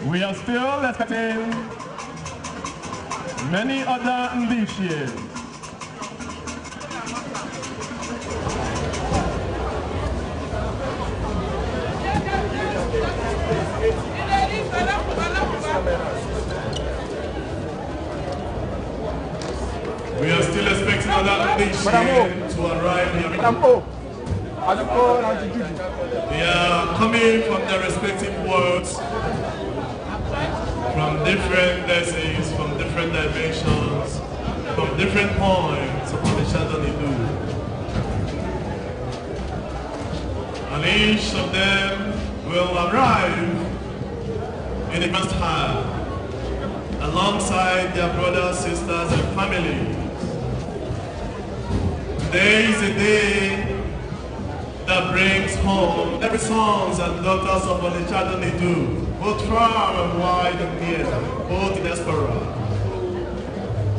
We are still expecting many other ambitions. We are still expecting other ambitions to arrive here. They are coming from their respective worlds, from different places, from different dimensions, from different points of the shadow they do. And each of them will arrive in the first half, alongside their brothers, sisters, and families. Today is a day that brings home every sons and daughters of Onitsha Nidu, both far and wide and near, both in diaspora,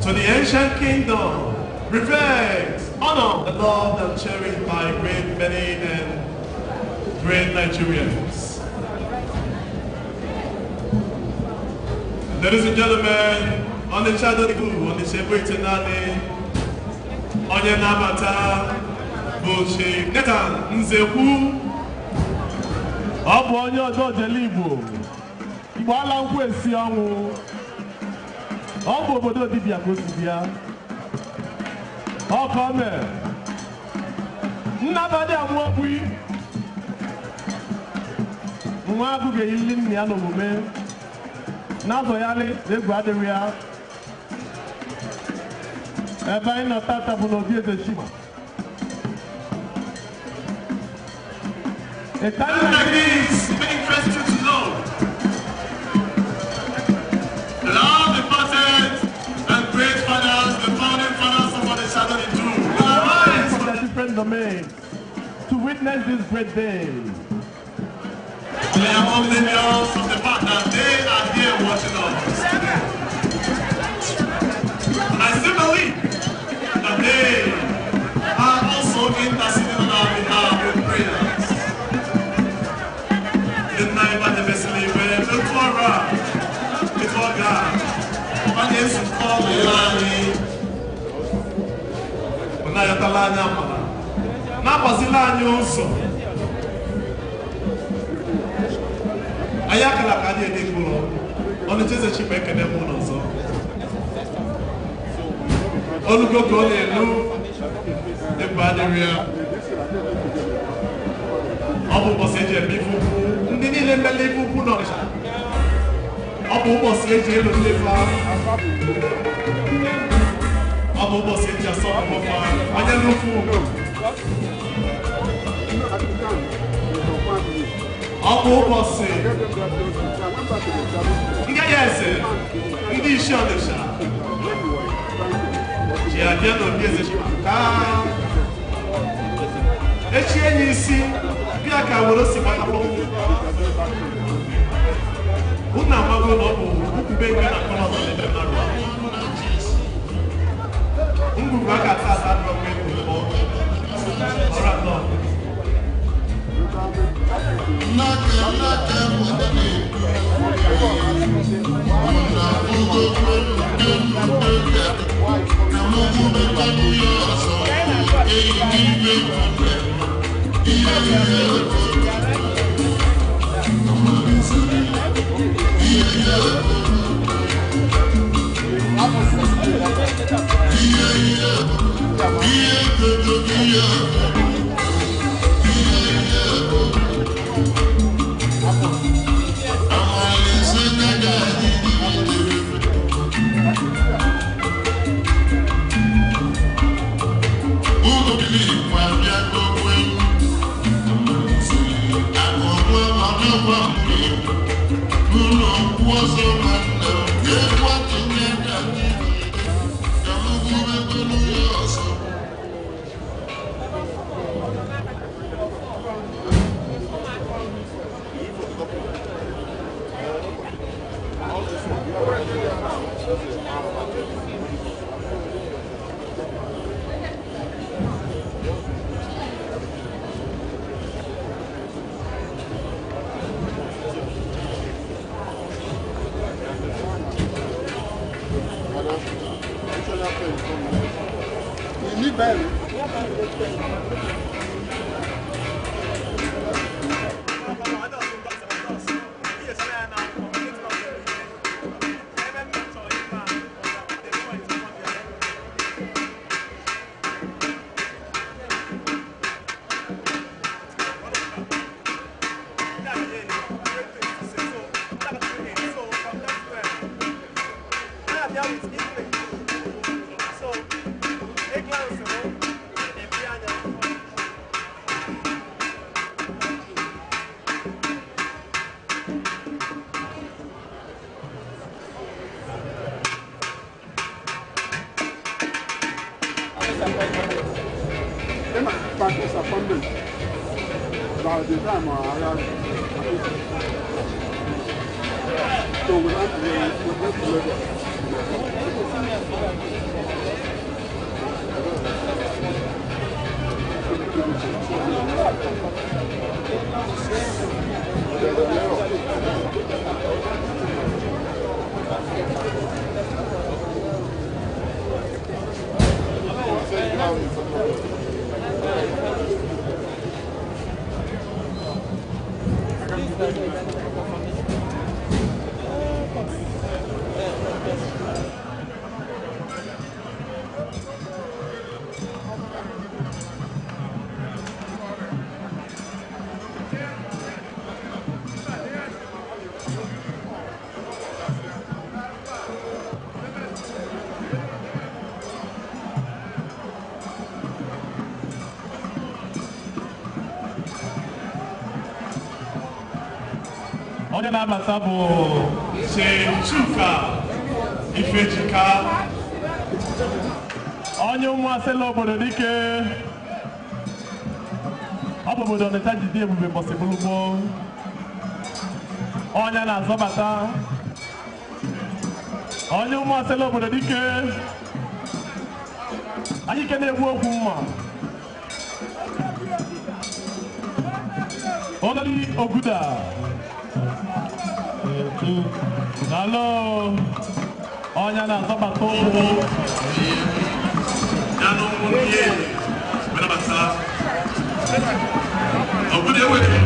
to the ancient kingdom, revenge, honor, and loved and cherished by great many and great Nigerians. Ladies and gentlemen, Onitsha Nidu, Onitsha Britanani, Onye Nabata, Chief Nathan Nzekwu. Ọ bụ onye ọzọ jele Igbo. Igbo ala nkwụ esi ọnwụ. Ọ bụ obodo dibịa ka o si bịa. Ọ ka o mere. Nnabadị amụ okwu. Nwa agụ ga-eyili nna ya n'omume. N'azọ ya egwu adịrị ya. Ebe anyị nọ tata bụ n'obi eze Shima. A time like this, it's interesting to know that all the fathers and great fathers, the founding fathers of Onitsha Nidu, will arise from their different domains to witness this great day. They are oblivious of the fact that they are here watching us. And I still believe that they are also interceding on our behalf with prayers. Onye na-abata bụ Chuka Ifejika, onye ụmụasịla obodo dike. Ọ bụ obodo Ọnịcha jide ebube mbọsị bụlụgbo. Onye na-azọbata. Onye ụmụasịla obodo dike. Anyị ike na-egwu okwu mma. Odori Oguda. Hello. Onye na-azọbata ụkwụ. Nano Munye, Menabasa, Ogude Wede.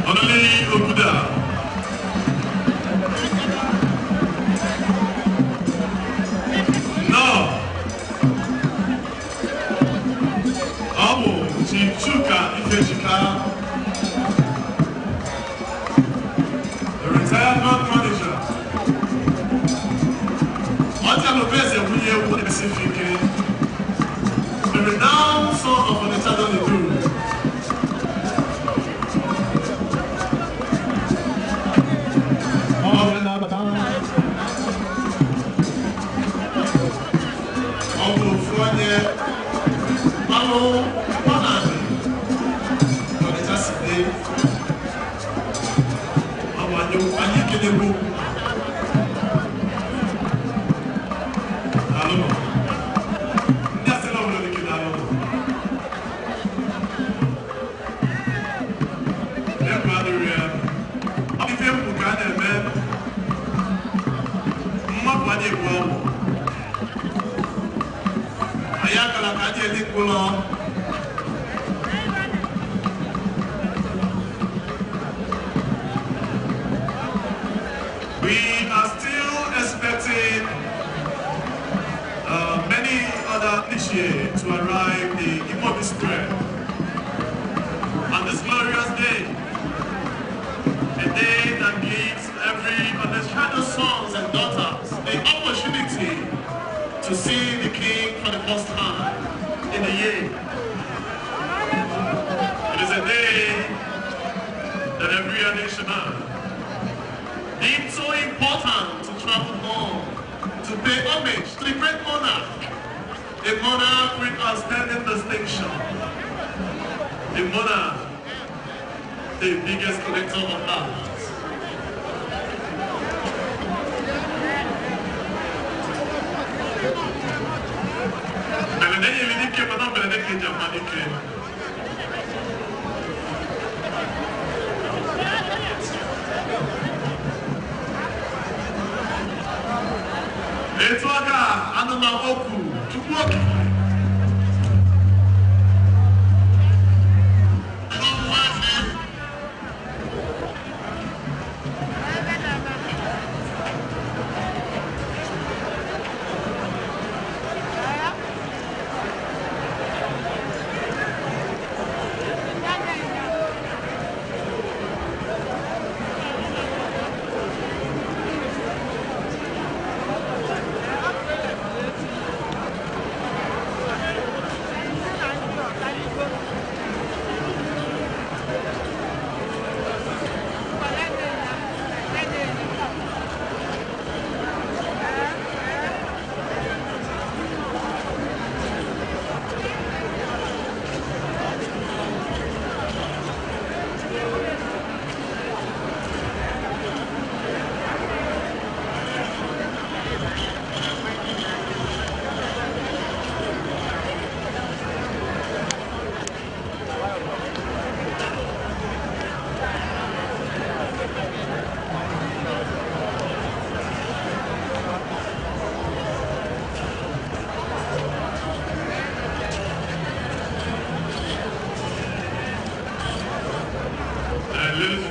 Only Oguda. No. Amo, Chuka Ifejika. Retired manager. The renowned son of Onitsha Donidu. Ọbụ ofu onye mmanụ mmanụ Onitsha si dị. Anyị kelego alụ ndị asịla obodo dị kele alụ ebe adịrị ya ọ bụ ife mpụ ka a na-eme mmapụ anyị egwu ọgwụ anyị akara ka anyị eli mkpụrụ we are still expecting many other initiates to arrive in Imobi Square on this glorious day, a day that gives every Onitsha sons and daughters the opportunity to see the King for the first time in a year. It is a day that every national it's so important to travel home to pay homage to the great monarch, a monarch with outstanding distinction, a monarch, the biggest collector of arts.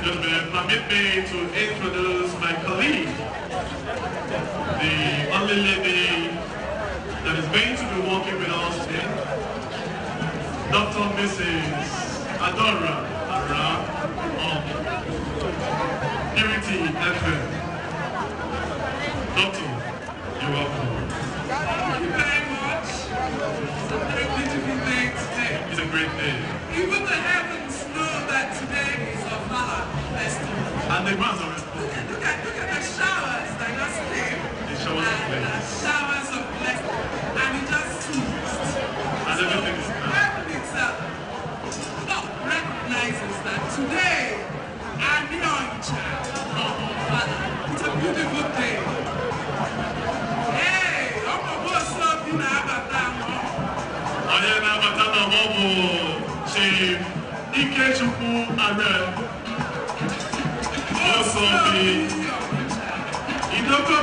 gentlemen, permit me to introduce my colleague, the only lady that is going to be working with us today, Dr. Mrs. Adora Ara of Purity FM. Doctor, you're welcome. Thank you very much. It's a privilege to be there today. It's a great day. Even the heavens know that today is a Vala festival. And the grounds are Look at the showers that just came. The showers of blessing. Showers of blessing. And it just soothes. And everything is nice. Heaven itself recognizes that today I'm young child of Vala. It's a beautiful day. Hey, I'm a boss of you now, but I'm Onye na-abata na ọ bụ Chief Ikechukwu Arel Osobi Idoko.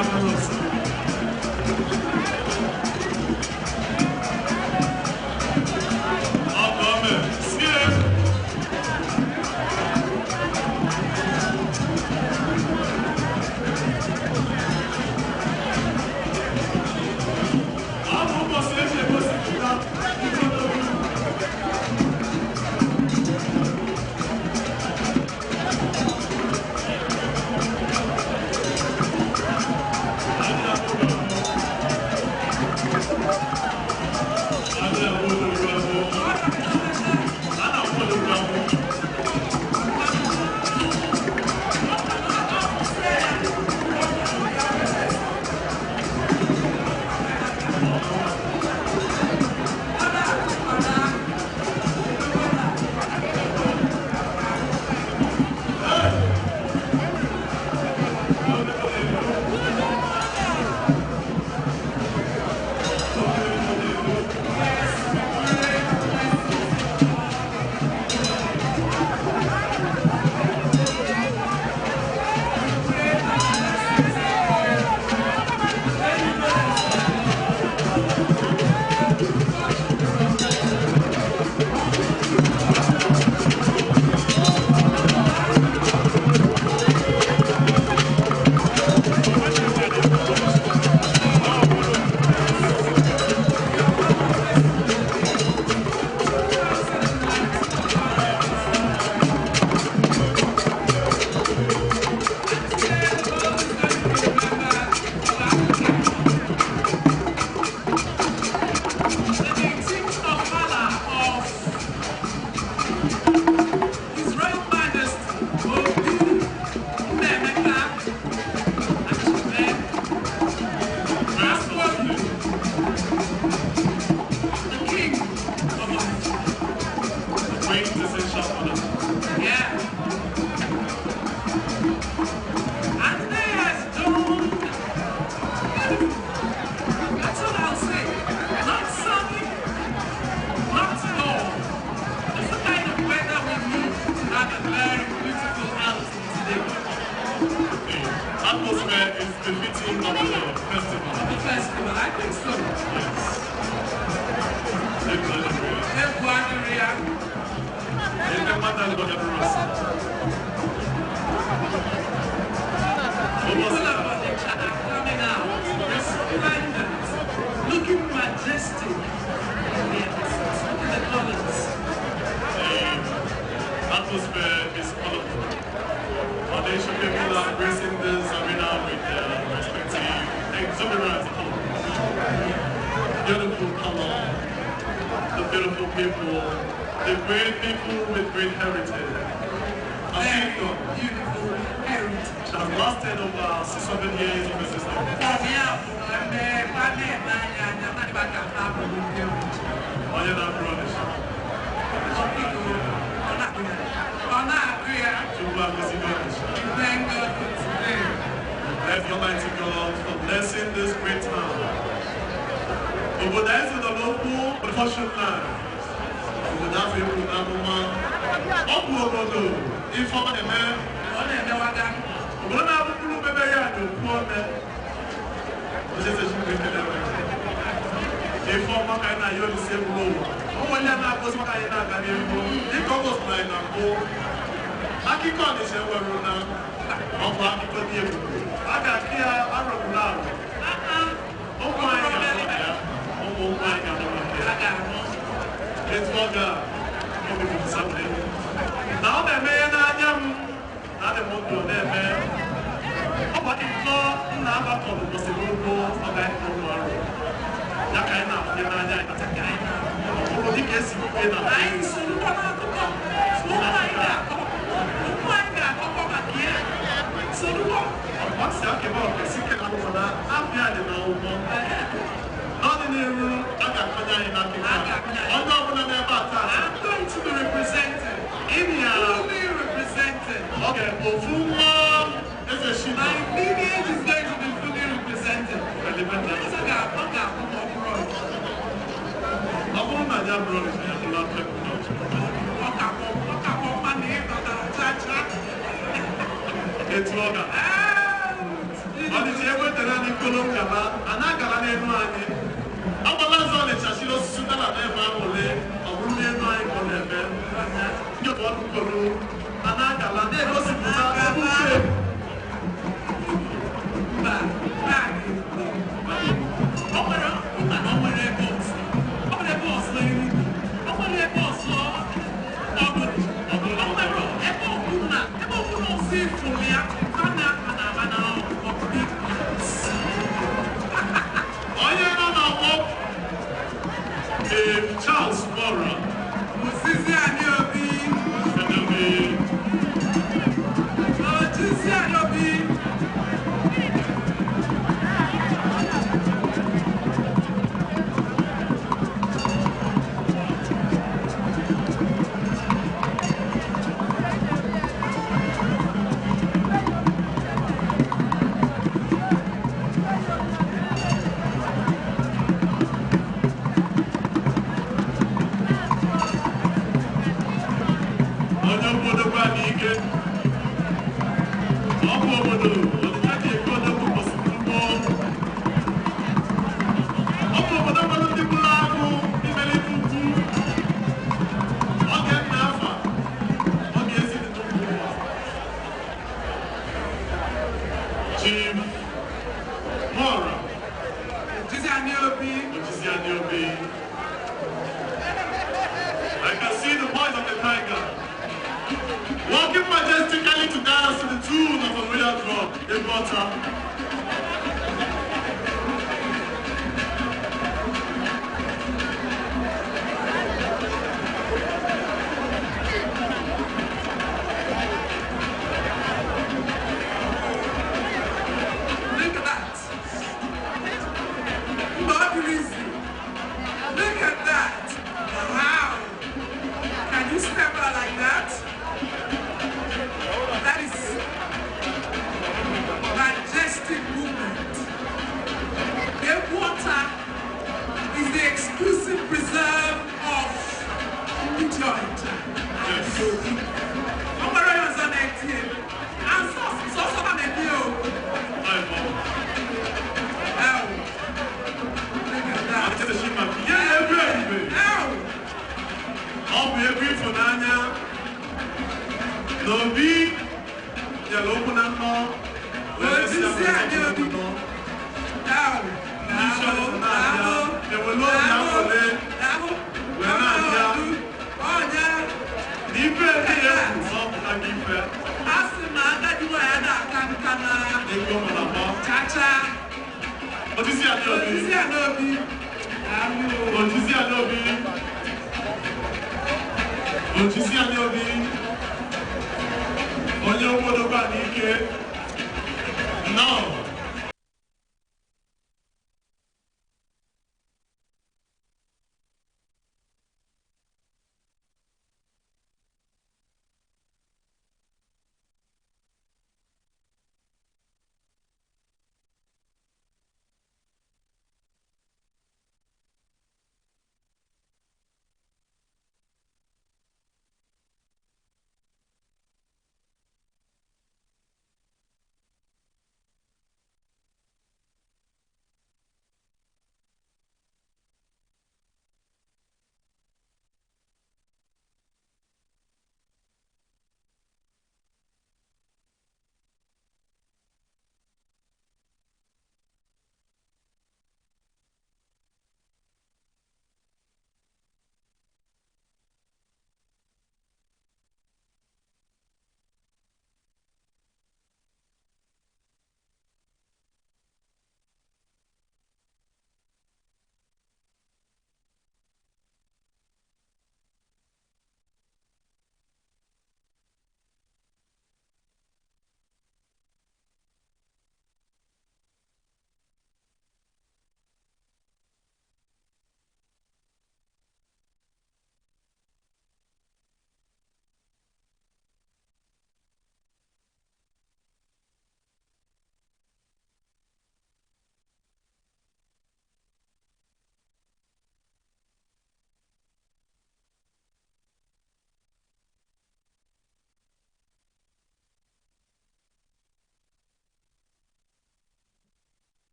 It's anagala n'elu anyị. Agbala ọzọ na-echasịrị osisi dara n'ebe ahụ ole ọ bụrụ n'elu anyị ka ọ na-eme. Ndị ọdụ kọrọ anagala na-egosipụta ebufe. Charles Mora, Musisi Aniobi, Musisi Aniobi. I can see the boys of the tiger walking majestically to dance to the tune of a royal drum. They brought up. Nobi, ya lopo na no. Onye obodo ba n'ike. No.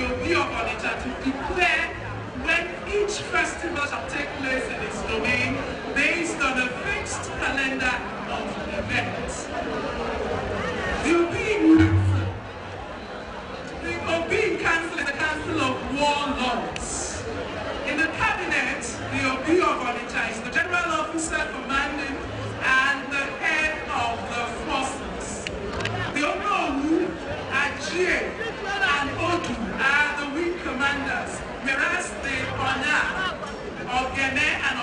the Obi of Onitsha to declare when each festival shall take place in its domain based on a fixed calendar of events. The Obi Council is a council of warlords. In the cabinet, the Obi of Onitsha is the general officer commanding and the head of the forces. The Onowu, Ajie, and Odu are the wing commanders, whereas the Onya, Ogene, and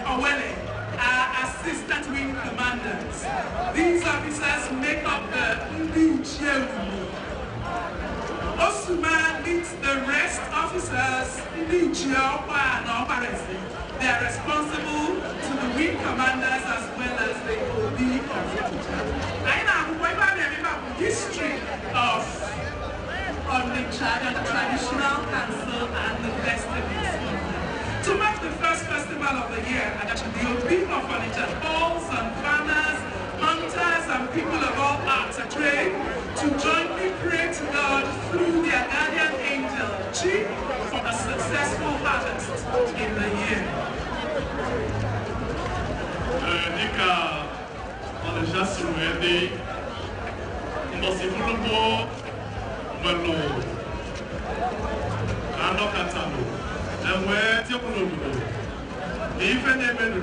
Owele are assistant wing commanders. These officers make up the Ndichewu. Osuma leads the rest officers, Ndicheokwa and Oparesi. They are responsible to the wing commanders as well as the Obi of Onitsha. I know the history of Onitsha and the traditional council and the festivities. To mark the first festival of the year, the Obi of Onitsha calls on farmers, hunters, and people of all arts and trade to jointly pray to God through their guardian angel, Chi, for a successful harvest in the year. Nika Onitsha Suwede, Mbosifulubo, Malo, Ano Katano, and where Tiapuno, even a men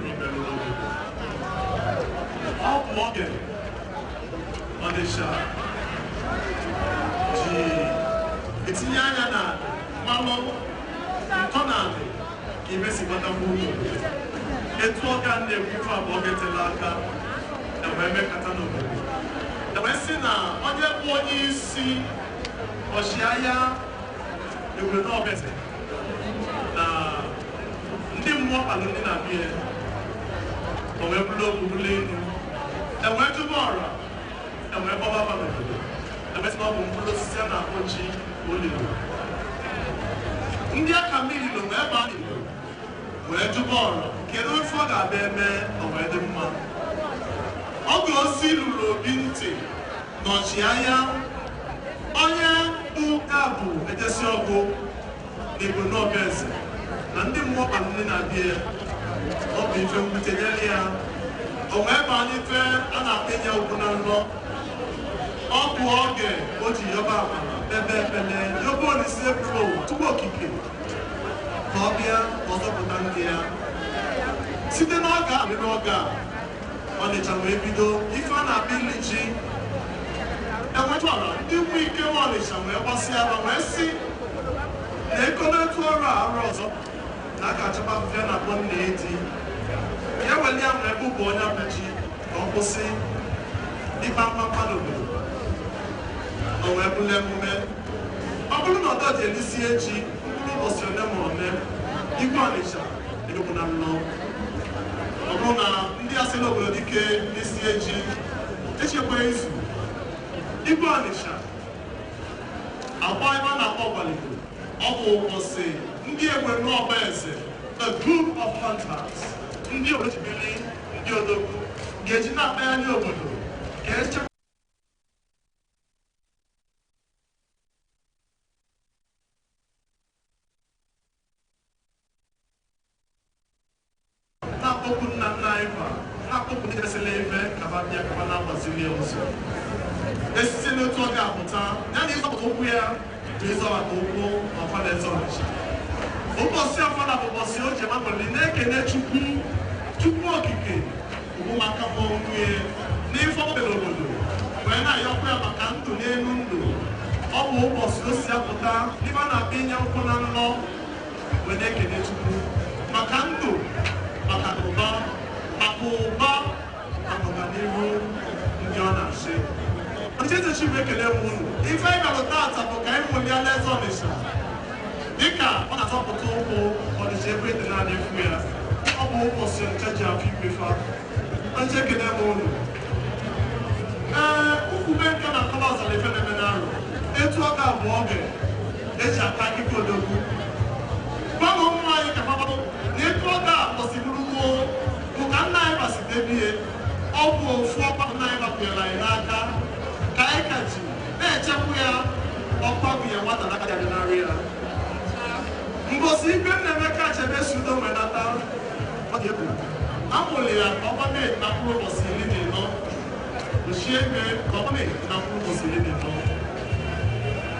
of Morgan Onitsha. It's Yana, Malo, Tonali, Imesibatamu. It's Morgan, the Rifa Bogetelaka, and Weme Katano. The Westina, on your body, see, Oshiaya, you will know better. Ndimmo Alunina Beer, or Weblo Bulin, and where tomorrow, and where Baba. The best of Sana Ochi, Olino. India Camille, where tomorrow, get on for that baby, or where the man. Ogo Silu Binti, Nochiaya, Oya, Ukabu, and the Sogo, they will not guess. And the more Alina dear, or be from Mitelia, or where Barney Fair, and I pay your Punano. Ọkụ oge o ji yoba bebe yobo ni se pro tupu okike ka ọ bịa ọzọpụta ndị ya site n'oge a n'oge a Onitsha wee bido ife a na-akpọ ili ji enwetara ndị nwe ike Onitsha wee gbasịara wee si na ekonotu ọrụ arụ ọzọ na aka achọba afụfịa na akpọ nna edi ya weli ya wee bụbụ onye abụji ka ọ kwụsị ịkpa mkpamkpa n'obodo. Ọ̀wẹ́ búlẹ̀ múmẹ́. Ọkùnrin náà dọ̀jẹ̀ ní sí ẹ̀jì ní ọ̀sẹ̀ ọ̀dẹ́mọ̀ ọ̀mẹ́. Ikú Onitsha ìdókòó náà lọ. Ọ̀gbọ́n náà ndị asị n'obodo dike ní sí ẹ̀jì. Echekwa izu. Ikú Onitsha. Agba ebe a na-akpọ ọgbaligbo. Ọ bụ ụbọchị ndị egbe n'ọba eze. A group of hunters. Ndị obodo jibili, ndị odogwu. Ga-eji na-akpagharị obodo. Ga-echekwa Esi n'otu ọ ga-apụta, ya na ịzọpụta okwu ya bụ ịzọpụta okwu ọfalaeze Onitsha. Ụbọchị ọfala bụ ụbọchị o ji amalị na-ekene Chukwu okike bụ maka onwe n'ife ọ bere obodo wee na-ayọkwa ya maka ndụ n'elu ndụ. Ọ bụ ụbọchị o si apụta ife a na-akpọ inye nkwụ na nnọ wee na-ekene Chukwu maka ndụ, maka ụba, maka ọganihu ndị ọ na-achị. Onitsha chi bụ ekele m unu. Ife anyị galụ taata bụ ka anyị nwụlie alaeze Onitsha. Dịka ọ na-azọpụta ụkwụ Onitsha ebe dị naanị efu ya. Ọ bụ ụbọchị Onitsha ji afọ ikpefa. Onitsha ekele m unu. Ukwube nke na nkọba ọzara ife na-eme n'arụ. Etu ọ ga-abụ oge eji aka ike odogwu. Gbanwe ụmụ anyị ka mmadụ na etu ọ ga-akpọsi bụrụ bụ ka nna anyị basi debie. Ọ bụ ofu ọkpakọ nna anyị bakwunyere anyị n'aka ka anyị ka ji na-echekwa ya ọkpagbu ya nwata n'aka ya dị narị ya. Mbosi ikpe Nnaemeka Achebe Sudo Wenata, ọ dị egwu. Amụrụ ya ọgbame na mkpụrụ ụbọchị 14. Ochie eme ọgbame na mkpụrụ ụbọchị 14.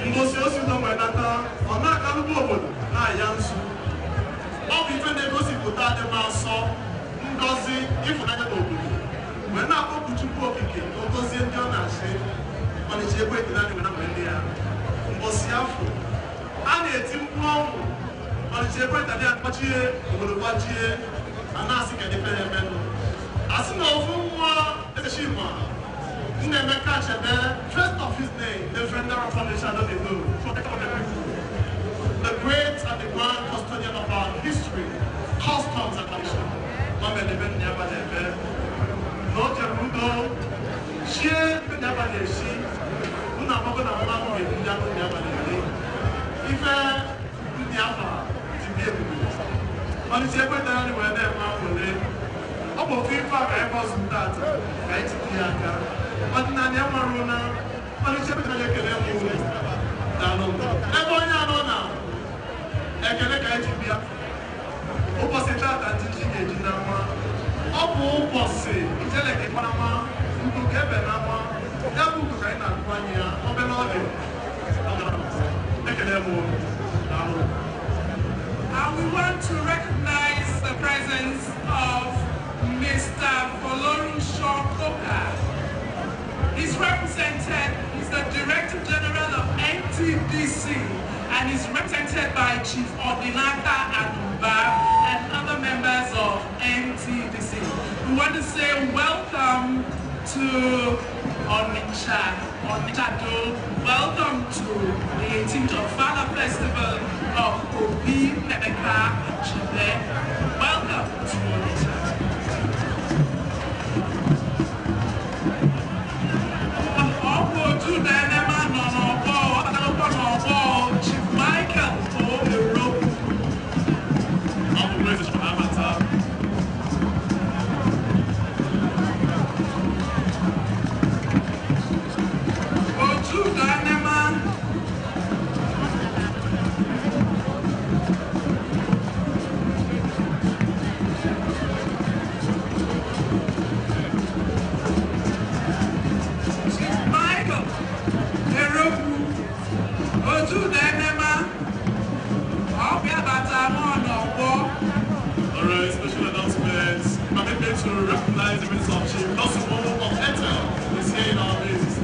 Mbosi Sudo Wenata, ọ na-aka nnukwu obodo na-aya nsu. Ọ bụ ife na-egosipụta adịm asọ, ngọzi, ịfụnanya n'obodo. Wee na-akpọpụ Chukwu okike na ogozie ndị ọ na-achị. Ọ na-eji egwu ekele anyị wee na-akpọ ndị ya. Mbosi afọ, a na-eti mkpu ọnwụ. Ọ na-eji egwu ekele anyị kpachie, obodo gbachie, a na-asị ka edefe ya emenụ. A sị na ofu nwa Echima, Nnaemeka Achebe, first of his name, the Venerable Foundation of the Blue, the great and the grand custodian of our history, customs and tradition. Mama Neben Nyabanebe, no Jerudo, she Nabaneshi, Unamogana Mama Nyabanebe, Ife Nyaba, Tibibu. On the table, there were there, Mamma. About FIFA, I was that, right? Tiaka, but Nanya Maruna, on the table, I can help you. Ebonyana, Ekeleka Etibia, Opposita and Jinama, Opo Posse, Intellectual Panama, Ukebenama, Yabu Kaina, Pania, Obenode, Ekelemo. And we want to recognize the presence of Mr. Folorunsho Koka. He's represented, he's the Director General of NTDC, and is represented by Chief Odinaka Aduba and other members of NTDC. We want to say welcome to Onitsha-Do. Welcome to the 18th of Father Festival of Obi Nnaemeka Achebe. Welcome to Onitsha. Chief Michael O'Rourke. I'm the greatest from Avatar. Alright, special announcements. Commitment to recognize the Minister of Chief Constable of Ethel is here in our midst.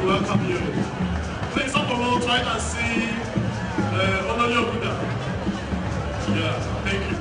We welcome you. Please, up below, try and see Onolio Buddha. Yeah, thank you.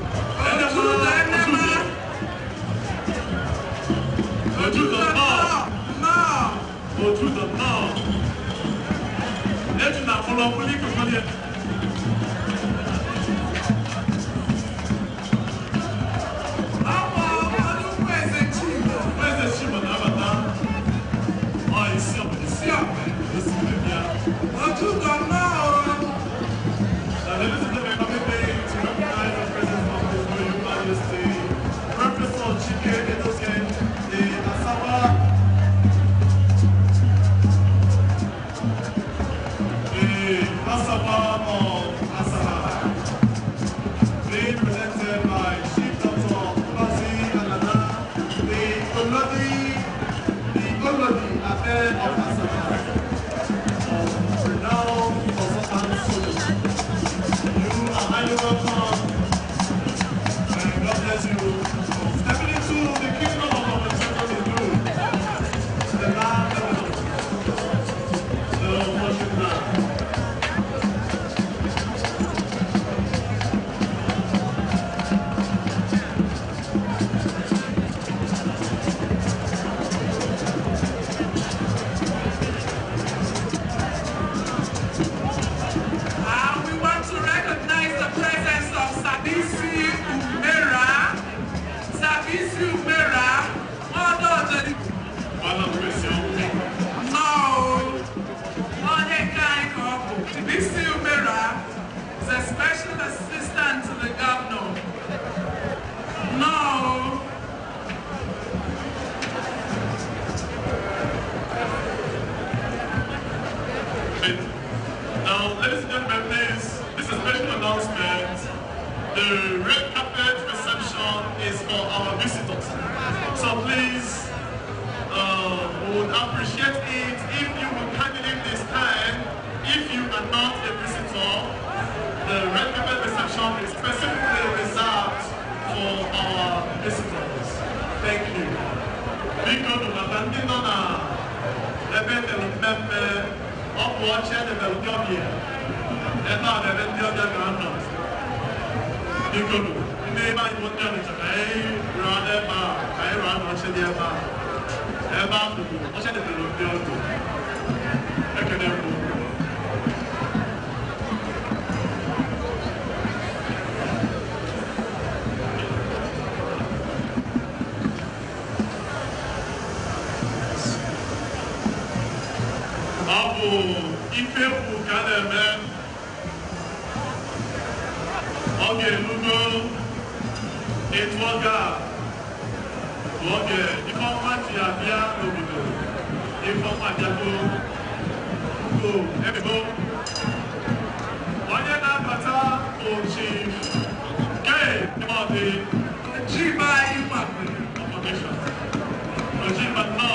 ndị nọ na ebe tere mmemme ọ bụ ọchị edebere ndị ọbịa ebe a na ebe ndị ọbịa ga-anọ biko ndị ebe anyị bụ ndị ọnịcha ka anyị rụọ n'ebe a ka anyị rụọ n'ọchị dị ebe a ebe ahụ ọchị edebere ndị ọdụ ekele mbụ ife bụ ka a na-eme ọ ga-elugo etu ọ ga-oge ife ọma ji abịa n'obodo ife ọma bịago go ebego onye na-abata ochi ke ịmadị Jiba Imakwe ọmọdéshọn ojiba nọ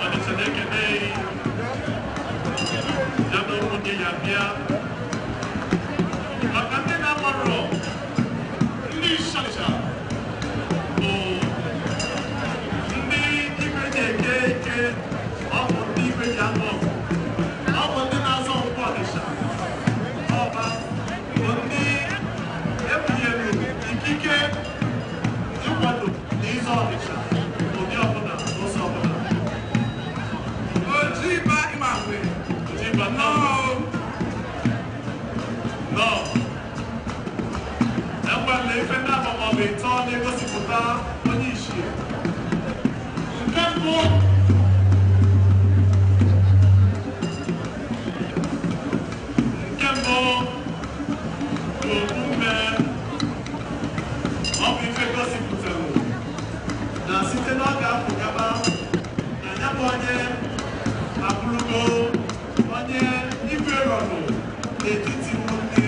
ọdịcha na-ekene Jado Mundi Yabia. Akande na maro. Ndi shalisha. O. Ndi ibe ke. Omo ndi ibe yamo. Omo ndi na zo nkwa nisha. Oba. Ndi ebiyelu ikike. Iwado ni zo nisha. Odi obona, oso obona. Ojiba Imakwe. But no. And when they find out about the town, they go to Puta, Onishi. Kembo. Obume. Obi fe go to Puta. Na site no ga Pugaba. Na nyabonye. Abulugo. Onye ife rọrọ n'etiti ụmụnne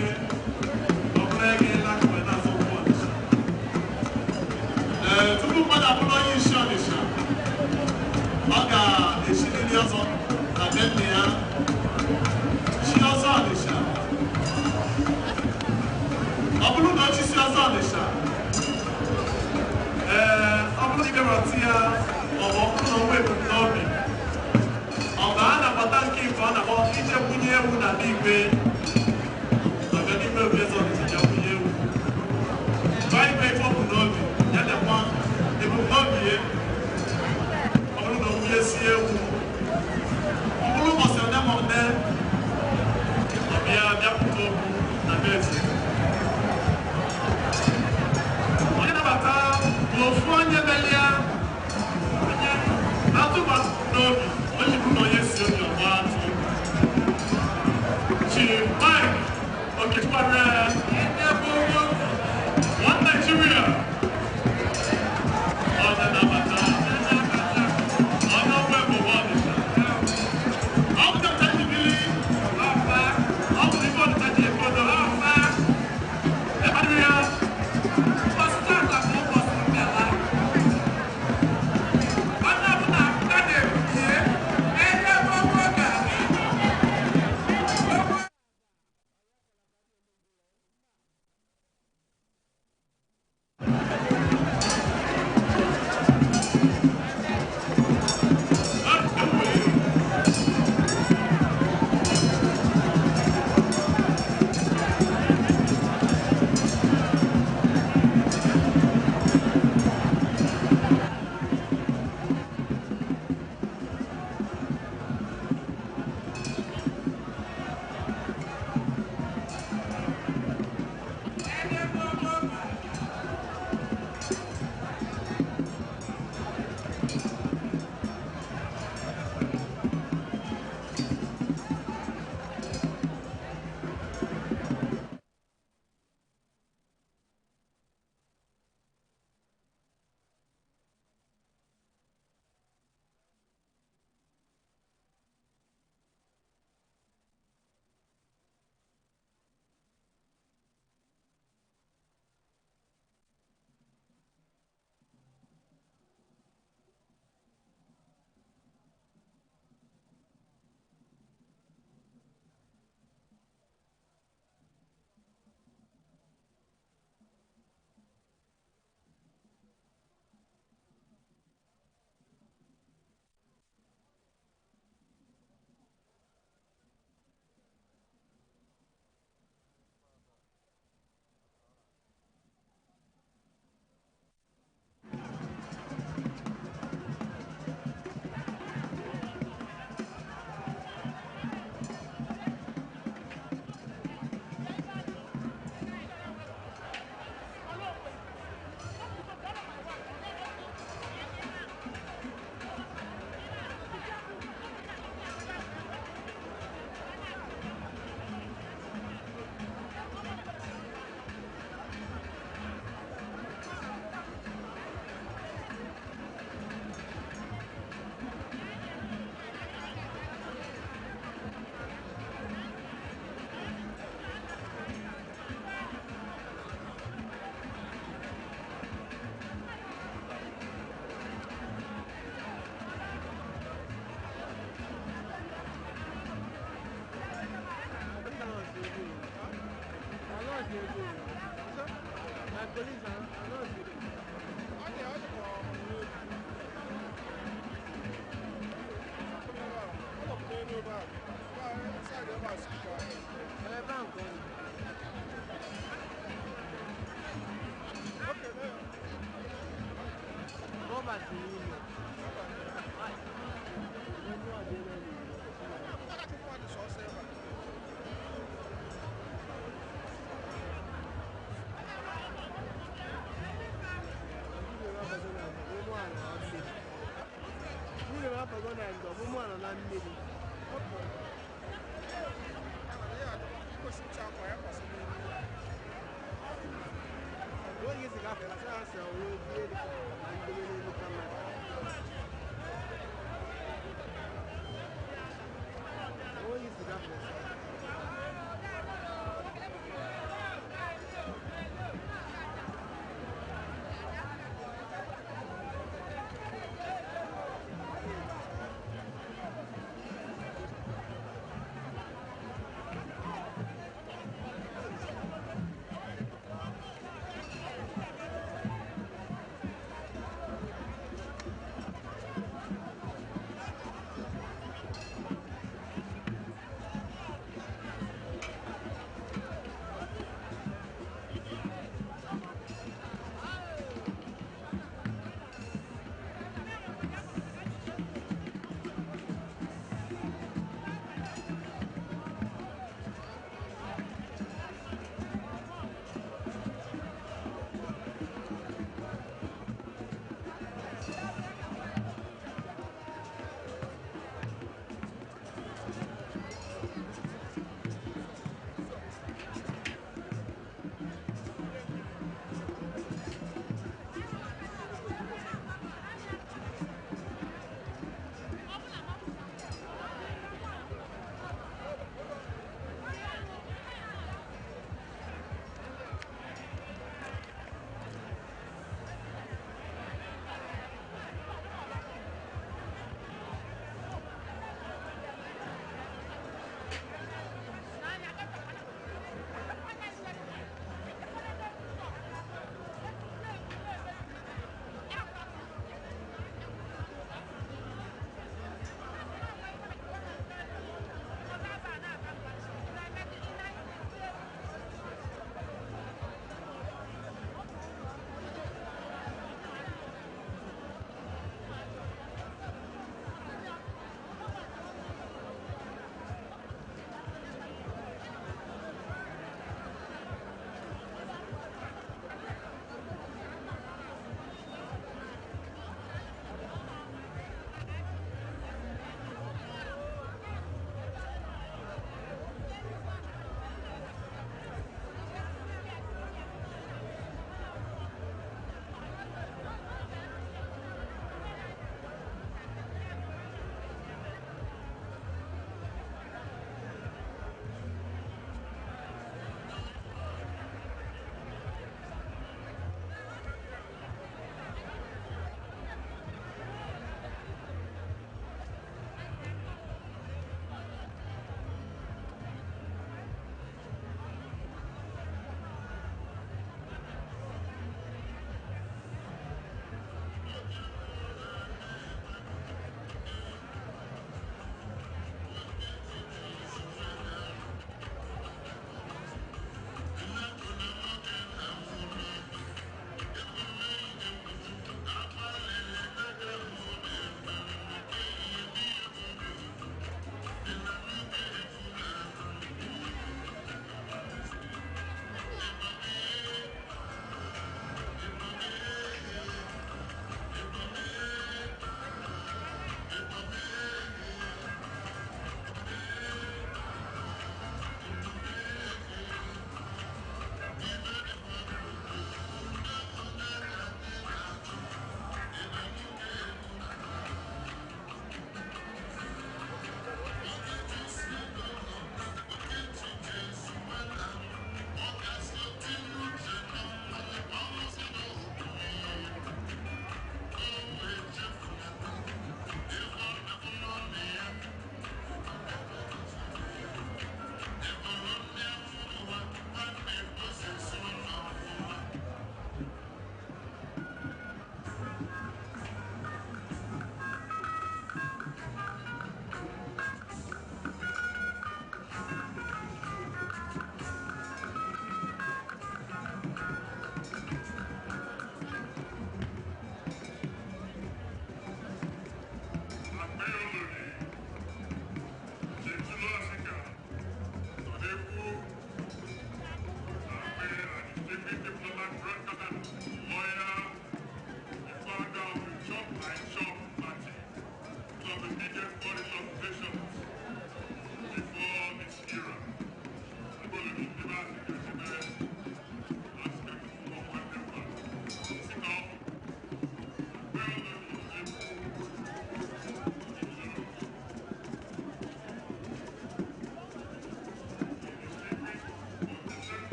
ọbụla ege lakụwe n'azụ ụkwụ Ọnịsha. Tupu mmadụ abụrụ onye isi Ọnịsha, ọ ga-echiriri ọzọ na be nne ya chi ọzọ Ọnịsha. Ọ bụrụ na ochisi ọzọ Ọnịsha, ọ bụrụ na iberọtị ya maọbụ ọ bụrụ na onwe ebumnobi na-akpata nke ife ọ na-akpọ ije bunye ewu na n'igwe ọganihu ezo ije bunye ewu tụọ ife ife ọ bụ n'obi ya na-ekwa ebumnobi ya ọ bụrụ na onwunye si ewu ọ bụrụ ụbọchị one ma one ọbịa bịapụta okwu na bezi onye nabata bụ ofu onye melia onye atụmatụ n'obi onye bụ na onye si obi ọgba atụ Chief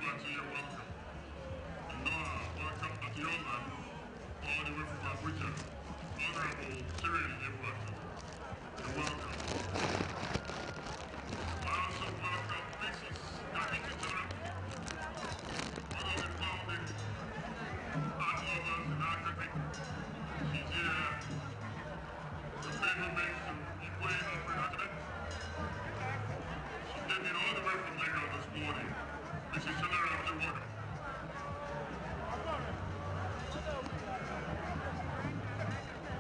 Liberty, you're welcome. And Noah, welcome Adiola, all the way from Abuja. Honorable Cyril, you're welcome. You're welcome. I also welcome Mrs. Gani Kitara, one of the founding art lovers in Africa. She's here to favor me to Igwe Africa. She came in all the way from Lagos this morning. Mrs. General, you're welcome.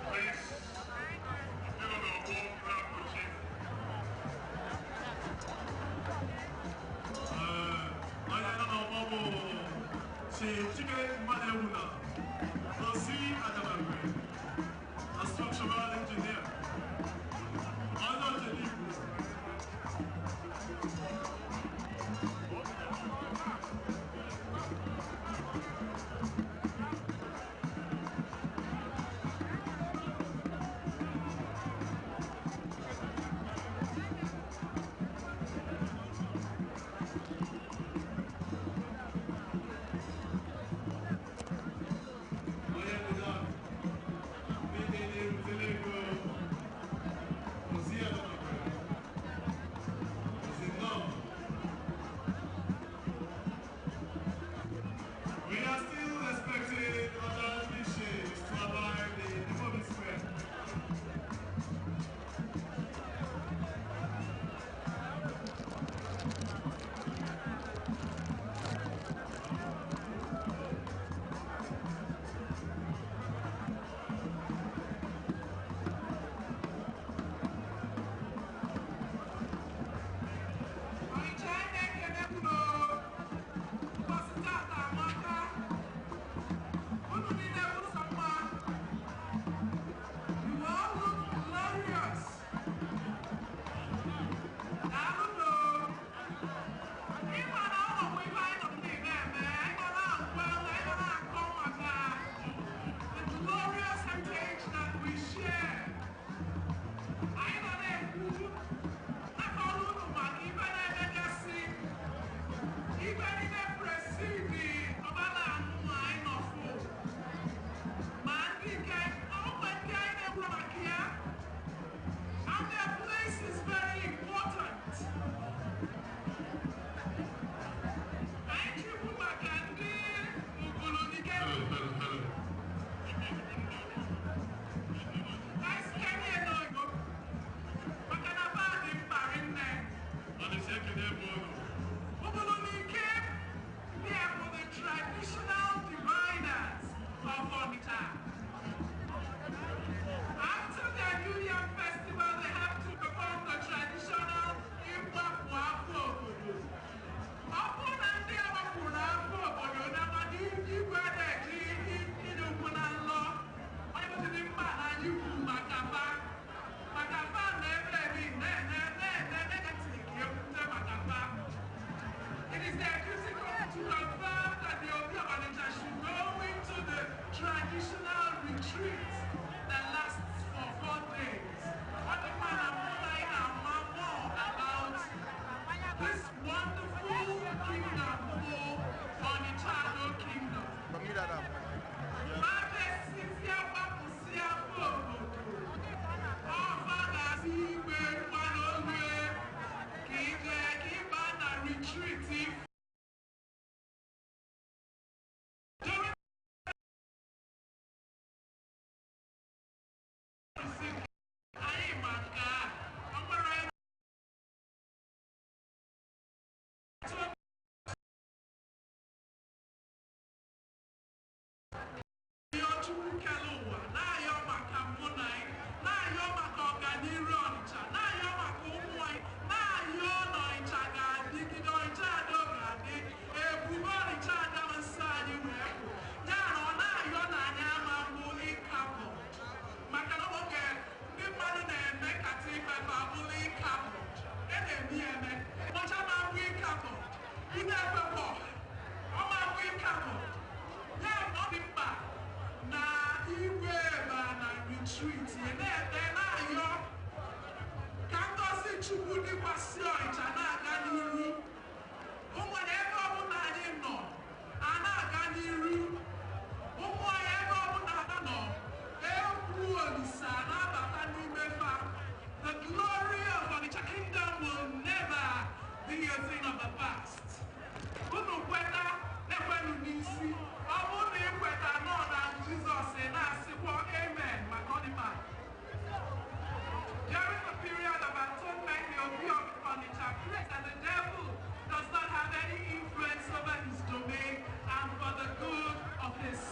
Please, still on the wall, grab the chief. I don't know, Chief Chike Madewuna, Rosi Adamagwe, a structural engineer. Honor the people.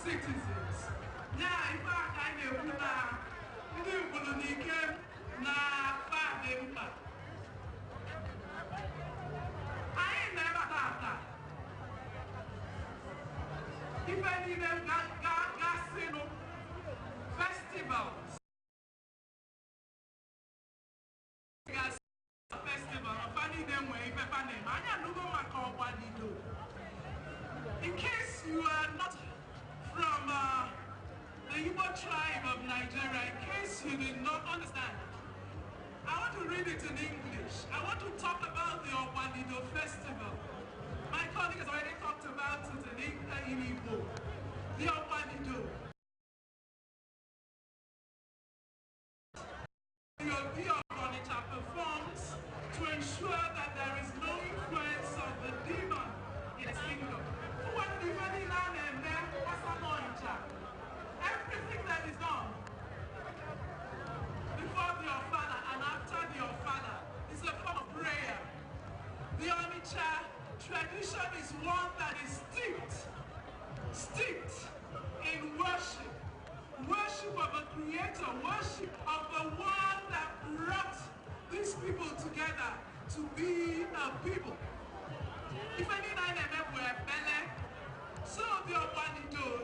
citizens. Yeah, if I kind of na Fadimba. I ain't never thought that. If I need them festivals. In case you are not from the Igbo tribe of Nigeria, in case you did not understand, I want to read it in English. I want to talk about the Ogbanido festival. My colleague has already talked about it in Igbo. The Ogbanido. The Obi of Onitsha performs to ensure that there is no influence of the demon in its kingdom. Everything that is done before the Ofala and after the Ofala is a form of prayer. The Onitsha tradition is one that is steeped in worship. Worship of a creator, worship of the one that brought these people together to be a people. If any nine of them were Bele, so the Ogbanido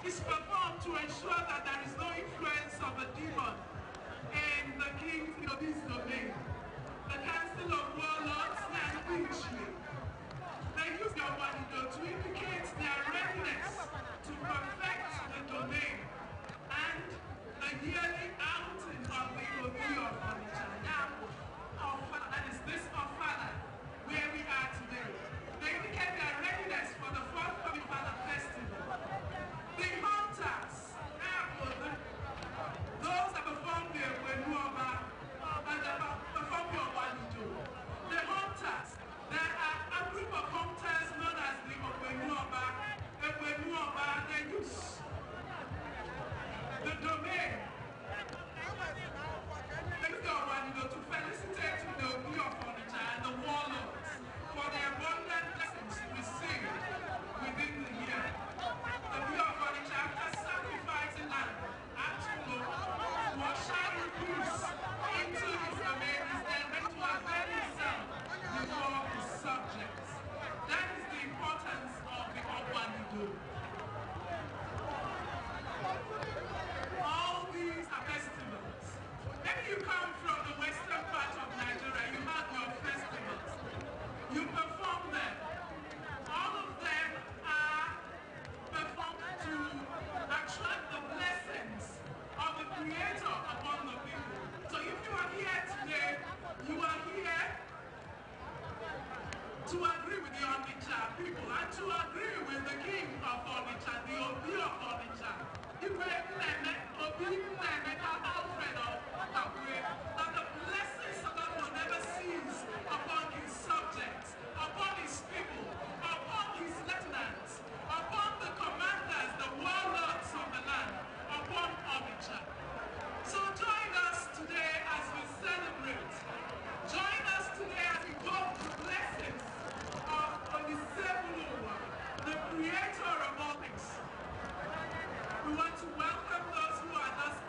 is performed to ensure that there is no influence of a demon in the king's domain. The Council of Warlords and Pinchley, they use the Ogbanido to indicate their readiness to perfect the domain and the yearly outing of the Obi of Onitsha. That is this Ofala where we are today. They indicate their readiness for the forthcoming Ofala festival. The hunters, those that perform the Ekwenuoba and that perform the Ogbanido. The hunters, there are a group of hunters known as the Ekwenuoba. They use the domain. They use the Ogbanido to felicitate the Obi of Onitsha and the warlords for the abundant blessings received within the year. The Obi of Onitsha, after sacrificing land, actually usher peace into his domain, is then ready to avail himself before his subjects. That is the importance of the Ogbanido. All these are festivals. Maybe you come from the western part of Nigeria, you have your festivals. You perform them. All of them are performed to attract the blessings of the Creator upon the people. So if you are here today, you are here to agree with the Onitsha people and to agree with the king of Onitsha, the Obi of Onitsha. Alfred of Akure, that the blessings of God will never cease upon his subjects, upon his people, upon his lieutenants, upon the commanders, the warlords of the land, upon Onitsha. So join us today as we celebrate. Join us today as we go to the blessings of Onisebulowa, the creator of all things. We want to welcome those who are just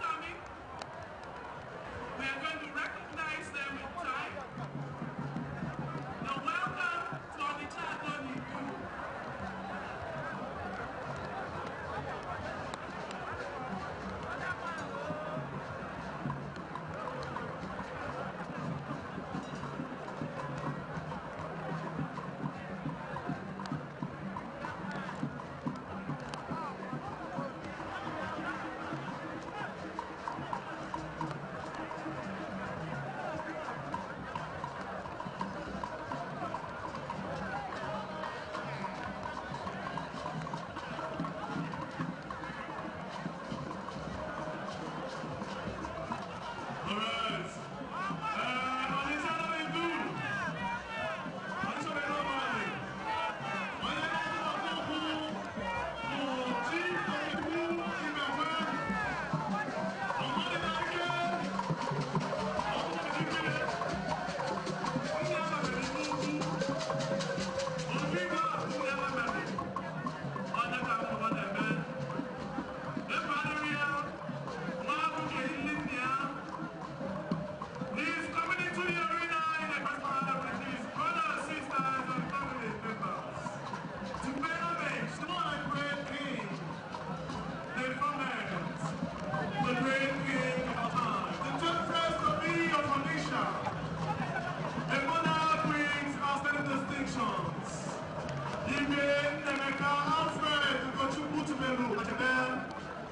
Igwe Nnemeka Alfred Ugochukwu Tumelu Achebe,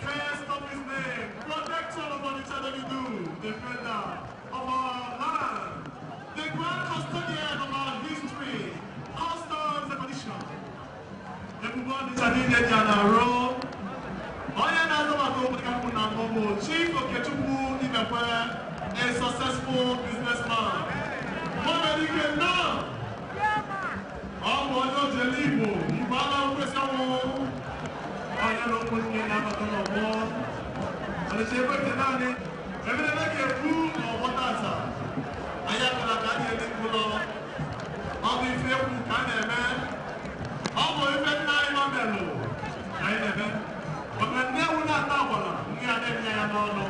can't stop his name, protector of Onitsha Dolidu, defender of our land, the grand custodian of our history, customs and tradition. Ebubo Onitsha Dide Janaro, Oya Nazomato Kamunangomo, Chief Okechukwu Ibekwe, a successful businessman. Mohamedike now. Ọmọ ọjọ́ jẹ́lí ìbò, ìbá aláwọ̀ pèsè àwọn ọ̀yẹ́ ló kún ní àbàtàn ọ̀pọ̀. Ọ̀lẹ́ṣẹ́ pẹ̀tẹ̀ náà ni, ẹ̀mí lẹ́lẹ́kẹ̀ẹ́ fún ọ̀pọ̀ tààtà. Ayákọ̀lá ká ní ẹni kú lọ. Ọmọ ìfẹ́ kú ká nẹ̀mẹ́. Ọmọ ìfẹ́ náà ìmọ̀ mẹ́lò. Ayé nẹ̀mẹ́. Ọmọ ẹ̀nẹ́wù náà tábọ̀lá ní adẹ́bí ẹ̀yà náà lọ.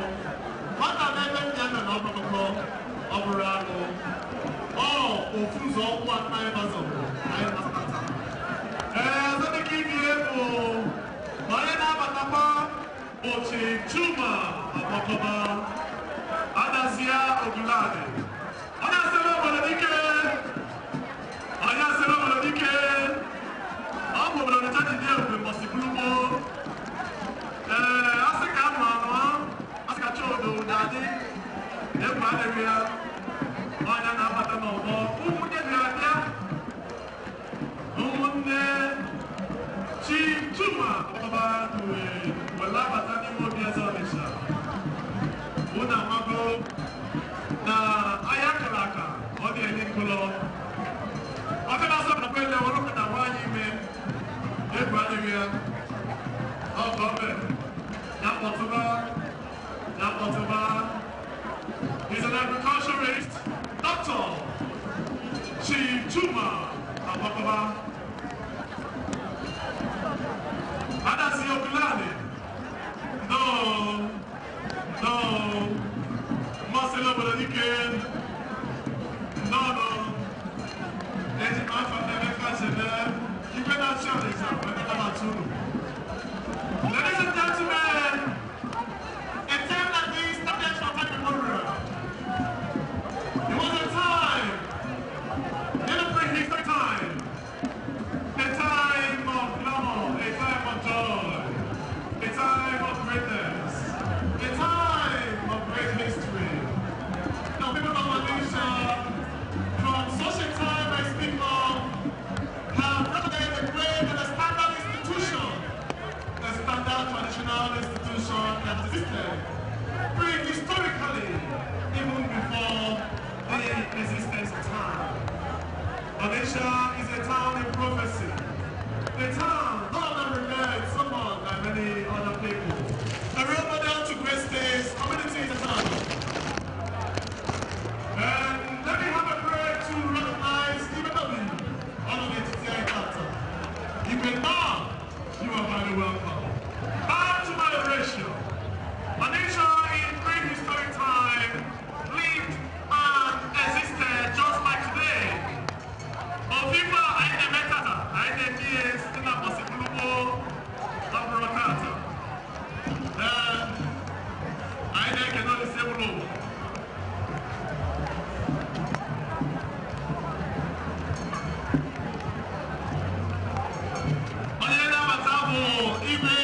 Mọ́tà lẹ́gbẹ́ ní ẹ̀nà náà pọ̀pọ̀ ọ̀bùrọ̀ àlọ́. Ofuzo ọkwa nnaghị mazọbụ anyị na-asata. Zọdị ka ibi ebu ma onye na-abatakwa Ochi Chuma Agbakọba Adazia Ogulani. Onye asịrị obodo dike. Onye asịrị obodo dike. Ọ bụ obodo Onitsha ji dị ebube mbọsị bulugbo. Asị ka anụ anụ, asị ka chọọdụ ụdadị. Egwu adịghị ya. Onye na-abata n'ọgbọ, ụmụnne bịara ụmụnne Chi Chuma Agbakọba were abata n'ime obi eze Onitsha. Unu amago na ahịa akara aka ọ dị-enye nkụlọ. Ọka na-asọ nakwa ele were ụka na nwaanyị ime egwu adịghị ya. Ọ gọọmenti ya kpọtụba. He's an agriculturist. Dr. Chi Chuma Agbakọba. Adasi Ogulani. No. Marcelo Boladike. No. Eji Mafa Nemeka Chebe. You cannot show this up. Ladies and gentlemen, a time like this, the next one can be it was a time, in a prehistoric time, a time of glamour, a time of joy, a time of greatness, a time of great history. Now people of Onitsha, from such a time as people have represented a great and a standard institution, a standard traditional institution that existed prehistorically, even before the existence of time. Onitsha is a town in prophecy. A town, none of them revered someone like many other people. A real model to great states, community in the town. And let me have a prayer to recognize even though all of it is here after. Even now, you are very welcome. Back to my oration. Onitsha in prehistoric time lived and existed just like today. Ofifa aine metata, aine mies, ina posibulubo, abrokata. Aine kenoli sebulo. Onye na-abata bụ Igwe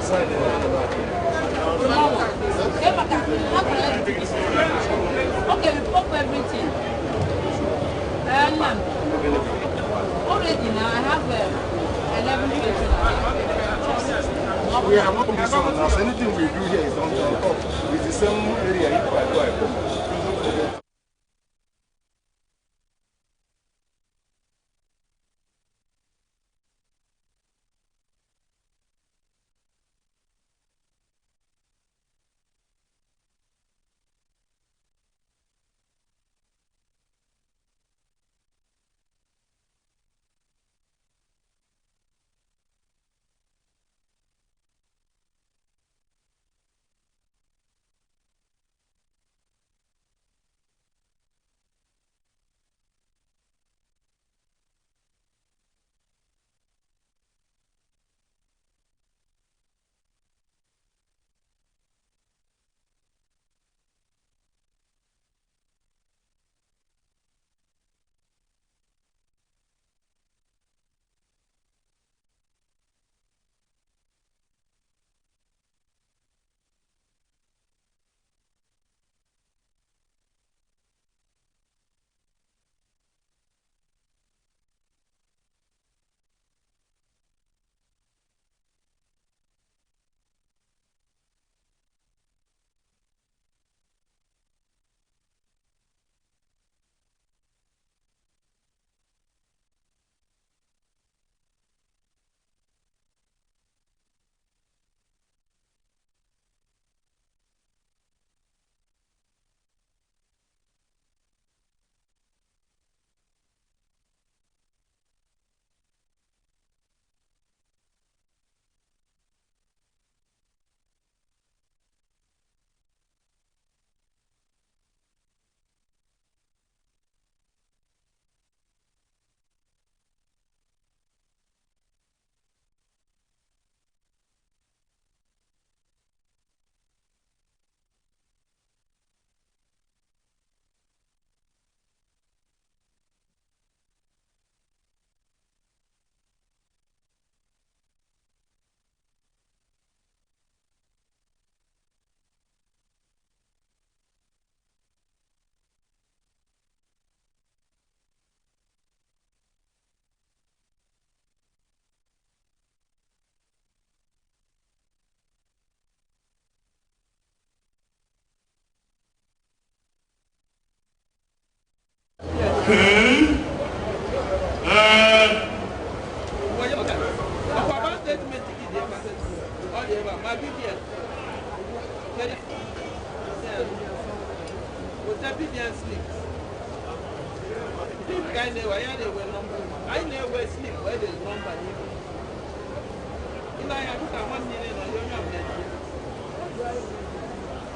Okay, we pop everything. Already now I have 11 pages. We have not this one now, so anything we do here is on top. It's the same area if I go. Okay.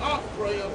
Off for your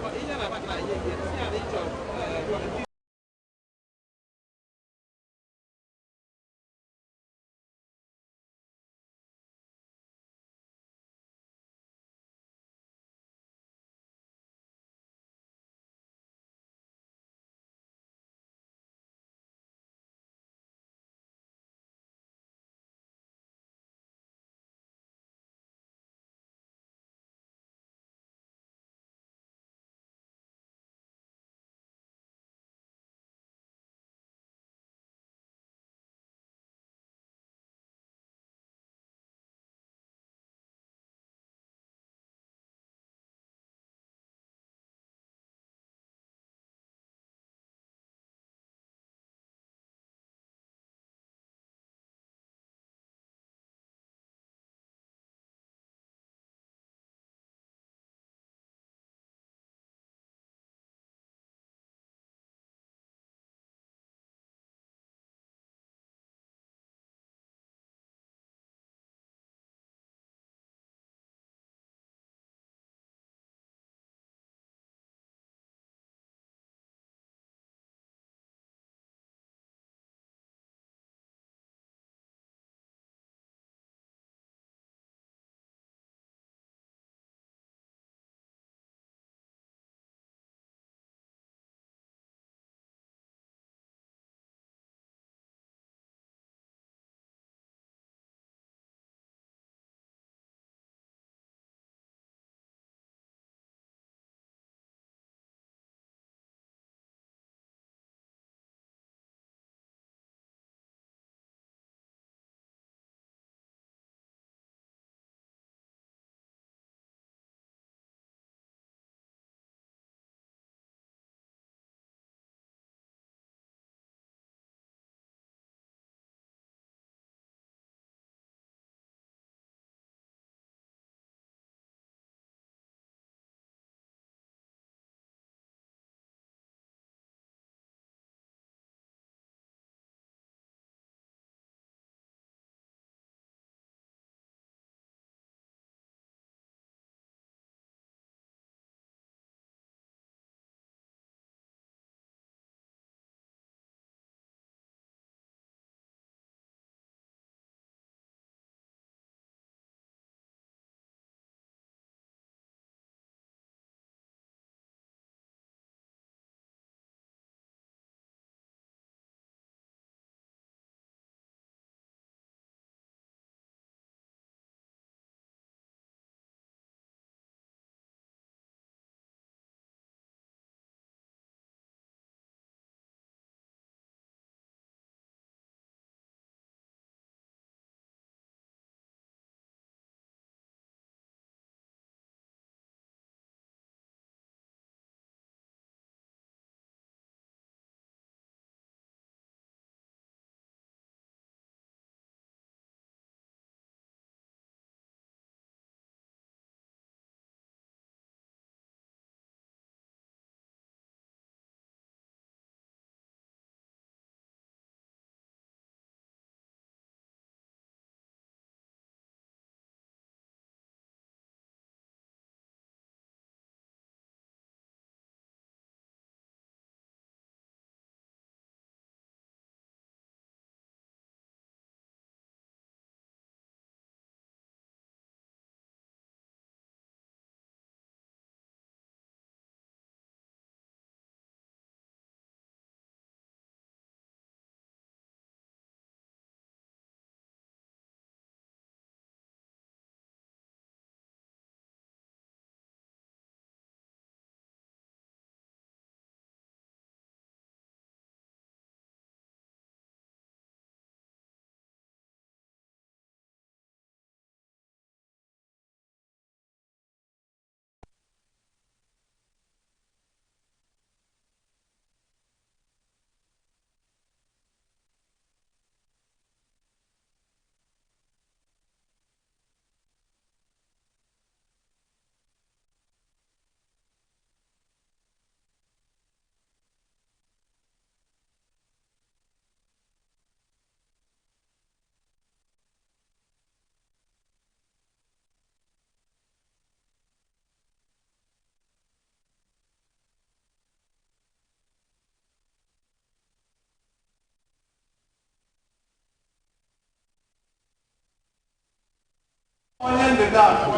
Onye ndị daakụ,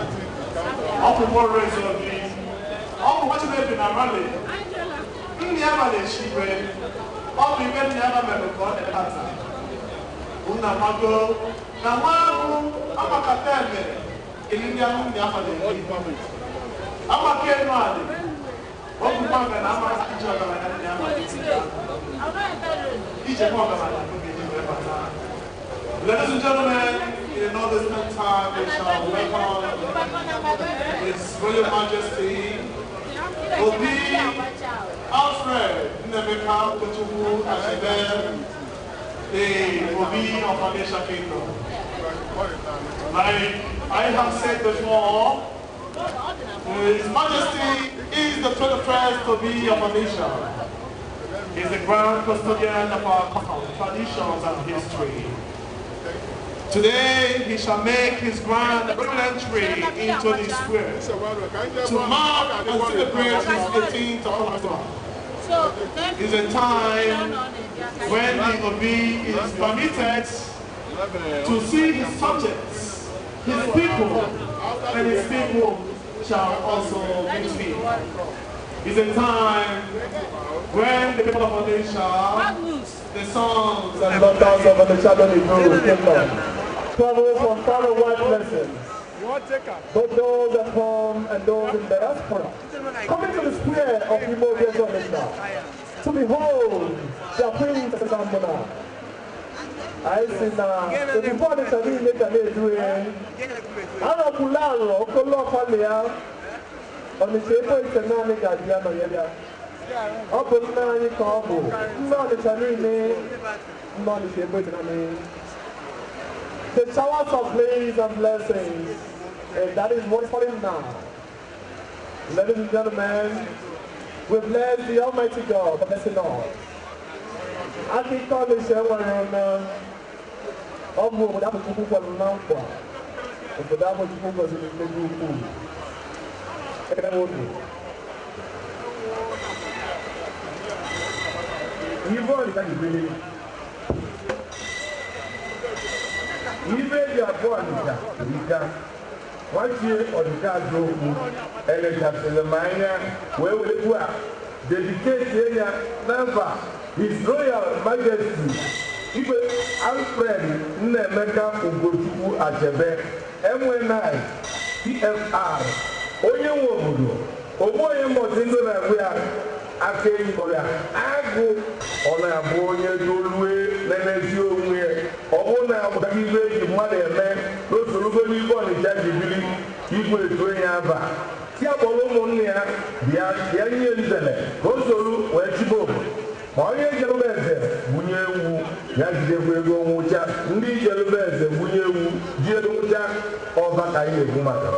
ọkwụkwọ rezo gị, ọkwụ nwachiri ebi na rali, nni ya mara echiwe, ọkwụ ibe nni ya mere ka ọ na-ebata. Una mago, na nwa ahụ amakata eme, ili ndị ahụ ndị afọ na-ebi. Amaka enu adị, ọkwụ mmaga na amaka ije ọgaranya ndị ahụ na-ebi. Ije kwa ọgaranya n'oge ji wee bata. Ladies and gentlemen, in all this time, we shall welcome His Royal Majesty Obi Alfred Nnemeka Okochukwu Achebe, the Obi of Onitsha Kingdom. Like I have said before, His Majesty is the 21st Obi of Onitsha. He is the grand custodian of our traditions and history. Today, he shall make his grand entry into the square to mark and celebrate his 18th October. It's a time when the Obi is permitted to see his subjects, his people, and his people shall also meet him. It's a time when the people of Onitsha, the sons and daughters of Onitsha Kingdom, travel from far and wide places, both those at home and those in diaspora, coming to the square of Imobia's Onitsha to behold their prince and Zambona. I see now, the before the Shadi make a day doing, Anakularo, Kolofalia, on the shape of the Nani Gadiano Yaga. Up in Nani Kabu, not the Shadi, not the shape of the Nani. The showers of praise and blessings, and that is what's falling now. Ladies and gentlemen, we bless the Almighty God for blessing all. I think God is here when I'm going to put people on the number. And for that, what you was in the new food. You've already got it really. Even your born one year on the card drove and it has in the minor where will it work? Dedicate area number His Royal Majesty even Alfred Nnemeka Okochukwu Achebe MNI PFR onye nwe obodo ogboye mozindo na we aka Igboria agụ ọ na-abụ onye dolue na-emezi onwe ọ bụ na ọbụdaka ibe eji mmadụ eme n'osorogo n'ibe Ọnịcha ji biri igwe etu onye aba si akpọrọ ụmụnne ya bịa nye nzele ka o soro wee chibe obodo ma onye jelube eze bunye ewu ya jidekwa ego nwụcha ndị jelube eze bunye ewu ji ego nwụcha ọba ka anyị na-ekwu maka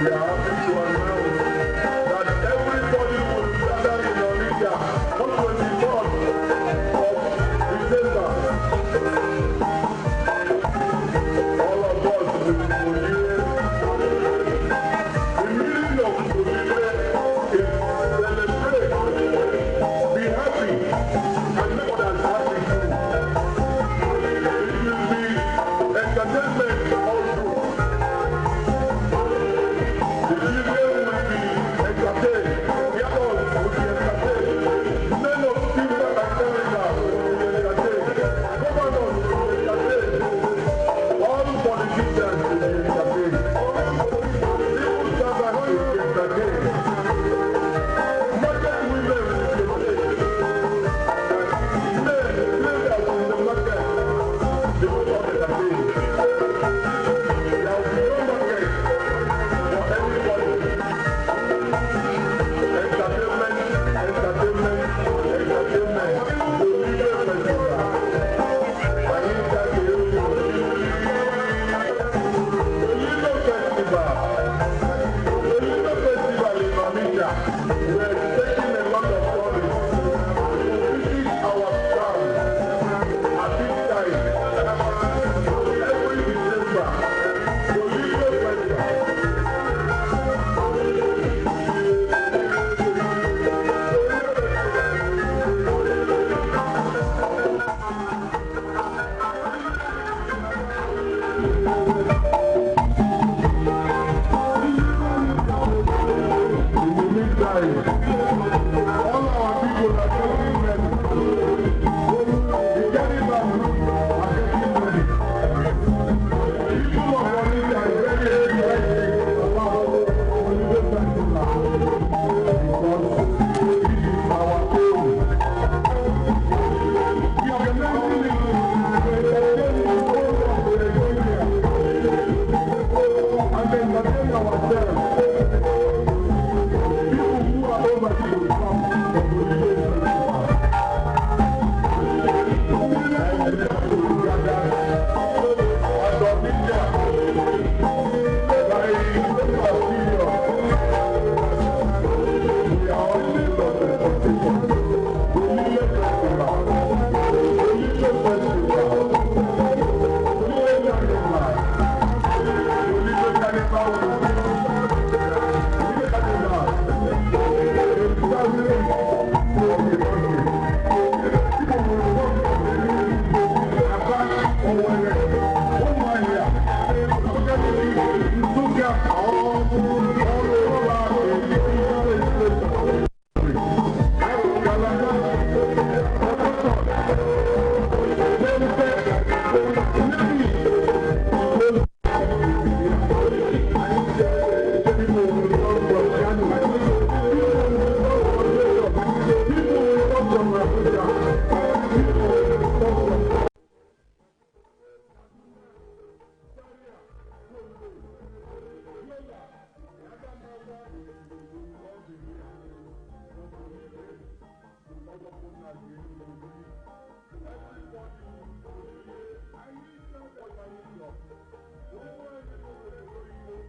we are happy to announce that everybody will gather in Onitsha on 23rd of December. All of us will hear. The meaning of Olile is celebrate, be happy, and make others happy too. It will be entertainment also. The children will be entertained. The adults will be entertained. Men of Cuba and Canada will be entertained. Governors will be entertained. All politicians will be entertained. Civil servants will be entertained. Market women will be entertained. Men, traders in the market, they will not entertain. There will be no market for everybody. Entertainment, entertainment, entertainment. Olile Festival. Anita Keru. Olile Festival. Olile Festival in Onitsha. We are expecting a lot of tourists to visit our town at this time. Every December. Olile Festival. In the meantime, all our people are getting ready. The carnival are getting ready. People of Onitsha are very excited about Olile Festival because this is our home. We are connecting it to entertain the whole of Nigeria and entertain ourselves. People who are overseas will come for Olile Festival. And we will gather at Onitsha by December period. We are all members of the competition. Olile Festival. Olile Festival. Olile Carnival. Olile Carnival. Olile Carnival. A family of the country. People will come from the region. Aba, Owerri, Umuahia, Abakaliki, Nsukka, all over the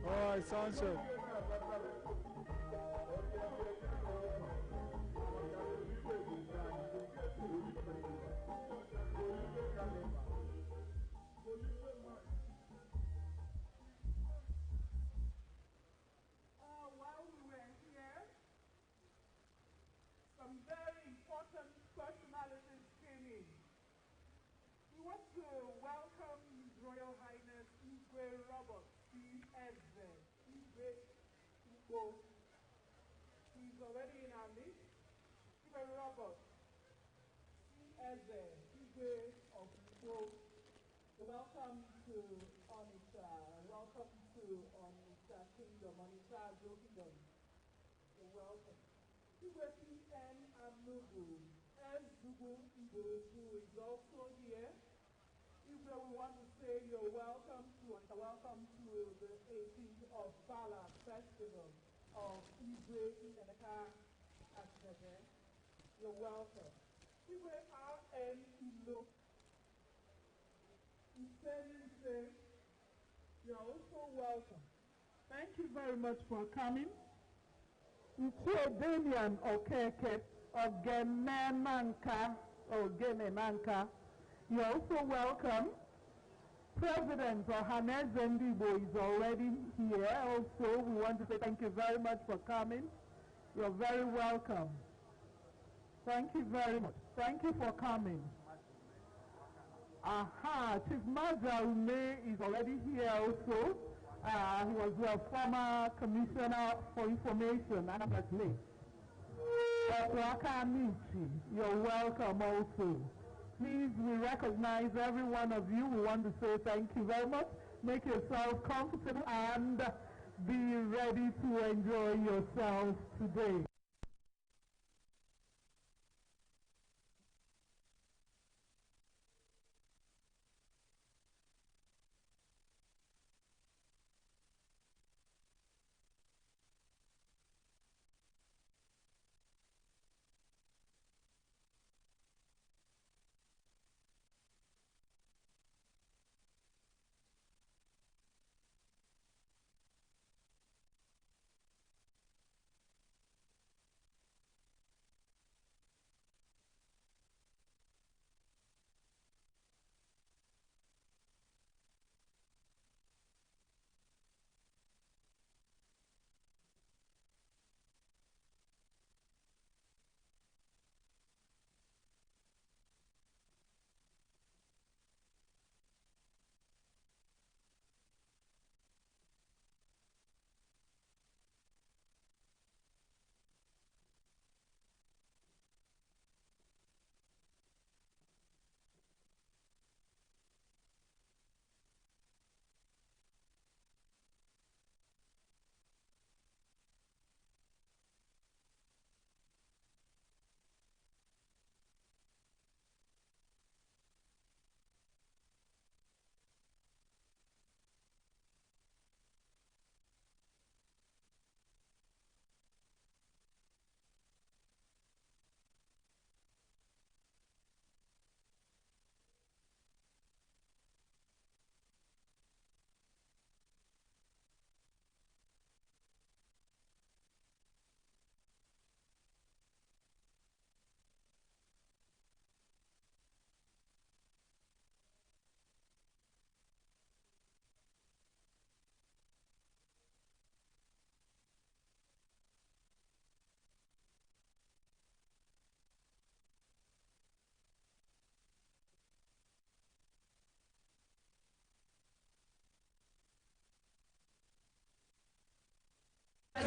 All right, Sancho. While we were here, some very important personalities came in. We want to welcome His Royal Highness Igwe Robert C. Eze, Igwe Igbo. He's already in our midst. Igwe Robert C. Eze, Igwe of Igbo. Welcome to Onitsha. Welcome to Onitsha Kingdom, Onitsha Agro Kingdom. You're welcome. Igwe P.N. Anugu, Ezugbo Igbo, who is also here. Igwe, we want to say you're welcome to the 18th of Bala Festival of Igwe Ikeneka Asebe. You're welcome. Igwe R.N. Ilo. You're also welcome. Thank you. you very much for coming. Ichie Damian Okeke of Gemenanka, you're also welcome. President Ohaneze Ndibo is already here also. We want to say thank you very much for coming. You're very welcome. Thank you very much. Thank you for coming. Chief Maja Ume is already here also. He was a former commissioner for information and Dr. Akamichi, you're welcome also. Please, we recognize every one of you. We want to say thank you very much. Make yourself comfortable and be ready to enjoy yourselves today.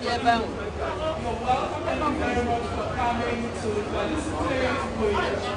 You're welcome very much for coming to participate with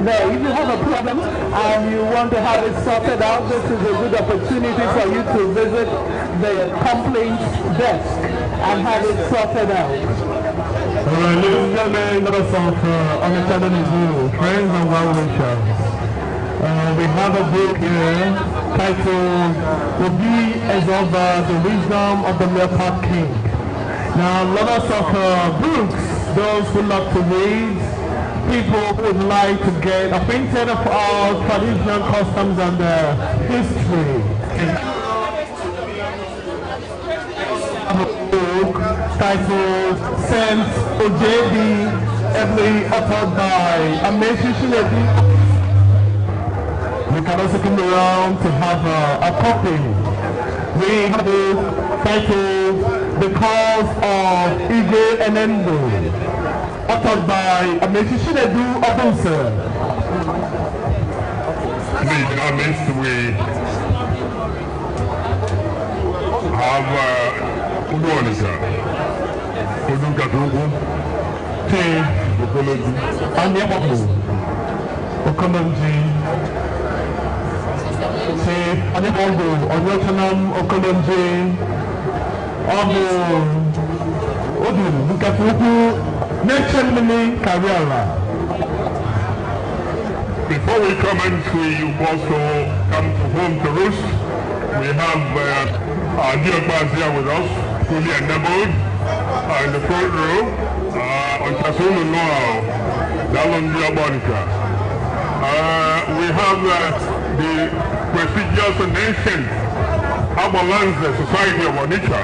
Now, if you have a problem and you want to have it sorted out, this is a good opportunity for you to visit the complaints desk and have it sorted out. Alright, ladies and gentlemen, another song on the channel is new, Friends and Well Wishes. We have a book here titled The Bee is Over the Wisdom of the Leopard King. Now, lovers of books, those who love to read, people who would like to get acquainted of our traditional customs and history. A book titled Saint Ojedi, heavily authored by Amechi Shinedu. around to have a copy. We have the title, The Cause of Ige Enendo, authored by Mrs. Shinedu Obunse. Please, in our midst, we have Udonica, Udukatugu, T. Okoloji, Anyapapu, Okonomji, T. Anyapapu, Onyotanam Okonomji, Abu Odu, Nkatuku, Nechenmini Kariala. Before we commence, we also come home to roost. We have our dear class here with us, fully enabled, in the front row, on Tasunu Noao, Dalon Diabonica. We have the prestigious and ancient Abalanze Society of Onitsha,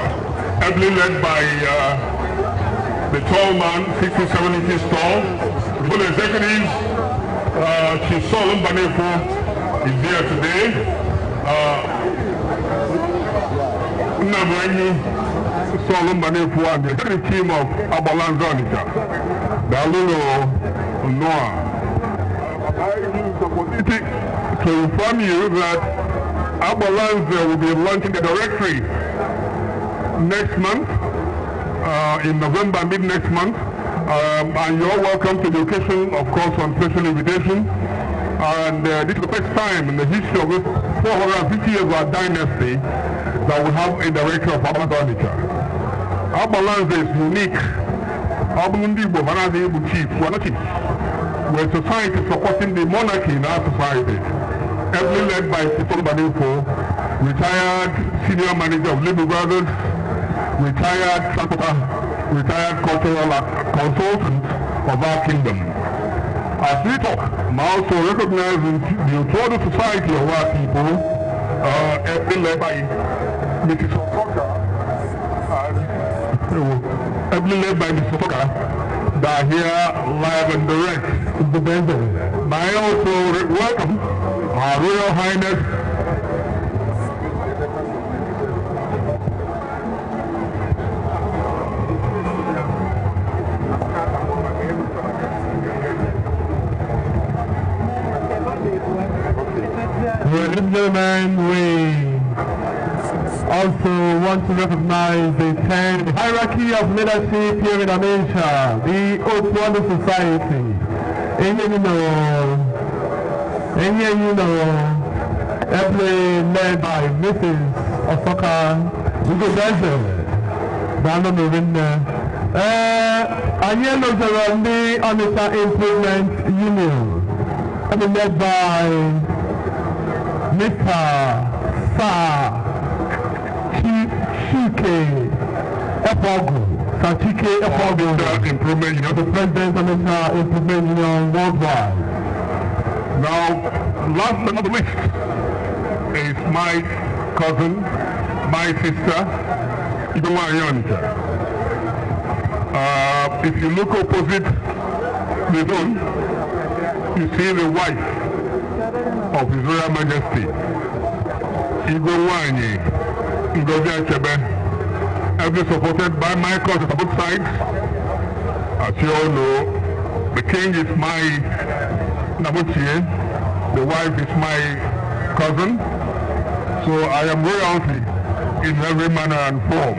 ably led by the tall man, 67 inches tall, the full executives. Chief Solomon Banefu is there today. Nabwenyi Solomon Banefu and the executive team of Abalanzonica. Daluno Noah. I use the opportunity to inform you that Abalanzo will be launching a directory next month, in November, mid-next month. And you're welcome to the occasion, of course, on special invitation. And this is the first time in the history of this 450 years of our dynasty that we have a director of Abalanzo. Abalanzo is unique. Abalanzo Manazi Ibu chief, we're not chiefs. We're a society supporting the monarchy in our society. Heavily led by Sifon Banefo, retired senior manager of Liberal Brothers, retired cultural consultant of our kingdom. As we talk, I'm also recognizing the Utodo Society of our people, led by Mrs. Sofoka, that are here live and direct. I also welcome our Royal Highness Ladies and gentlemen, we also want to recognize the 10 hierarchy of leadership here in Amensha, the Otuano Society. Every led by Mrs. Osoka Ugodeze, Dano Norinne. Anyelo Zarandi Onitsha Improvement Union, led by Mr. Sachike Epogu, Improvement Union, the President of the Improvement Union worldwide. Now, last but not the least, is my cousin, my sister, Igoma Yonica. If you look opposite the zone, you see the wife of His Royal Majesty, Igowanye Ngozi Achebe, heavily supported by my cousins on both sides. As you all know, the king is my Namuchie, the wife is my cousin, so I am royalty in every manner and form.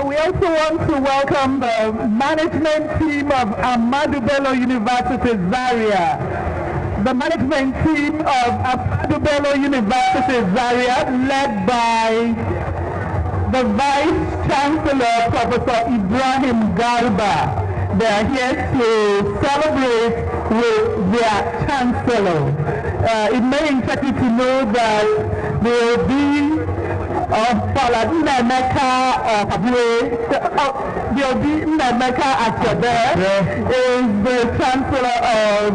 We also want to welcome the management team of Ahmadu Bello University Zaria. The management team of Ahmadu Bello University Zaria, led by the Vice Chancellor, Professor Ibrahim Garba. They are here to celebrate with their Chancellor. It may interest you to know that the OB of Paladina Mecca the OB Mecca Achebe is the Chancellor of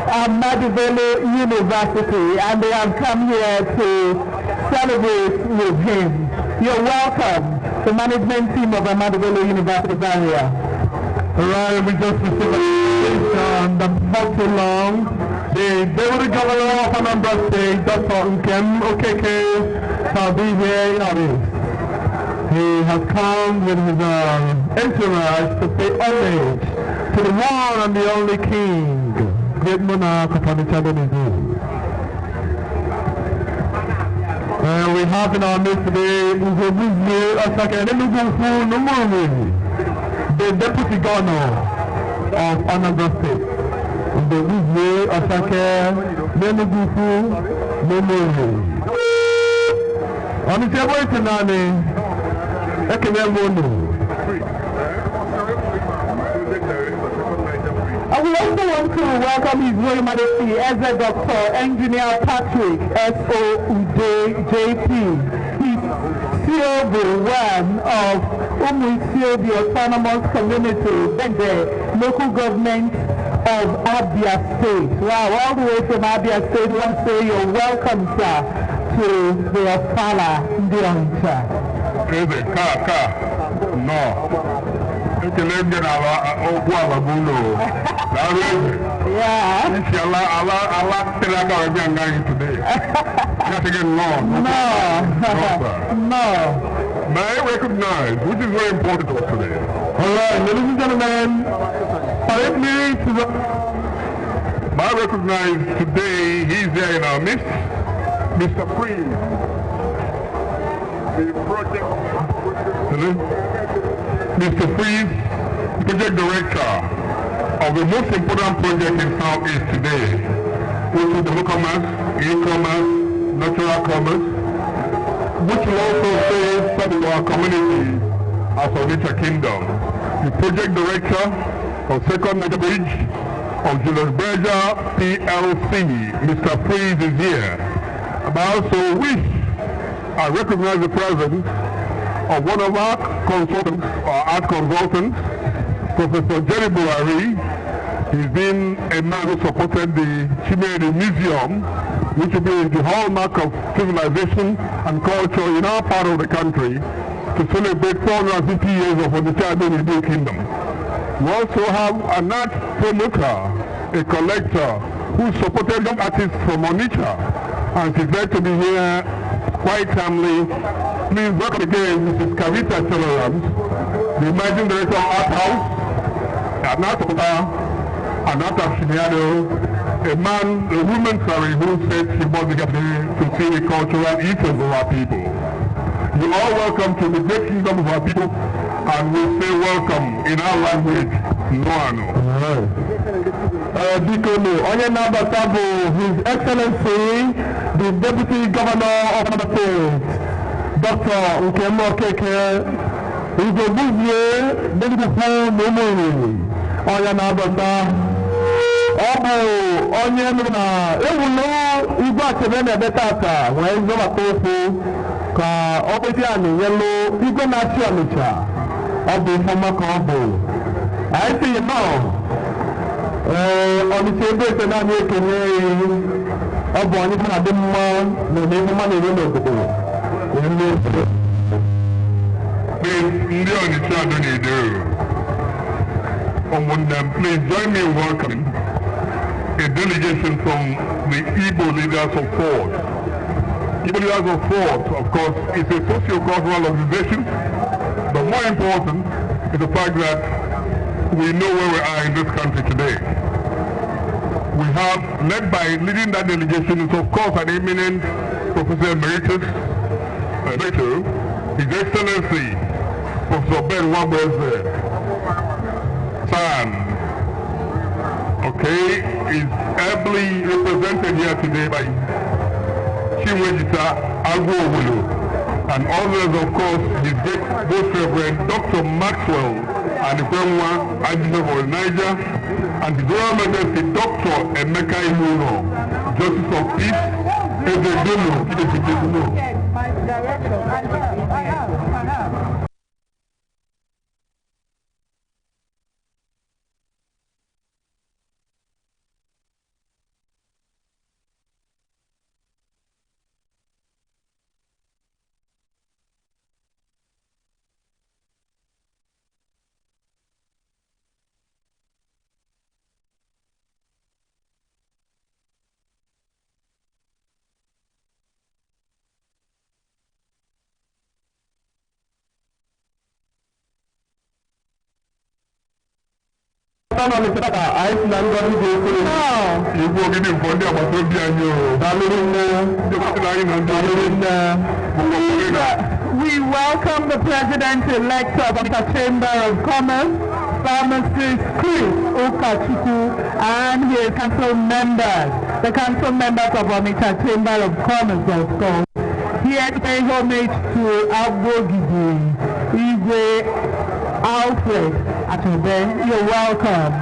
Ahmadu Bello University, and they have come here to celebrate with him. You're welcome, the management team of Ahmadu Bello University Zaria. Alright, we just received a notification that not too long, the Deputy Governor of Anambra State, Dr. Nkem Okeke, shall be here in our midst. He has come with his entourage to pay homage to the one and the only king, great monarch of Onitsha Donizu. We have in our midst today Uzobuzi Osake Enugufu Numuri, the Deputy Governor of Anambra State. Uzobuzi Osake Enugufu Numuri. Onitsha Boytenani, Ekene Mono. I would also want to welcome His Royal Majesty Eze Dr. Engineer Patrick S.O. Ude JP. He's CEO1 of Umuisio, the autonomous community, then the local government of Abia State. Wow, all the way from Abia State, we want to say you're welcome, sir, to the Ofala Ndioncha. No. Yeah. Inshallah, Allah telaka today. Just again, no. No. May I recognize, which is very important to us today. Alright, ladies and gentlemen, permit me to I recognize today he's there in our midst, Mr. Prince, the project. Mr. Freeze, project director of the most important project in Southeast today, which is the commerce, e-commerce, natural commerce, which will also serve some of our community as Onitsha Kingdom. The project director of Second Major Bridge of Julius Berger PLC, Mr. Freeze is here. But I also wish I recognize the presence of one of our consultants, or art consultants, Professor Jerry Buhari. He's been a man who supported the Chimere Museum, which will be the hallmark of civilization and culture in our part of the country, to celebrate 450 years of Onitsha Donizu Kingdom. We also have an art promoter, a collector, who supported young artists from Onitsha, and she's glad to be here quite timely. Please welcome again Mrs. Kavita Chelorams, the Managing Director of Art House, an art aficionado, a woman, who said she was here to see the cultural ethos of our people. You are welcome to the great kingdom of our people, and we say welcome in our language, Noano. Bikono, onye nabata bụ His Excellency, the Deputy Governor of the State, Dr. Nkem Okeke, Uzobuzie Enugufu Numuri, onye nabata. Ọ bụ onye nọ na ewulo igwe achebe na-ebe tata wee zọbata okwu ka ọ kpezi anyị nyelu igwe na-achị Ọnịcha. Ọ bụ ifeọma ka ọ bụ. Anyị sị nọ Ọnịcha ebe ese naanị ekenye ọ bụ onye na-adị mma na eme mma na-eme n'obodo. Ndị Onitsha Donizu, please join me in welcoming a delegation from the Igbo leaders of Ford. Igbo leaders of Ford, of course, is a socio-cultural organization, but more important is the fact that we know where we are in this country today. We have, led by leading that delegation, is of course an eminent Professor Emeritus, His Excellency, Professor Ben Wabweze San, okay, is ably represented here today by Chinwejita Agwowulu, and others, of course, His Most Reverend Dr. Maxwell and Ifemwa Anjinobo of Niger, and His Royal Majesty Dr. Emeka Imuno, Justice of Peace, Ezedono, Kidefijeduno. My director, I have. We welcome the President-elect of the Chamber of Commerce, Pharmacist Chris Okachuku, and his council members, the council members of Onitsha Chamber of Commerce, of course, here to pay homage to Agbogidi, Igwe Alfred Atobe. You're welcome.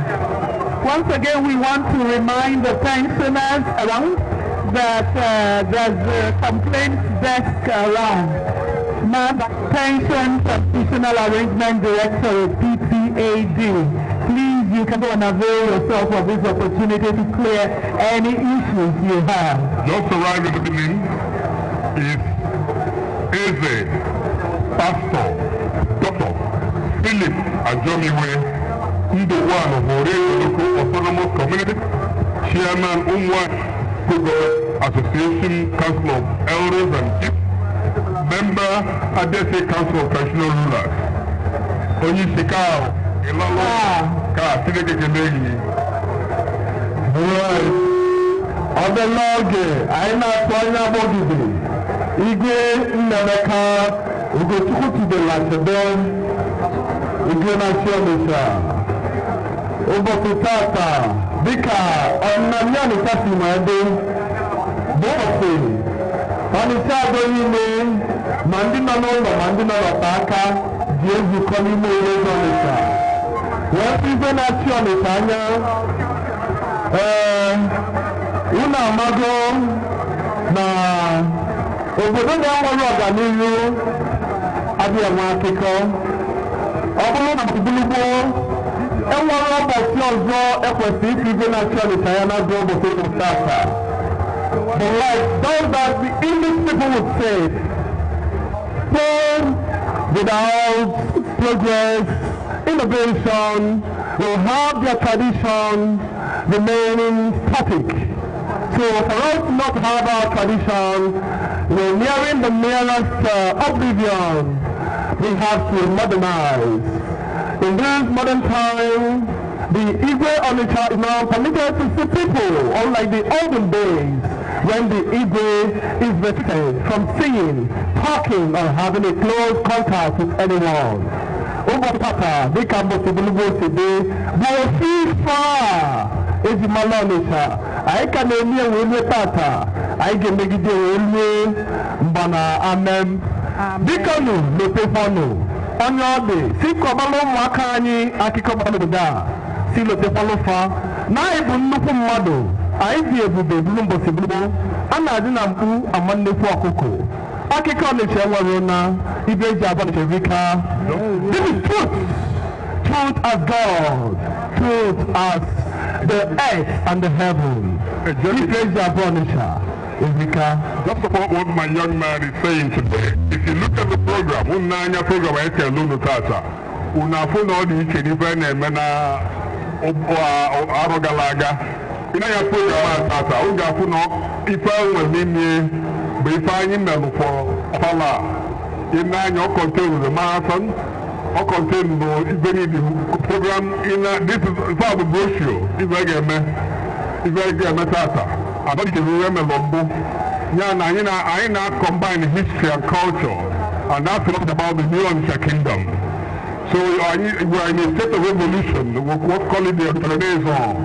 Once again, we want to remind the pensioners around that there's a complaints desk around. Pension Transitional Arrangement Director, PTAD. Please, you can go and avail yourself of this opportunity to clear any issues you have. Just arrived at the beginning is Eze, Pastor, Dr. Philip Ajomiwe, Ndowan of Oregon Local Autonomous Community, Chairman Umwa Association, Council of Elders and Chiefs, Member Adese Council of Traditional Rulers, Onyisikao, Ilalo, Ka, Tineke Kenegi. Right. Odeloge, Aina Twanya Bogidi, Igwe Nnameka, Ugochukwu Tibelatebe, Igwe Nasionisha, Ubokutata, Dika, Onnanyani Tasimade, Bosi, Onitsha Adoyime, Mandina Nono, Mandina Lotaka, Jesu Kolimo Onitsha. What is the Nasionisha? Una amago na obodo na-enwere ọganihu abịa nwa akụkọ ọ bụrụ na mgbulugbo enwere ụbọchị ọzọ ekwesịrị ife na-achị Onitsha ya na bụ ụbọchị ụtata. But like those that the English people would say, pain without progress, innovation will have their tradition remaining static. So for us not to have our tradition, we're nearing the nearest oblivion. We have to modernize. In this modern time, the Igwe Onitsha is now permitted to see people, unlike the olden days, when the Igwe is restricted from seeing, talking, or having a close contact with anyone. Papa, they can be able to be Ezimala Onitsha. I can only win Tata. I can make it only Mbana Amen. Bikonu, Lopefano. On your day, Sikobalo Makani, Akikobaloda, Silopefalofa, Naibun Nupumado, I be able to Blumbo Sibulo, and I didn't do a Monday for Coco. Akikonisha Warona, Ibeja Bonavika. This is truth. Truth as God. Truth as the earth and the heaven. Ibeja Bonisha. Just about what my young man is saying today. If you look at the program, Unanya program I tell Lunu Tata, Unafuno di Chenifene Mena Arogalaga, Inaya program Tata, Ugafuno, Ifa Wemini, Bifani Melu for Pala, Inanya contain the marathon, or contain the program in this is part of the brochure, if I get me Tata. I don't remember Lombo. Yeah, I combine history and culture, and that's not about the new Onitsha kingdom. So we are in a state of revolution. What call it the Renaissance,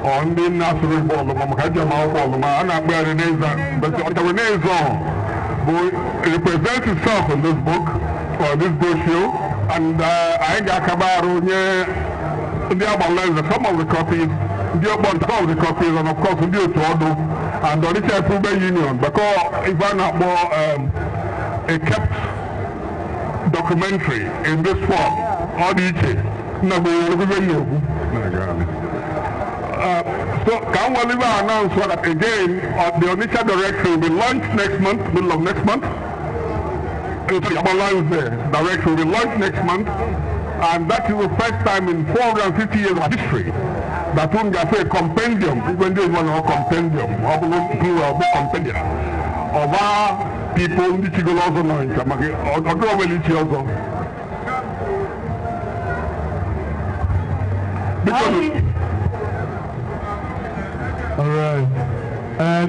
or the National Ball, the Makajama Ball, and Renaissance. But the Renaissance represents itself in this book or this brochure, and I got Kabaru near the Abalance, some of the copies. The about all the copies, and of course, the Otodo and the Onitsha Improvement Union, because if I not more a kept documentary in this form, all the so can we announce that again the Onitsha directory will be launched next month, middle of next month. The directory will be launched next month, and that is the first time in 450 years of history that one can say a compendium, even though one or compendium, or compendium of our people, which you also know in Tamaki, or also. Alright.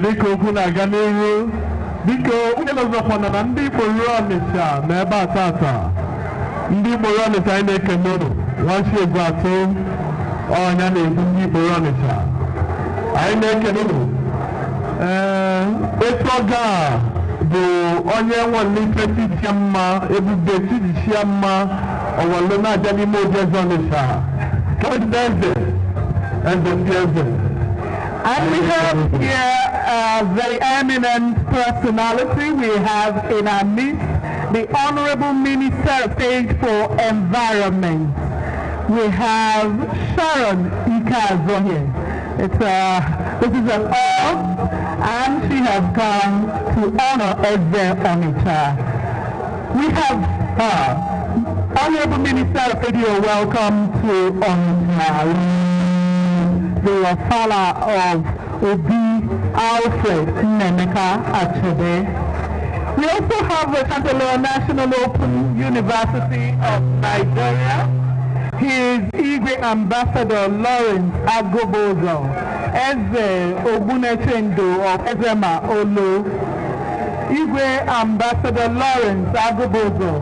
Dịka okwu na-aga n'ihu, dịka onye nọzọkwana na ndị Igbo ruo Ọnịcha na ebe a tata. Ndị Igbo ruo Ọnịcha anyị na-ekene unu. Nwachi egwu atụ ọnya na-ebu ndị Igbo ruo Ọnịcha. Anyị na-ekene unu. Etu ọga a bụ onye nwere ife tichia mma, ebube tichia mma, ọwalụ na-aja n'ime obi eze Ọnịcha. Kedụ eze ndị eze. And we have here a very eminent personality. We have in our midst the Honorable Minister of State for Environment. We have Sharon Ikazo here. This is an honor, and she has come to honor Eze Onitsha. We have Honorable Minister of State, you're welcome to Onitsha. The father of Obi Alfred Nemeka Achebe. We also have the Chancellor National Open University of Nigeria. He is Igwe Ambassador Lawrence Agobozo, Eze Ogunechendo of Ezema Olo. Igwe Ambassador Lawrence Agobozo,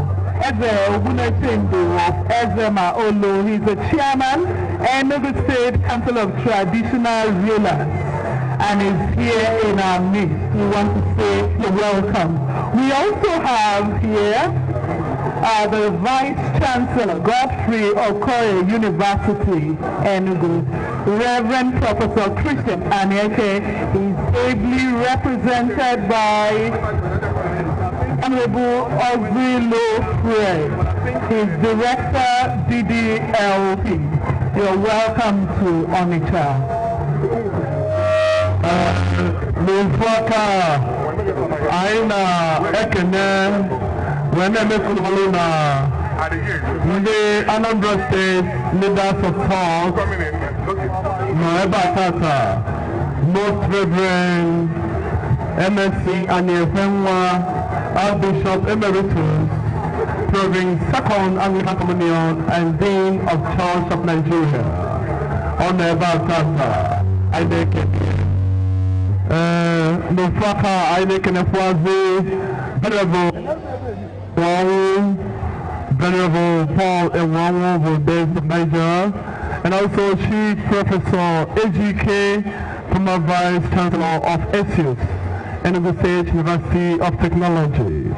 Eze Ogunechendo of Ezema Olo. He is the chairman Enugu State Council of Traditional Rulers and is here in our midst. We want to say you're welcome. We also have here the Vice Chancellor, Godfrey Okoye University, Enugu. Reverend Professor Christian Anyeke is ably represented by Honorable Ozilo Frey. He's Director DDLP. You're welcome to Onitsha. N'ụfọka anyị na-ekene wee na-emekwuru na ndị Anambra State Leaders of Thought nọ ebe a tata. Most Reverend MSc Aniefenwa, Archbishop Emeritus, Province Second Anglican Communion and Dean of Church of Nigeria. On the Batata, I make it. Nufaka, I make an Afwazi, Venerable Paul Ewanwo, who based in Nigeria, and also Chief Professor AGK, former Vice Chancellor of ESUS, Enugu State University of Technology.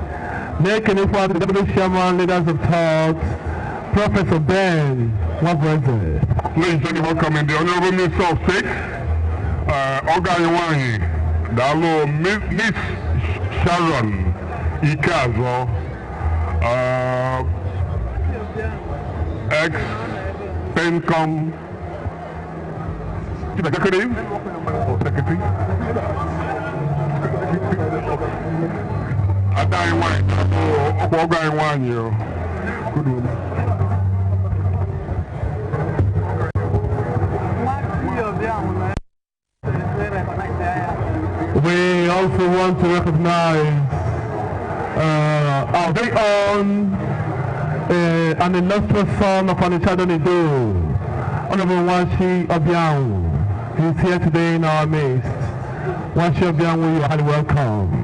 Making it for the Deputy Chairman, Leaders of Thought, Professor Ben Wabweze. Ladies and welcome the Honorable Minister of State, Oga Iwanyi, Dalo Miss Sharon Ikazo, ex-PENCOM Executive or Secretary. Oga Iwanyi, good one. We also want to recognize our very own an illustrious son of Onitsha Donido, Honorable Nwachi Obianwu. He's here today in our midst. Nwachi Obianwu, you are highly welcome.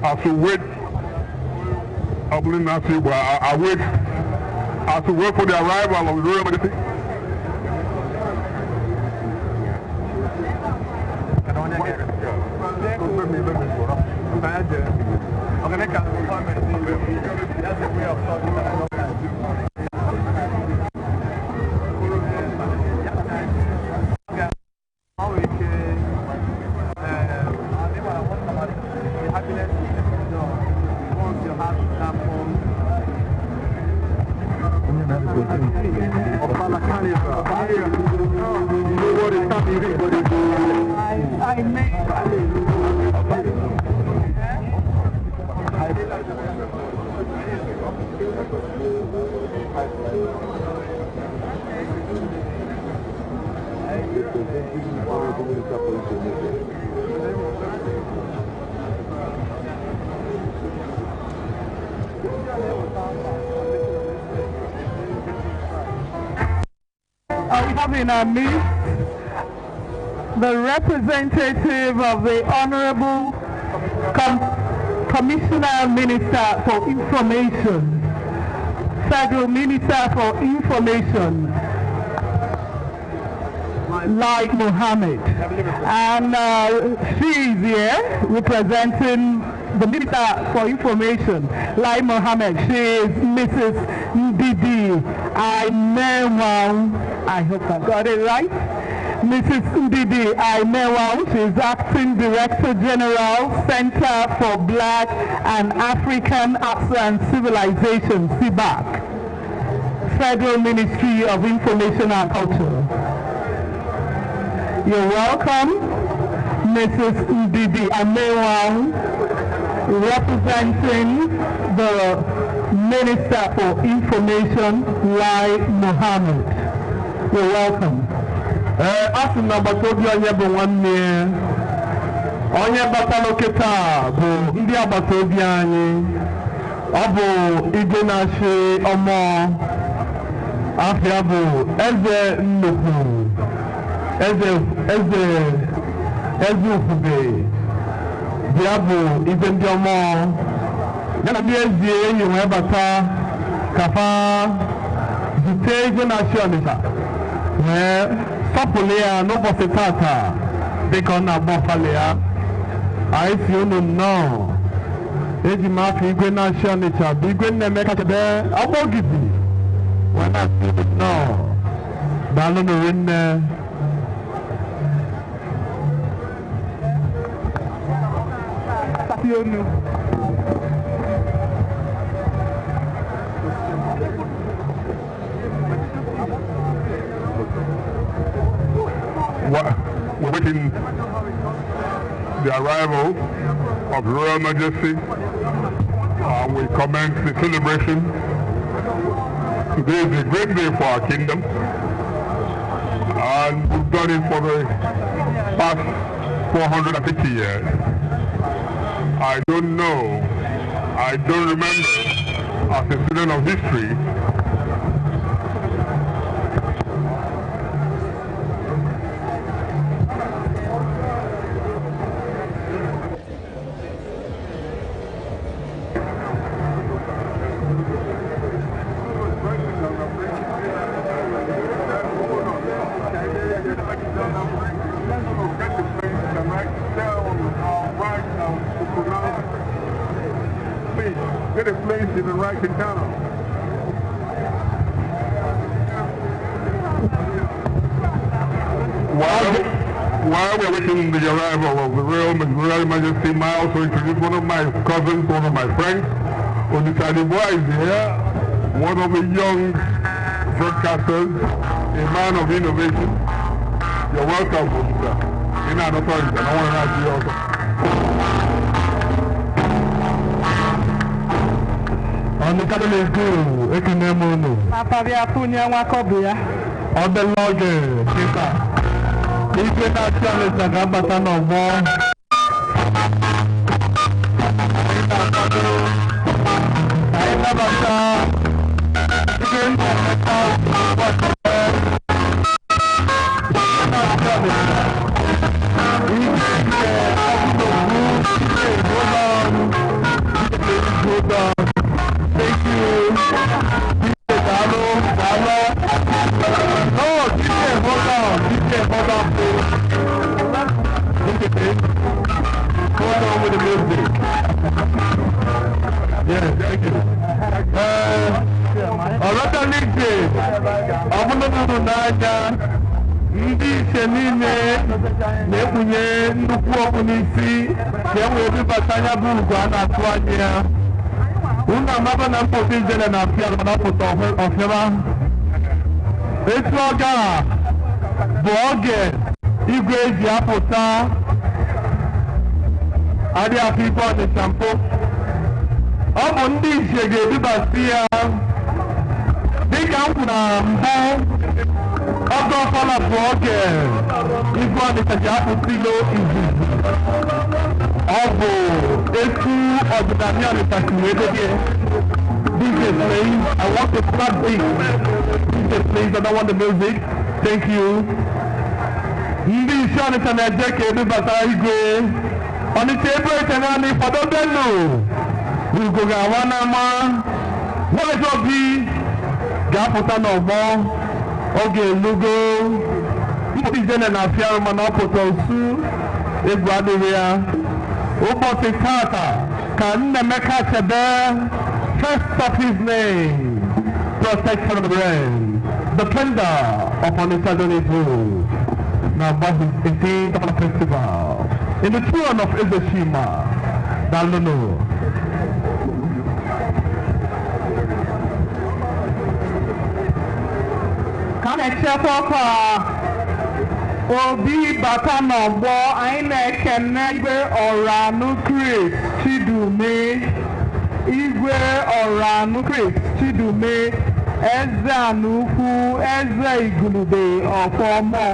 as we wait, I believe not see, but I wait as we wait for the arrival of the Royal Majesty. We have in our midst the representative of the Honorable Commissioner Minister for Information, Federal Minister for Information, Lai Mohammed. And she is here representing the Minister for Information, Lai Mohammed. She is Mrs. Ndidi Aimewang. I hope I got it right. Mrs. Ndidi Aimewang. She is Acting Director General, Center for Black and African Arts and Civilization, CBAC, Federal Ministry of Information and Culture. You're welcome, Mrs. Ndidi Aimewang, representing the Minister for Information, Lai Mohammed. You're welcome. Asị na agbata obi onye bụ nwanne onye batara kịta bụ ndị agbata obi anyị. Ọ bụ igwe na-achị ọmọ afịa bụ eze nnukwu eze ufube bịa bụ igwe ndị ọmọ ya na ndị ezi enyi wee bata kafa zute igwe na-achị Ọnịcha wee sọpụrụ ya n'ụbọchị tata dịka ọ na-agbafali ya. Anyị si unu nnọọ eji m afọ igwe na-achị Ọnịcha bụ igwe Nnaemeka Chebe Agbogidi wee na-asị unu nnọọ daalụ n'ori nne. We're waiting the arrival of Her Royal Majesty. We commence the celebration. Today is a great day for our kingdom, and we've done it for the past 450 years. I don't know, I don't remember as a student of history get a place in the right channel. While we're waiting the arrival of the Royal Majesty, I also introduce one of my cousins, one of my friends. Onisadiboa is here, one of the young broadcasters, a man of innovation. You're welcome, Onisa. You're not authority, I want to ask you also. On the Catholic school, Ekinemono. Apabia Punya Wakobia. On the lodge, Kika. If you're not telling us that I'm no more. I never saw. ọlọ́dọ̀ nígbè ọbụlụmụrụ n'anya ndị ise niile na-ekpunye nnukwu okwu n'isi ka e wee bibata anya bụ ugo a na-atụ anya ya. Unu amaba na mpụta ijele na apịa mana ọpụta ọfịa. Etu oge a bụ oge igwe eji apụta adị afọ ikpe Ọnịcha mpụ. Ọ bụ ndị ise ga-edubasi ya dịka m kwuru na mbụ. Ọgọ ọfọla bụ oge igwe Ọnịcha ji apụta ilo izizi. Ọ bụ etu ọdịnala Ọnịcha si wee debie. DJ please, I want to clap this. DJ please, I don't want the music. Thank you. Ndị isi Ọnịcha na-eje ka edubata igwe Ọnịcha ebe eche naanị fọdụbenụ ugo ga-awa n'ama. Nwere obi ga-apụta n'ọgbọ oge elugo mpụta ijele na afịa mana ọ pụta osu egwu adịghị ya. Ụbọchị tata ka Nnemeka Chebe, first of his name, protection of the rain, defender of Onitsha Donibu, now about his 18th festival in the throne of Ezeshima, Dalunu. Kanechekwa Obi bata n'ọgbọ anyị na-ekene igwe Ọranụ Chris Chidume, igwe Ọranụ Chris Chidume, eze Anukwu, eze Igulube Ọfọmọ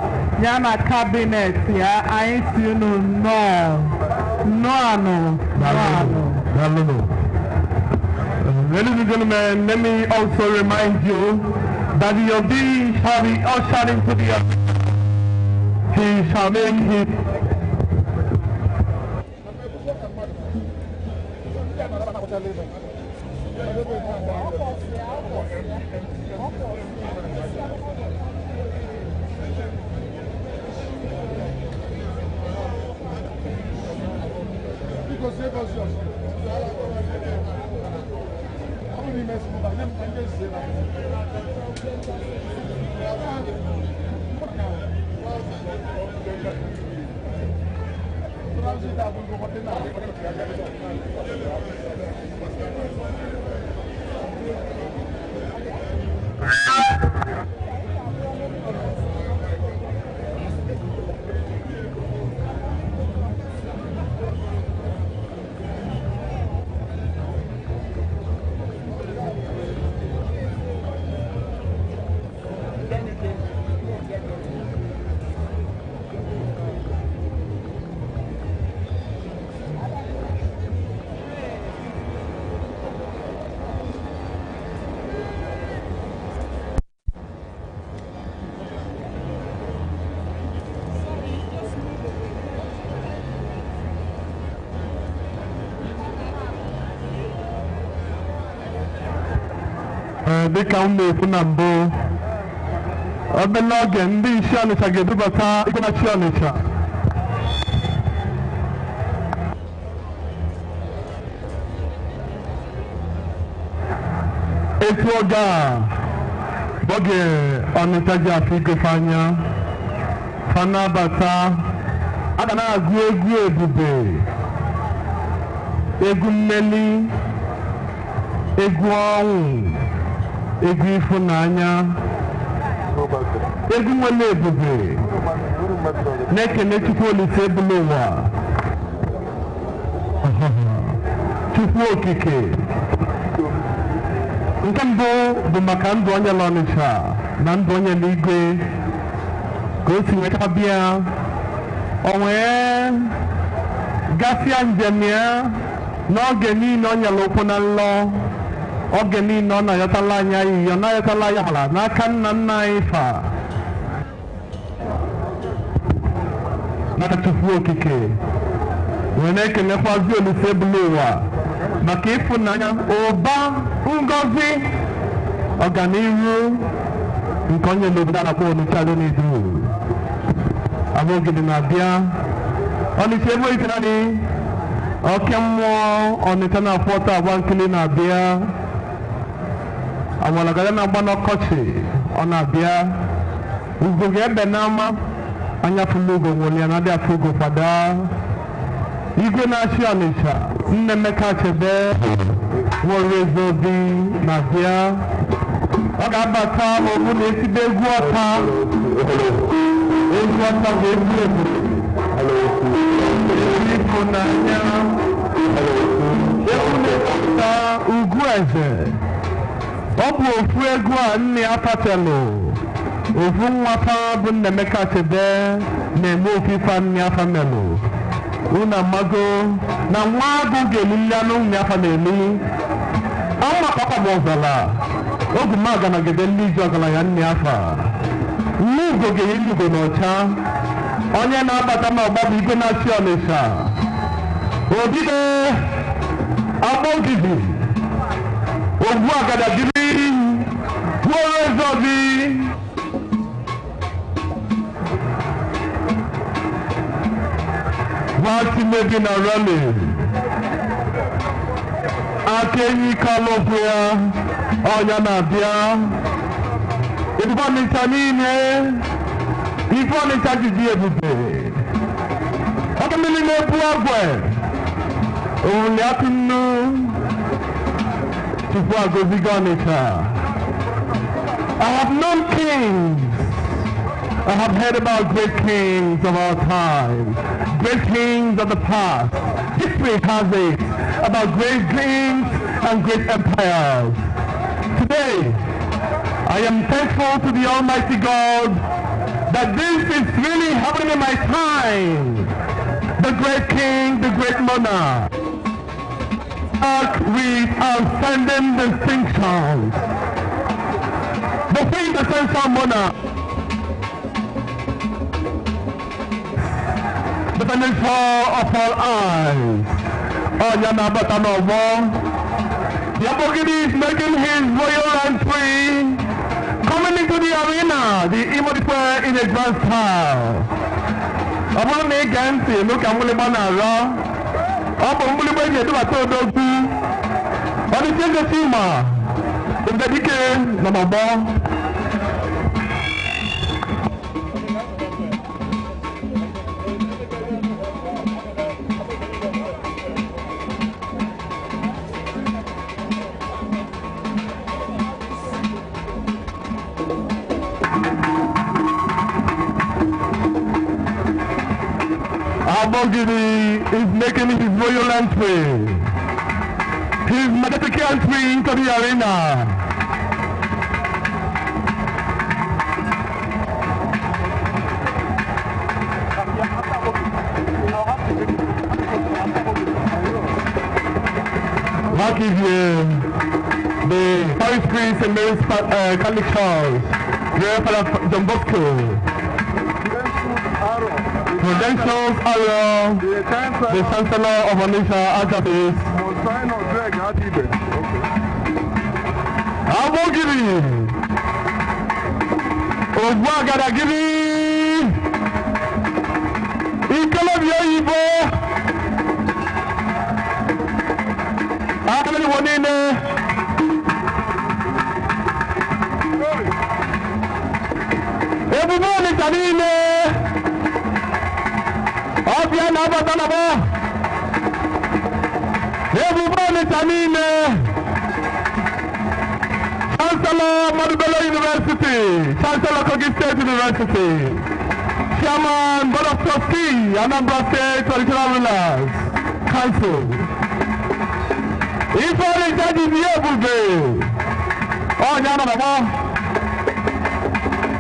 ya na kabinet ya. Anyị si unu nnọọ. Ladies and gentlemen, let me also remind you that the Obi shall be ushered into the he shall make his dịka m na-ekwu na mbụ, obere oge ndị isi Ọnịcha ga-edubata Igwenachi Ọnịcha. Etu oge a bụ oge Ọnịcha ji afọ igofe anya fa na-abata. A ga na-agụ egwu ebube, egwu mmeli, egwu ọnwụ, egwu ịfụnanya, egwu nwere ebube, na-ekene Chukwu Olise ebule ụwa, Chukwu okike. Nke mbụ bụ maka ndụ onye Ọnịcha na ndụ onye n'igwe ka o si wee bịa o wee gasịa njem ya n'oge niile o nyere ụkwụ na nlọ. Oge niile ọ na-ayọtala anyị ayị, ọ na-ayọtala ya ala n'aka nna nna anyị fa n'aka Chukwu okike. Wee na-ekenekwazi Olise ebule ụwa maka ịfụnanya, ụba, ngọzi, ọganihu nke onye n'obodo a na-akpọ Onitsha Donibu. Abogidi na-abịa Onitsha ebe ite naanị oke mmụọ Ọnịcha na-afọta Agbankili na-abịa Amalagada na-agba n'ọkọchị ọ na-abịa ugo ga-ebe n'ama anya fụlụ ugo nwụrụ na adị afọ ugo kwada igwe na-achị Ọnịcha Nne Emeka Chebe nwere ezobi na-abịa ọ ga-abata obu na esibe egwu ọta ga-egwu egwu ịfụnanya egwu na-epụta ugwu eze ọ bụ ofu egwu a nne ya patelụ ofu nwata bụ Nne Emeka Chebe na-eme ofufe nne ya famelụ unu amago na nwa agụ ga-elili anụ nne ya fa na-eli ọma kpakpọ ọzala ogu maga na gede ndị iji ọgala ya nne afa nne ugo ga-eyi ugo n'ọcha onye na-abata n'ọgba bụ igwe na-achị Ọnịcha Obibe Agbogidi Ogbu Agadagiri Gworo Ezobi Nwatimebi na Rally Akenyi Kalofia Ọnya na-abịa Ife Ọnịcha niile Ife Ọnịcha jiji ebube ọkụ mmiri na-ebu agwe owuli atụ nnu tupu agọzigo Ọnịcha I have known kings I have heard about great kings of our time, great kings of the past. History has it about great kings and great empires. Today, I am thankful to the Almighty God that this is really happening in my time. The great king, the great monarch, with outstanding distinctions. The quintessential monarch, the finisher of all eyes. Ọnya bata n'ọgbọ. Yabogidi is making his royal entry, coming into the arena, the Imodipe in a grand style. Ọ bụrụ na ị gee ntị n'ụka mgbịlịgba na-arọ, ọ bụ mgbịlịgba eji edubata odogwu. Ọ dị Eze Chima, Ndedike na n'ọgbọ. Abogidi is making his royal entry, his majestic entry into the arena. Back is the Parish Priest and Mary's Catholic Church, Reverend Father John Bosco. Credentials are the Chancellor of Onitsha Archdiocese. Abogidi Ogbu Agadagiri Ikolobi Oyibo Akali Wonine Ebubo Onitsha niile Ọbịa na-abata na bọ Ebubo Onitsha niile Chancellor Madubelo University, Chancellor Kogi State University, Chairman Board of Trustees, Anambra State Traditional Rulers Council. Ife Onitsha ji bi ebube ọnya nọ na bọ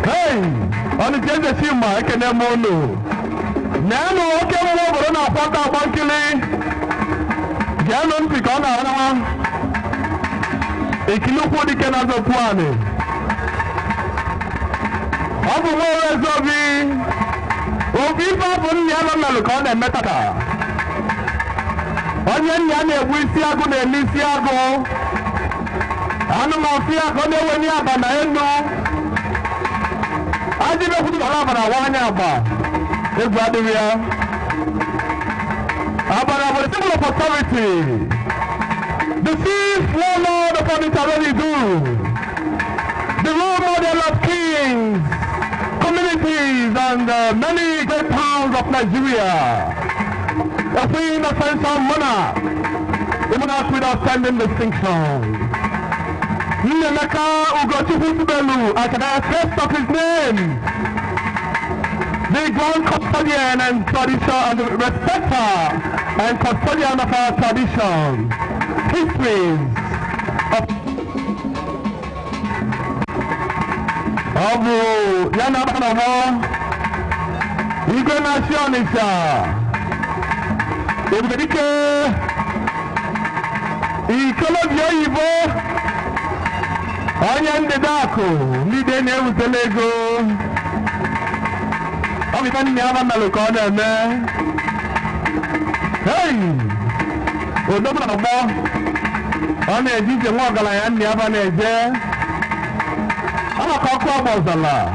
Hey, Onitsha Eze Chima ekene m unu Nenu oke mmụọ obodo na-akwata Agbankili geenụ ntị ka ọ na-arawa Ikilukwu dike na Zopuani ọ bụ nwa Ezobi obi ife ọ bụ nna ya nọ melụ ka ọ na-emetata onye nna ya na-egbu isi agụ na-eme isi agụ anụmọfịa ka ọ na-ewenye aba na enu ajịbekwutụtara abara nwaanyị agba egwu adịghị ya but our symbol of authority, the chief warlord of Onitsha-Ronny-Du, the role model of kings, communities, and many great towns of Nigeria, a queen essential monarch, a monarch with outstanding distinction. Nnemeka Ugochukwu, I can attest of his name, the grand custodian and tradition, and the respecter and custodian of our tradition, histories of Yana Banamo, Igwe Nationalisha, Ebedike, Ikolobio Ivo, Onyan Dedako, Lidene Utelego, Omitani Nyava Malukone, Hey, Odobanamo, One Ejije Mwagalayan Nyava Neje, Ama kakwa bozala.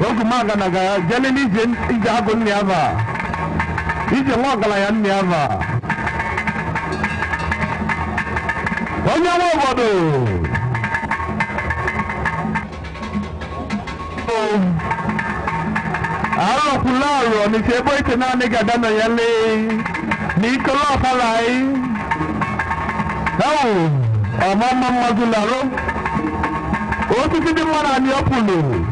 Ogu magana ga jeleni jen ija ago niava. Ije mwagala ya niava. Onya wobodo. Aro kularo ni sebo ite na nega dana yale. Ni kolo falai. Tau. Amama mazularo. Osisi di mwana ni opulu.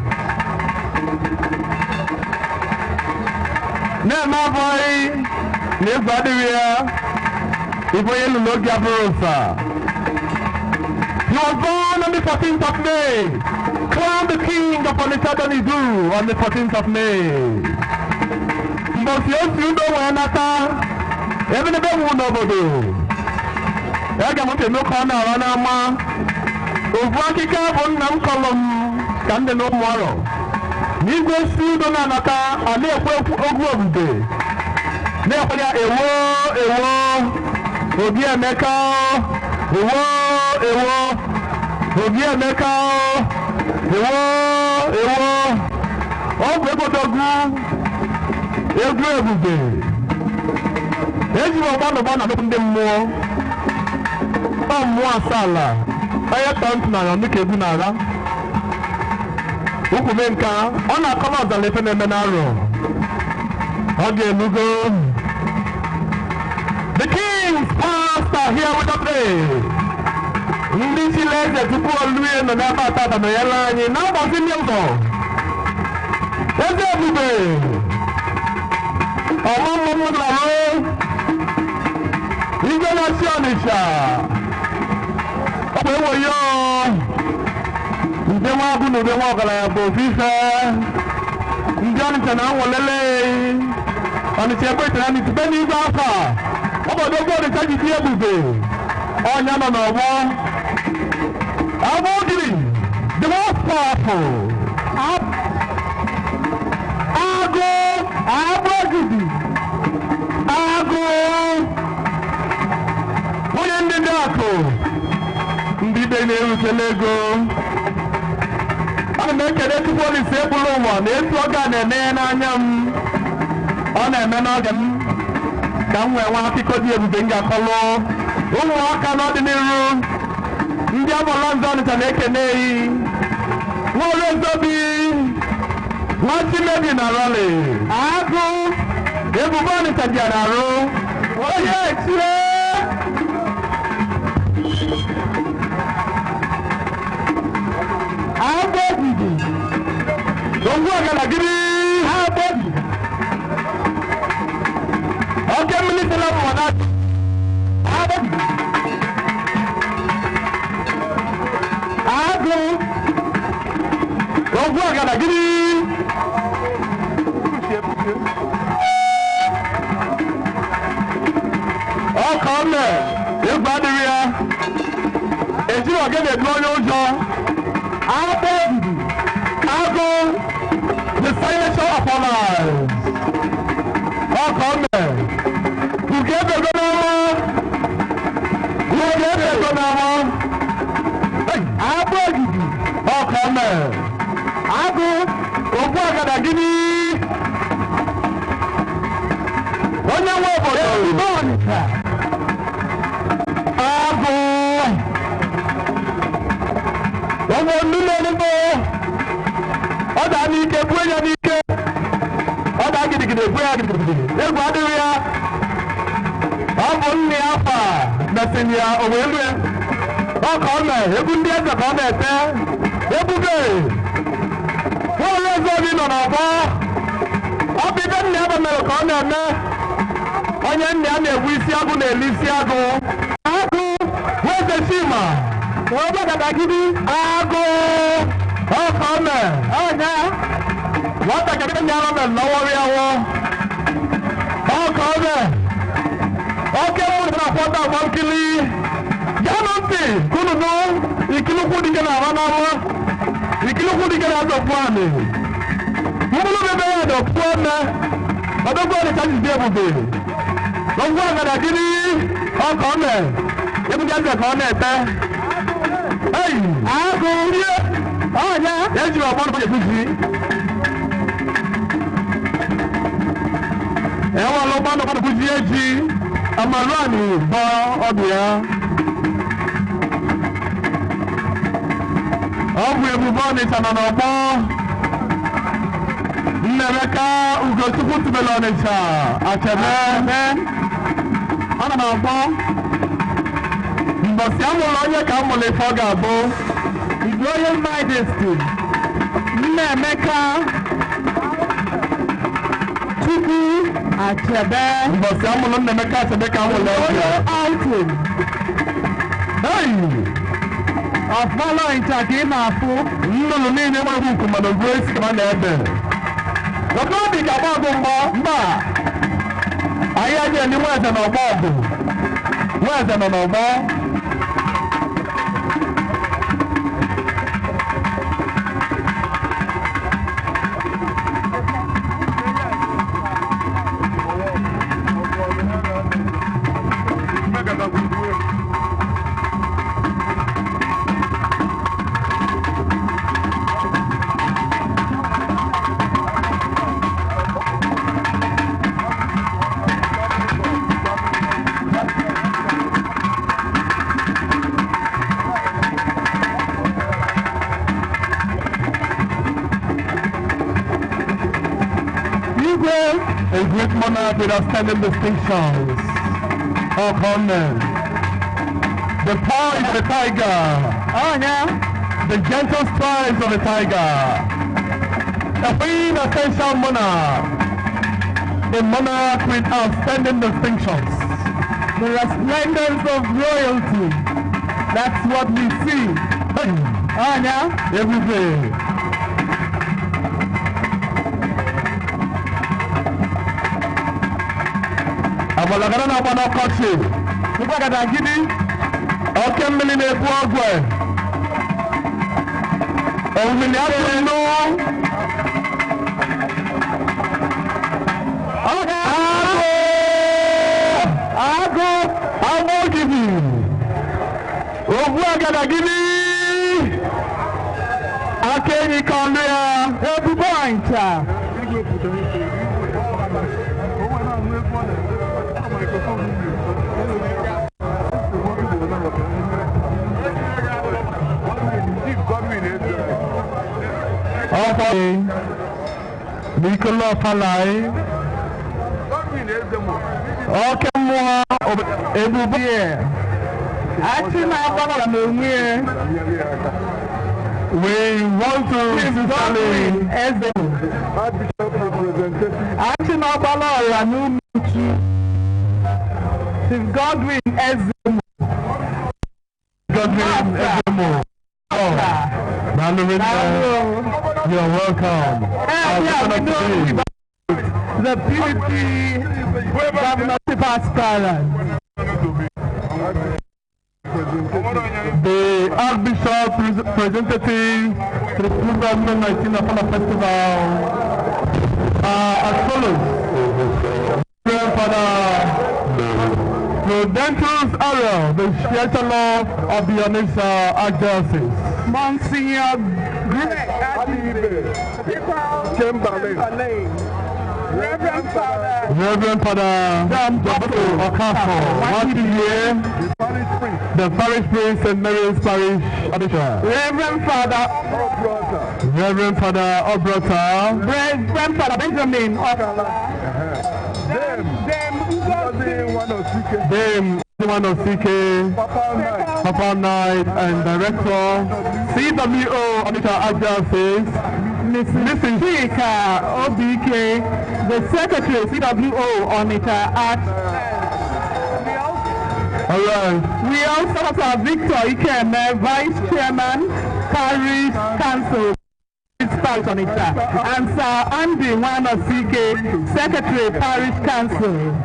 Ne mavoi ne vadiria. Iboye lulogi aburosa. He was born on the 14th of May. Crowned the king of Onitsha-Ronny-Du on the 14th of May. Mbosi osi undo wenata. Even ebe wu n'obodo. Ega mute mekona wana ma. Ovu akika bụ nna m kọlọ m ka ndị na ụmụ ọrụ n'igwe si udo na-anata a na-ekwe ogwu obodo na-ekwe ya ewo Obi Emeka ewo Obi Emeka ewo ọgwụ egodogwu egwu ebube eji m ọgbanụgba na ndị mmụọ ọ mmụọ asala Aya tant na ya mike ebu n'ala. Ukume nka, ọ na-akọba ọzala efe na-eme n'arọ. Ọ ga-elugo. The king's past are here with us today. Ndị chile eze tupu oluye nọ n'ebe atata na ya la anyị n'ụbọchị ndị ụzọ. Eze ebube. Ọmụmụ m larụ. Igwe na-achị Ọnịsha. Ọ̀pọ̀ yọ ǹjẹ́ wọ́n abúlé òde wọn ọ̀gàlà ẹ̀bùn fífẹ́ ǹjẹ́ ọ̀nìtẹ̀ náà wọ̀ lẹ́lẹ́ ọ̀nìtẹ̀ ẹgbẹ́ ìtẹ̀lẹ́ ní ti bẹ́ẹ̀ ní ìgbà àfà ọ̀pọ̀dé ọgbọ́n ọ̀nìtẹ̀ jì sí ebùbè ọ̀nyá nọ n'ọ̀gbọ́. Abúgìrì the most powerful Agụ Abúgìrì Agụ onye ndị dị akụ ndị be na-erutela ego. Ana m ekele Chukwu Olise ebulu ụwa na etu ọ ga na-eme n'anya m ọ na-eme n'oge m ka m wee nwa akụkọ dị ebube m ga-akọlụ ụmụaka n'ọdịnihu ndị amụrụ nzọ Ọnịcha na-ekene eyi nwaolu ezobi nwa Chimebi na Rọlị Agụ ebube Ọnịcha bịara arụ onye etie Abogidi Ogwu Agalagiri Abogidi Oke Minisila Mwana Abogidi Agụ Ogwu Agalagiri Ọkọ ọmọ ịgba adịrị ya ejiri ogene edu onye ụjọ Abogidi Agụ the signature of our lives. Ọkọ ọmọ Uge ego n'ọmọ Uge ego n'ọmọ Abogidi ọkọ ọmọ Agụ Ogwu Agalagiri onye onye nwe obodo Ebube Ọnịcha agụ ọmụ nnume n'ugbo ọ daa n'ike buo ya n'ike ọ daa gidigidi buo ya gidigidi egwu adịghị ya ọ bụ nne ya afa mesịrị ya o wee lue ọ ka ọ mee egwu ndị eze ka ọ na-ete Ebube nwaonye eze obi nọ n'ọgbọ ọ bụ ibe nna ya bụ mere ka ọ na-eme onye nna ya na-egbu isi agụ na-ele isi agụ agụ eze Chima ọgbadagidi agụ ọ ka ọ mee ọnya nwatakịrị nna ya nọ n'ọwọrị awọ ọ ka ọ mee oke mụrụ na akwọta agba nkili yanụ ntị kununu ikilukwu dike na awa n'awa ikilukwu dike na adọkwu anị mkpụrụ bebe ya adọkwu ome ọdọkwu ọdịcha jide Ebube ọgwụ agadagidi ọ ka ọ mee ebube eze ka ọ na-ete eyi agụ rie ọnya eji ọgbọnụ ekwuzi enwere ụgbọnụ kwuzi eji Amaruani bọ ọdụ ya ọ bụ Ebube Ọnịcha nọ n'ọgbọ Nnemeka Ugochukwu tubelu Ọnịcha Achebe ọ nọ n'ọgbọ mbọsị amụrụ onye ka amụrụ ife ọ ga-abụ His Royal Majesty Nnemeka Chukwu Achebe mbọsị amụrụ Nnemeka Achebe ka amụrụ ọbịa outing ọfọlọ ncha ka ị na-afụ nnụnụ niile nwere nku mana ogbu esi kama na-ebe ọkọdị ka agba ọgụ mgbọ mba anyị aja ndị nwa eze n'ọgbọ ọgụ nwa eze nọ n'ọgbọ a great monarch with outstanding distinctions. Oh, come on. The paw is the tiger. Oh, yeah. The gentle strides of the tiger. A quintessential monarch. A monarch with outstanding distinctions. The resplendence of royalty. That's what we see. Oh, yeah. Every day. Abalagara na agba n'ọkọchị ịgbagada gidi oke mmiri na-ebu ọgwụ omimi adịghị nnụ agụ agụ ogidi ogbu agada gidi aka enyi ka ọnụ ya Ebube Ọnịcha Nicola Falai okay mmụọ Ebube achị na-agbara n'onwe we want to sincerely achị na-agbara ọra n'ụmụchu Chief Godwin Ezemo you're welcome. The PDP governorship aspirant. The Archbishop representative to the 2019 Apollo Festival as follows. Father Prudentius Ariel, the Chancellor of the Onitsha Archdiocese. Monsignor Chamberlain, Reverend Father Dr. Okafo, the parish priest St. Mary's Parish Auditor. Reverend Father Obrota, Reverend Father Benjamin Dame one of CK, Papa Knight, and Director CWO Auditor Agile says, Mrs. Chika OBK, the Secretary CWO Auditor at. Alright. We also have Victor Ikeme, Vice Chairman, Parish Council, Parish Auditor, and Sir Andy Wano CK, Secretary Parish Council.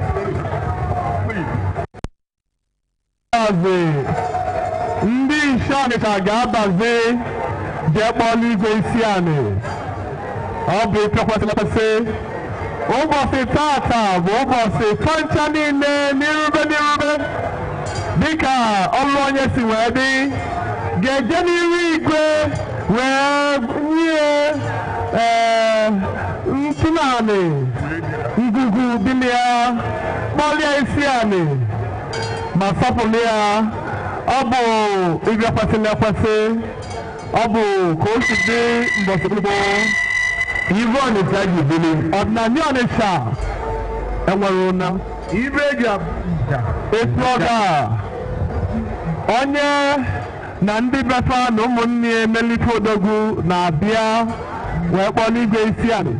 Ndị Ishanika ga-abazi jekpọlụ igwe isi anị. Ọ bụ ịpịakwasịlasị. Ụbọchị tata bụ ụbọchị tọncha niile n'irube dịka ọrụ onye si wee dị ga-eje n'iru igwe wee nye ntụnanị ngụgụ bilia kpọlie isi anị ma sọpụrụ ya. Ọ bụ ịbịa kwesịrị ekwesị. Ọ bụ ka o si dị mbọsị gbogbo ibe Ọnịcha ji bili ọdịnala Ọnịcha enwere ụna ibe eji etu ọga onye na ndị befa na ụmụnne emelite odogwu na-abịa wee kpọọ n'igwe isi anị.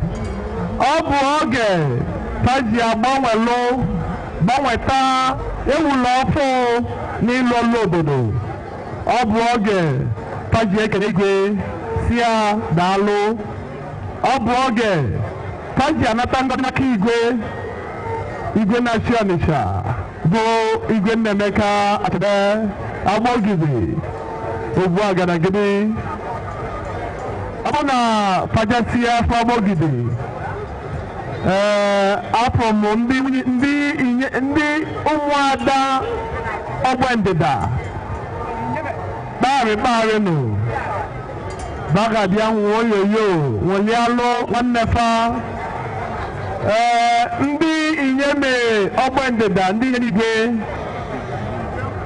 Ọ bụ oge ta ji gbanweta ewula ọfụ n'ịlụ ọlụ obodo. Ọ bụ oge ta ji ekele igwe si ya daalụ. Ọ bụ oge ta ji anata ngọzi n'aka igwe na-achị Ọnịcha bụ igwe Nnaemeka Akede Agbọgide Ogbu Agadagidi. Ọ bụ na pajasi ya afọ Agbọgide afọ m ndị ụmụada ọgbọ ndịda kparị nụ bagabịa nwoyoyo nwolialụ nwanne fa ndị inyeme ọgbọ ndịda ndị igwe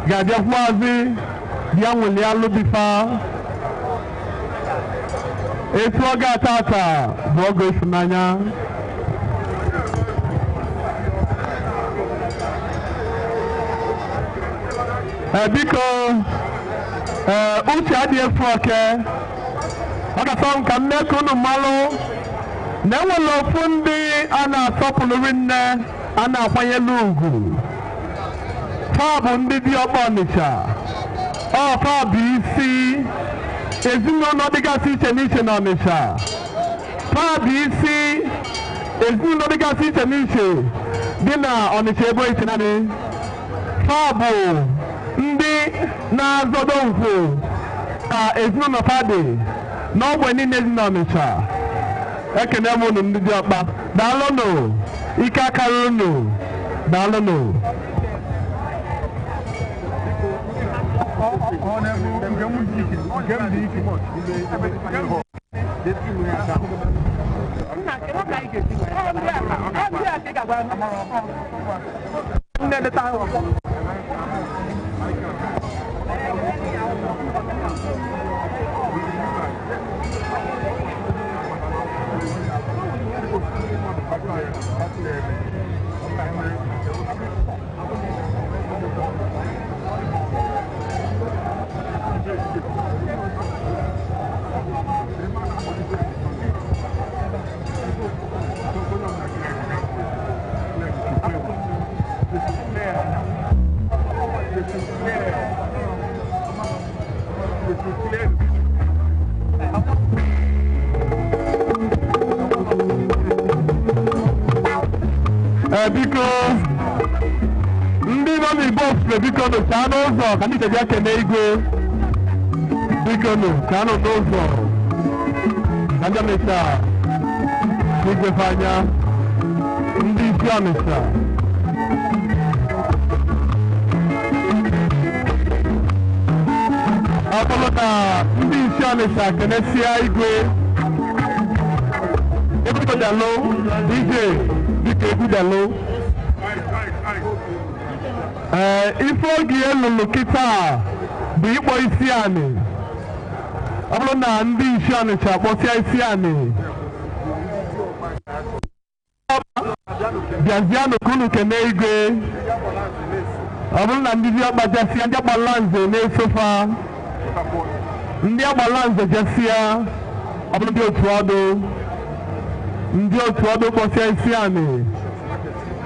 ga-abịakwuazị bịa nwolialụ bifa. Etu ọ ga-ata ata bụ oge ịfụnanya. Biko uche adịghị efu oke. Ọ ga-asọ m ka mme ka unu mmalụ na enwere ofu ndị a na-asọpụrụri nne a na-akwanyelu ugwu. Taa bụ ndị Diọkpa Ọnịcha. Taa bụ isi ezinụlọ dịgasị iche n'iche n'Ọnịcha. Taa bụ isi ezinụlọ dịgasị iche n'iche dị na Ọnịcha ebe iche naanị. Taa bụ ndị na-azọdo mfu ka ezinụlọ fadị n'ogbe niile dị n'Ọnịcha. Ekene m unu ndị Diọkpa. Daalụnụ. Ike akara unu. Daalụnụ. Biko ndị nọ n'Igbo ofufere biko nụ ka anụ ụzọ ka ndị bịa kene igwe. Biko nụ ka anụ n'ụzọ ka ndị Ọnịcha igwefe anya ndị isi Ọnịcha. Ọ bụrụ na ndị isi Ọnịcha kenesia igwe Ebudalo, DJ, Dike Ebudalo. Ife oge elulu kịta bụ ịkpọ isi anị. Ọ bụrụ na ndị isi Ọnịcha kpọsịa isi anị. Bịazianụ ka unu kene igwe. Ọ bụrụ na ndị ọkpa jasịa ndị agbala nze na-esofa. Ndị agbala nze jasịa ọ bụrụ ndị otu ọdụ. Ndị otu ọdụ kpọsịa isi anị.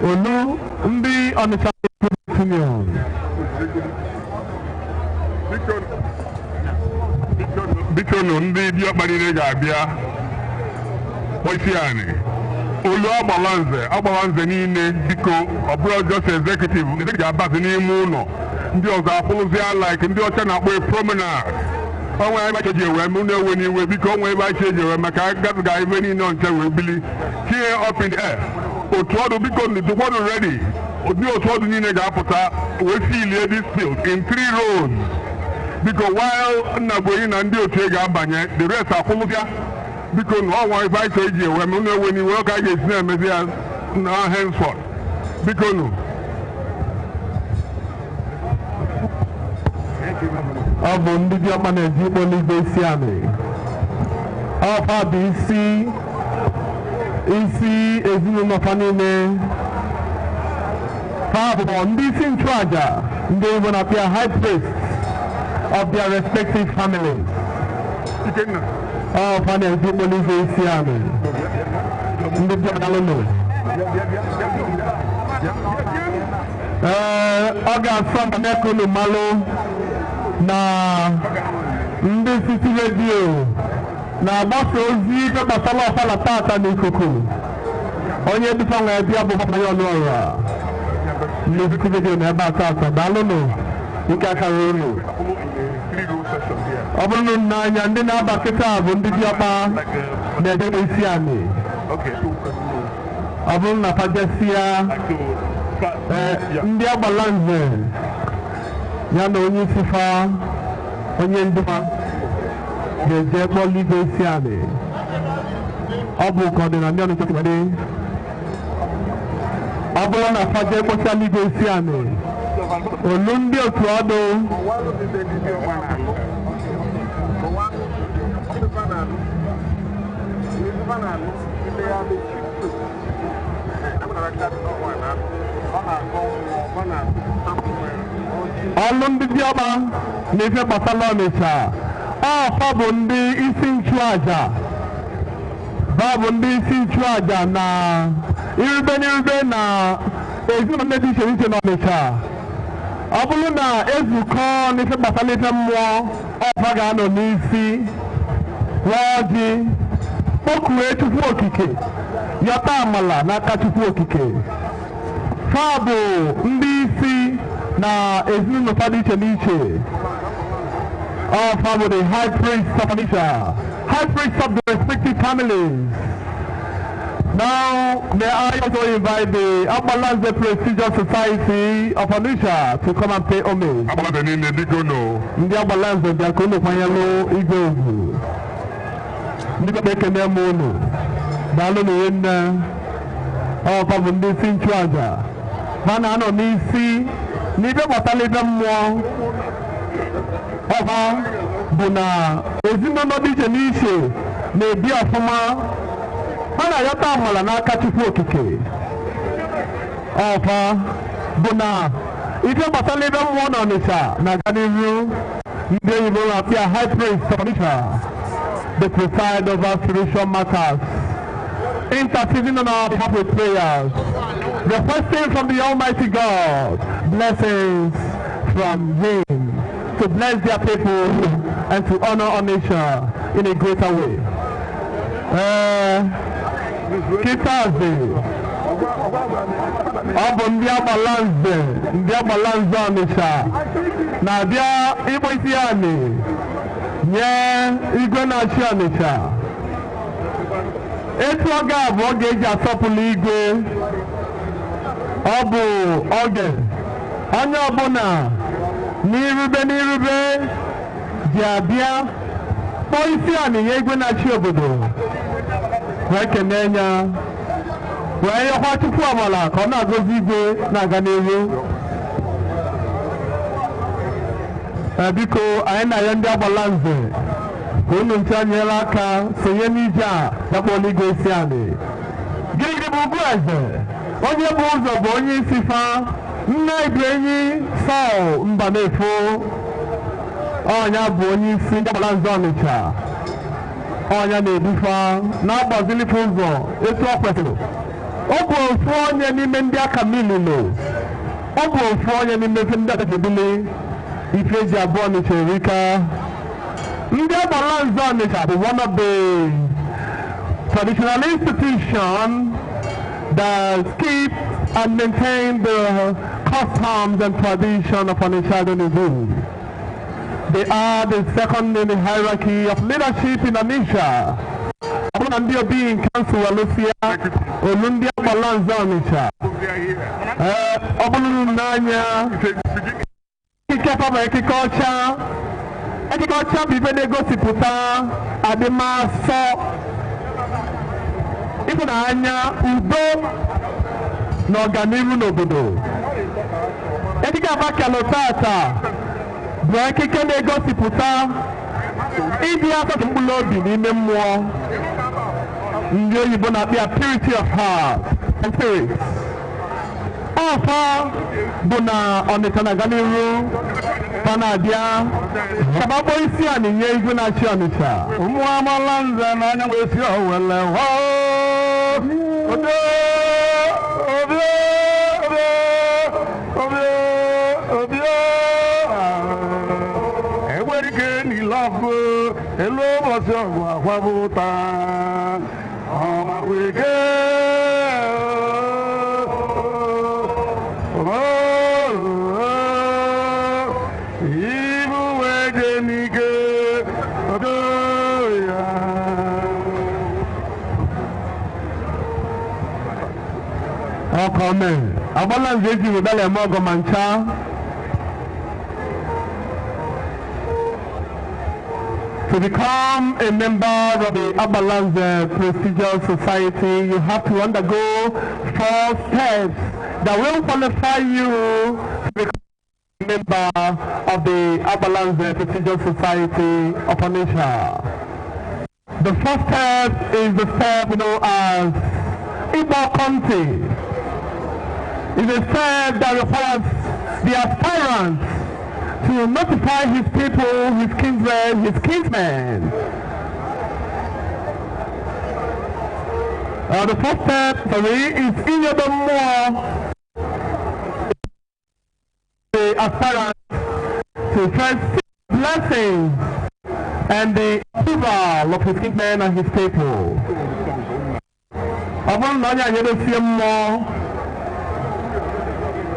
Olu ndị Ọnịcha Union. Biko nụ ndị diọkpa niile ga-abịa kpọsi anị. Olu agbala nze niile biko ọ bụrụ just executive ndị ga-abazi n'ime ụlọ. Ndị ọzọ apụlụzia like ndị ọcha na-akpọ promenade. Onwe ebe anyị eji ewe mụ na-ewe n'iwe biko onwe ebe anyị eji ewe maka agaziga ibe niile ọncha wee bili tinye up in the air. Otu ọdụ biko dụkwanụ ready. Ndị otu ọdụ niile ga-apụta wee filie this field in 3 rows. Biko while Nnagboyi na ndị otu ga-abanye the rest akwụlụbịa biko na ọnwa ebe anyị eji ewe m na-ewe n'iwe ọ ka a ga-esi na-emezi ya na henceforth biko nụ. Ọ bụ ndị diọkpa na-eji ikpọ n'igwe isi anị. Ọfa bụ isi ezinụlọ fa niile. Ha bụ ndị isi nchụaja ndị Igbo na-akpọ high priest of their respective families. Ọfa na-eji ikpọ n'igwe isi anị. Ndị diọkpa nọ. Ọ ga-asọ maka unu malụ na ndị siti redio na-agbasa ozi gbasara ọfala tata n'ikuku. Onye dịfa nwere bịa bụ Papa Ọnụ Ọra. Ndị siti redio na ebe a tata daalụnụ ike akara unu. Ọ bụrụ n'anya ndị na-aba kịta bụ ndị diọkpa na-edebe isi anị. Ọ bụrụ na pajesịa ndị agbala nze ya na onye isi fa onye ndụma ga-eje kpọọ igwe isi anị. Ọ bụ ka ọ dị na ndị Ọnịcha kwere. Ọ bụrụ na faje kpọchala igwe isi anị olu ndị otu ọdụ ọlụ ndị diọkpa na-efe gbasara Ọnịcha. Ọfa bụ ndị isi nchụaja. Ba bụ ndị isi nchụaja na irube na ezinụlọ dị iche iche n'Ọnịcha. Ọ bụrụ na ezukọ n'ife gbasara ife mmụọ ọfa ga-anọ n'isi rụọ ọjị kpọkue Chukwu Okike yọta amala n'aka Chukwu Okike. Fa bụ ndị isi na ezinụlọ dị iche n'iche. Ọfa bụ the high priest of Onitsha, high priest of the respective families. Now, may I also invite the Agbalanze Prestigious Society of Onitsha to come and pay homage. Ndị Agbalanze bịa ka unu kwanyelụ igwe ugwu. Ndị kpekpe ekene m unu. Daalụ n'ihe nne. Ọfa bụ ndị isi nchụaja. Ha na-anọ n'isi n'ibe gbasara ibe mmụọ. Ọfa bụ na ezinụlọ dị iche n'iche na-ebi ọfụma. Ha na-ayọta amala n'aka Chukwu Okike. Ọfa bụ na ife gbasara ibe mmụọ n'Ọnịcha na-aga n'ihu. Ndị oyibo na-akpọ high priest of Onitsha, they preside over spiritual matters, interceding on our behalf with prayers, requesting from the Almighty God blessings from Him to bless their people and to honor Onitsha in a greater way. Kitazi, ọ bụ ndị Agbalanze Onitsha na-abịa ịkpọ isi anị nye igwe na-achị Onitsha. Etu ọ ga-abụ ọ ga-eji asọpụrụ igwe. Ọ bụ oge onye ọbụla n'irube ji abịa kpọọ isi anị nye igwe na-achị obodo. wee kenee ya wee yọkwa Chukwu amala ka ọ na-agọzi igwe na-aga n'ihu. Biko anyị na-arịọ ndị Agbalanze ka unu nche anyela aka sonye n'ije a dakpọla igwe isi anị. Gịnị bụ Ugwueze? Onye bụ ụzọ bụ onye isi fa nne Iduenyi Saul Mbanefo. Ọnya bụ onye isi ndị Agbalanze Ọnịcha. Ọnya na-edufa na-agbazilife ụzọ etu ọ kwesịrị. Ọ bụ ofu onye n'ime ndị aka mililo. Ọ bụ ofu onye n'ime ndị akakebili ife eji abụọ Ọnịcha erika. Ndị Agbalanze Ọnịcha bụ one of the traditional institutions that keep and maintain the customs and tradition of Onitsha Donizu. They are the second in the hierarchy of leadership in Onitsha. Ndị Obi in Council Walusia, Olundi Agbalanze Onitsha. Ọ bụrụ n'anya ikikefa bụ ekikeọcha. Ekikeọcha bụ ife na-egosipụta adịmasọ, ịhụnanya, udo na ọganihu n'obodo. Ekike Abakalụ tata bụ ekike na-egosipụta ịdị asatọ mkpụrụ obi n'ime mmụọ. Ndị oyibo na-akpọ ya purity of heart and spirit. Ọfa bụ na Ọnịcha na-aga n'ihu Panabịa sababo isi a na-enye igwe na-achị Ọnịcha. Ụmụ Agbalanze na anya wee si Owele enwere ike niile ọkụ elu ụbọchị ọgụ akwabụta ọma wege ibu wege n'ike odo ya. Ọkọme Agbalanze eji ụdala eme ọgọ ma ncha. To become a member of the Agbalanze Prestigious Society, you have to undergo 4 steps that will qualify you to become a member of the Agbalanze Prestigious Society of Onitsha. The first step is the step known as Igbo Conti. It's a step that requires the aspirant to notify his people, his kinsmen, his kinsmen. The first step, is Inyodomo, the aspirant to first seek blessings and the approval of his kinsmen and his people. Upon Nanya Yedosiemo,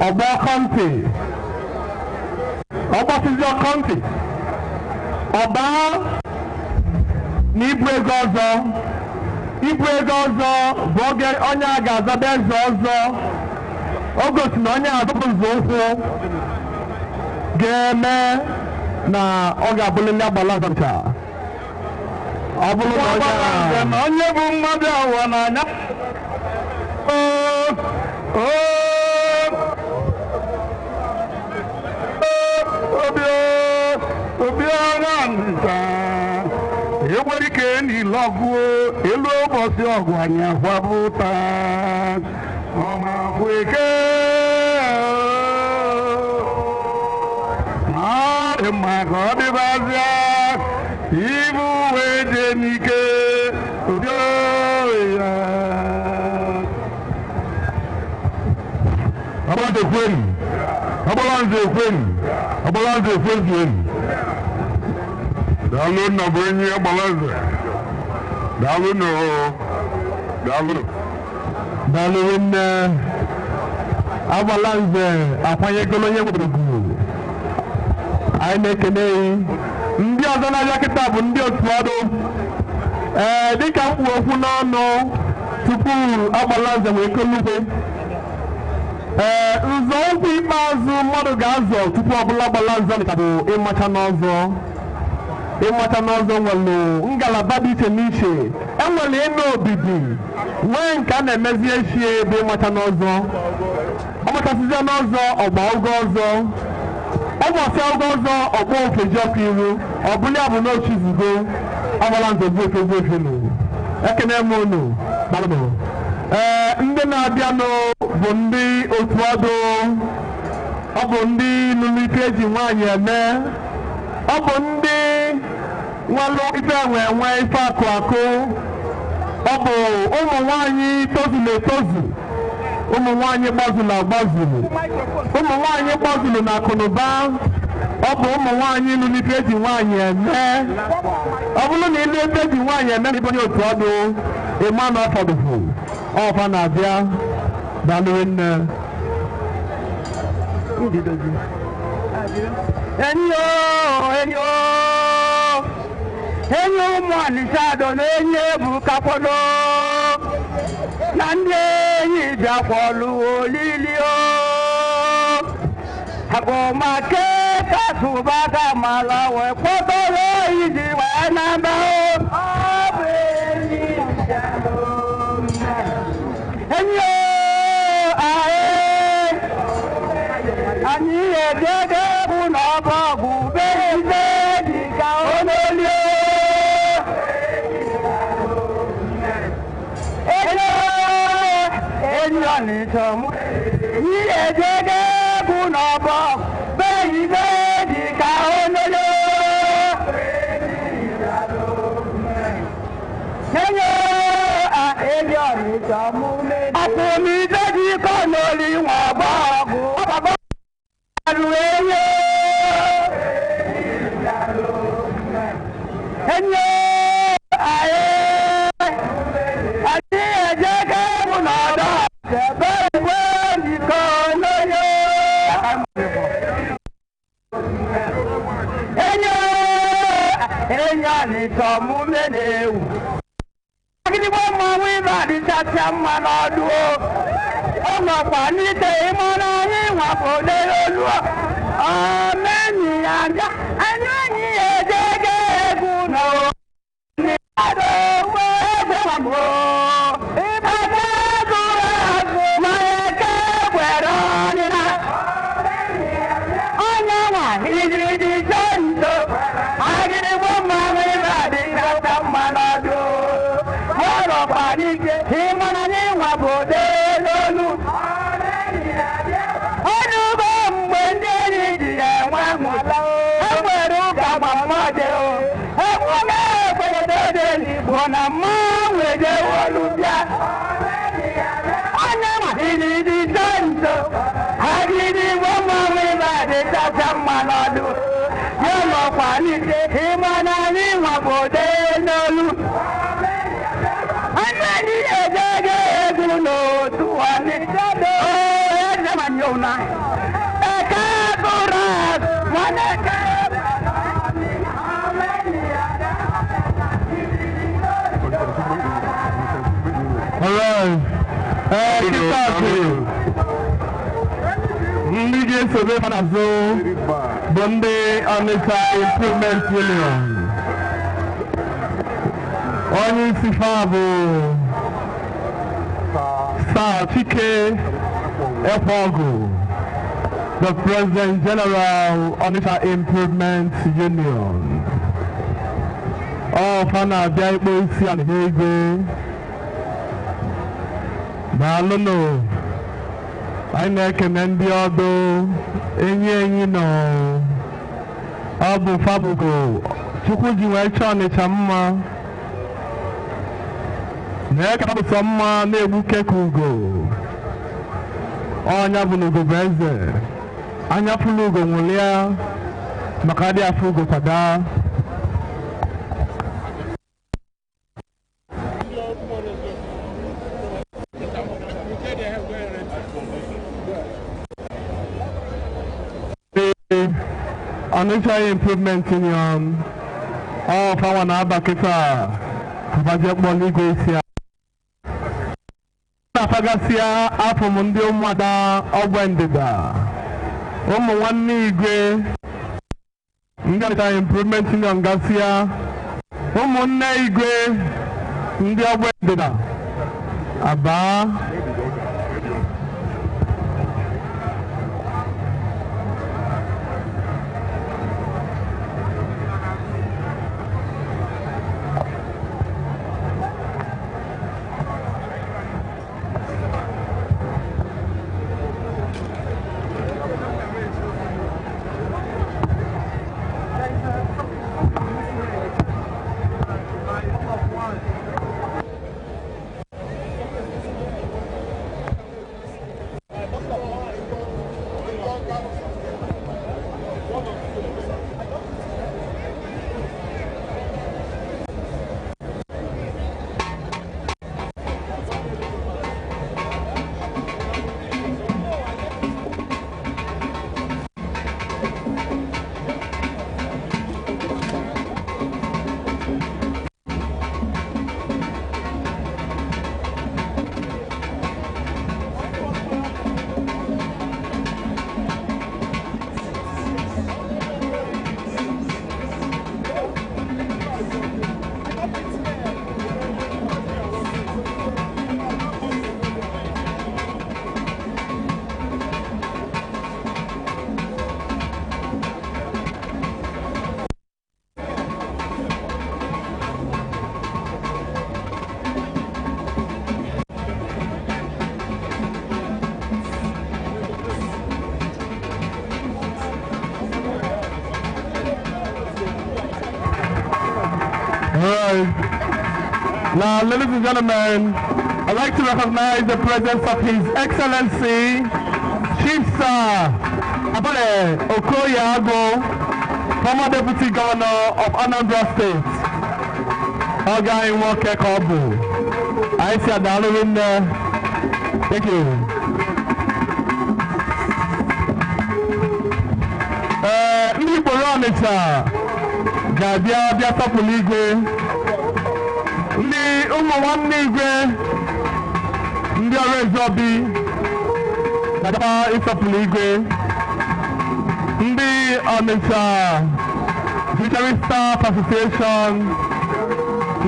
Oba County, Oba is your country. Oba Nibwe Gozo, Ibwe Gozo, Boge Onya Gazabe Zozo, August Nonya Zozo, Game na Oga Bulina Balazanta. Abulana Nonya Bumada Wanana. Enwere ike niile ọgụ elu ụbọchị ọgụ anyị akwabụta ọma kweke dị mma ka ọ dịbazịa ibu wee dị n'ike ụdị ya. Agbalanze ekweri, Agbalanze ekweri, Agbalanze ekweri. Daalụ na bụ enyi Agbalanze. Daalụ na daalụ. Daalụ nne Agbalanze akwanyegolo onye gburugburu. Anyị na-ekene ndị ọzọ na-abịa kịta bụ ndị otu ọrụ. Dịka m kwuo okwu n'ọnụ tupu Agbalanze wee kolugbe. Nzọụkwụ ikpeazụ mmadụ ga-azọ tupu ọbụla Agbalanze Ọnịcha bụ ịmacha n'ọzọ. ịmata n'ọzọ nwere ngalaba dị iche n'iche enwere ime obibi nwee nke a na-emezi echi ebe ịmata n'ọzọ ọmụtasịzie n'ọzọ ọgba ogo ọzọ ọgbọsị ogo ọzọ ọgbọ ofeji ọkụ iru ọbụla bụ n'ochizugo ọgbara nzogbu efenu ekene m unu ndị na-abịanụ bụ ndị otu ọdụ ọ bụ ndị lụrụ ife eji nwaanyị eme ọ bụ ndị nwalụ ife enwe ife akụ akụ ọ bụ ụmụ nwaanyị tozuru etozu ụmụ nwaanyị gbazuru agbazuru ụmụ nwaanyị gbazuru na akụnụba ọ bụ ụmụ nwaanyị lụrụ ife eji nwaanyị eme ọ bụrụ na ịlụ ife eji nwaanyị eme na ibonye otu ọdụ ịma na ọfọdụfụ ọfa na-abịa dalụrụ nne enyi ụmụ Ọnịcha na enyi Ebukakwado na ndị enyi bịakwọlụ olili agụmake kasụbaga mala wee kpọtọrọ iji wee naba enyi anyị edede bụ na ọbọgwụ be ibe dịka onolio enyi Ọnịcha mụ anyị edede bụ na ọbọgwụ be ibe dịka onolio enyi Ọnịcha mụ akwụmide dịka onoli nwa ọbọgwụ ndị ga-esobe n'azụ bụ ndị Ọnịcha Improvement Union. Onye isi fa bụ Sir Chike Ekweogu, the President General Ọnịcha Improvement Union. Ọ fa na-abịa ikpo isi ala n'igwe. Daalụnụ. Anyị na-ekene ndị ọdụ enyi nọ. Ọ bụ Fabugo Chukwu ji wee chọọ Ọnịcha mma. Na-eke bụ sọ mma na-egbu keke ugo. Ọnya bụ n'ugo bụ eze. Anya fụlụ ugo nwụlịa maka adị afọ ugo kwada. Ọnịcha Improvement Union ọ fawa na-aba kịta kabaje kpọrọ igwe isi a na-afagasịa afọ m ndị ụmụada ọgba ndịda ụmụ nwanne igwe Ngata Improvement Union Garcia, ụmụnne igwe ndị ọgbọ ndịda Aba. Now, ladies and gentlemen, I'd like to recognize the presence of His Excellency, Chief Sir Abale Okoye-Agbo, former Deputy Governor of Anambra State. Oga Inwoke Kobu. I see a dollar in there. Thank you. Ndị Igbo Ọnịcha ga-abịa tọpụlụ igwe. Ndị ụmụ nwanne igwe ndị ọrụ ezobi ga-abịa ịtọpụlụ igwe. Ndị Ọnịcha Judiciary Staff Association,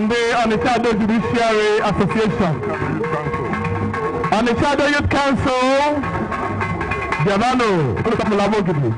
ndị Ọnịcha Ado Judiciary Association, Ọnịcha Ado Youth Council, Biabano, ụlọtọpụlụ Abogidi.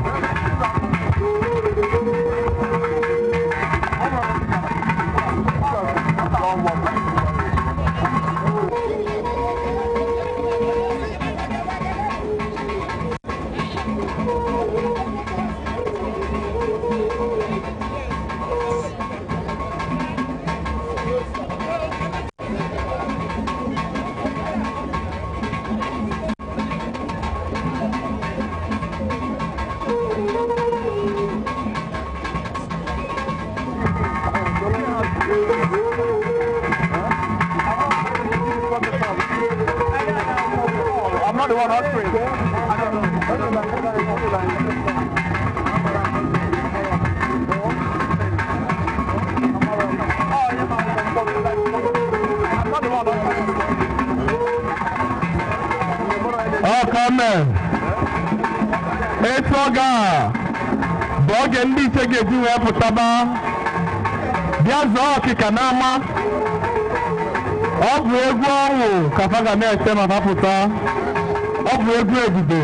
I'm not the one answering. Oh, come on. It's Oga. Bogen di chege ju e putaba. Biazo kikanama. Ọ bụ egwu ọnwụ ka fa ga na-ete ma fapụta. Ọ bụ egwu ebube.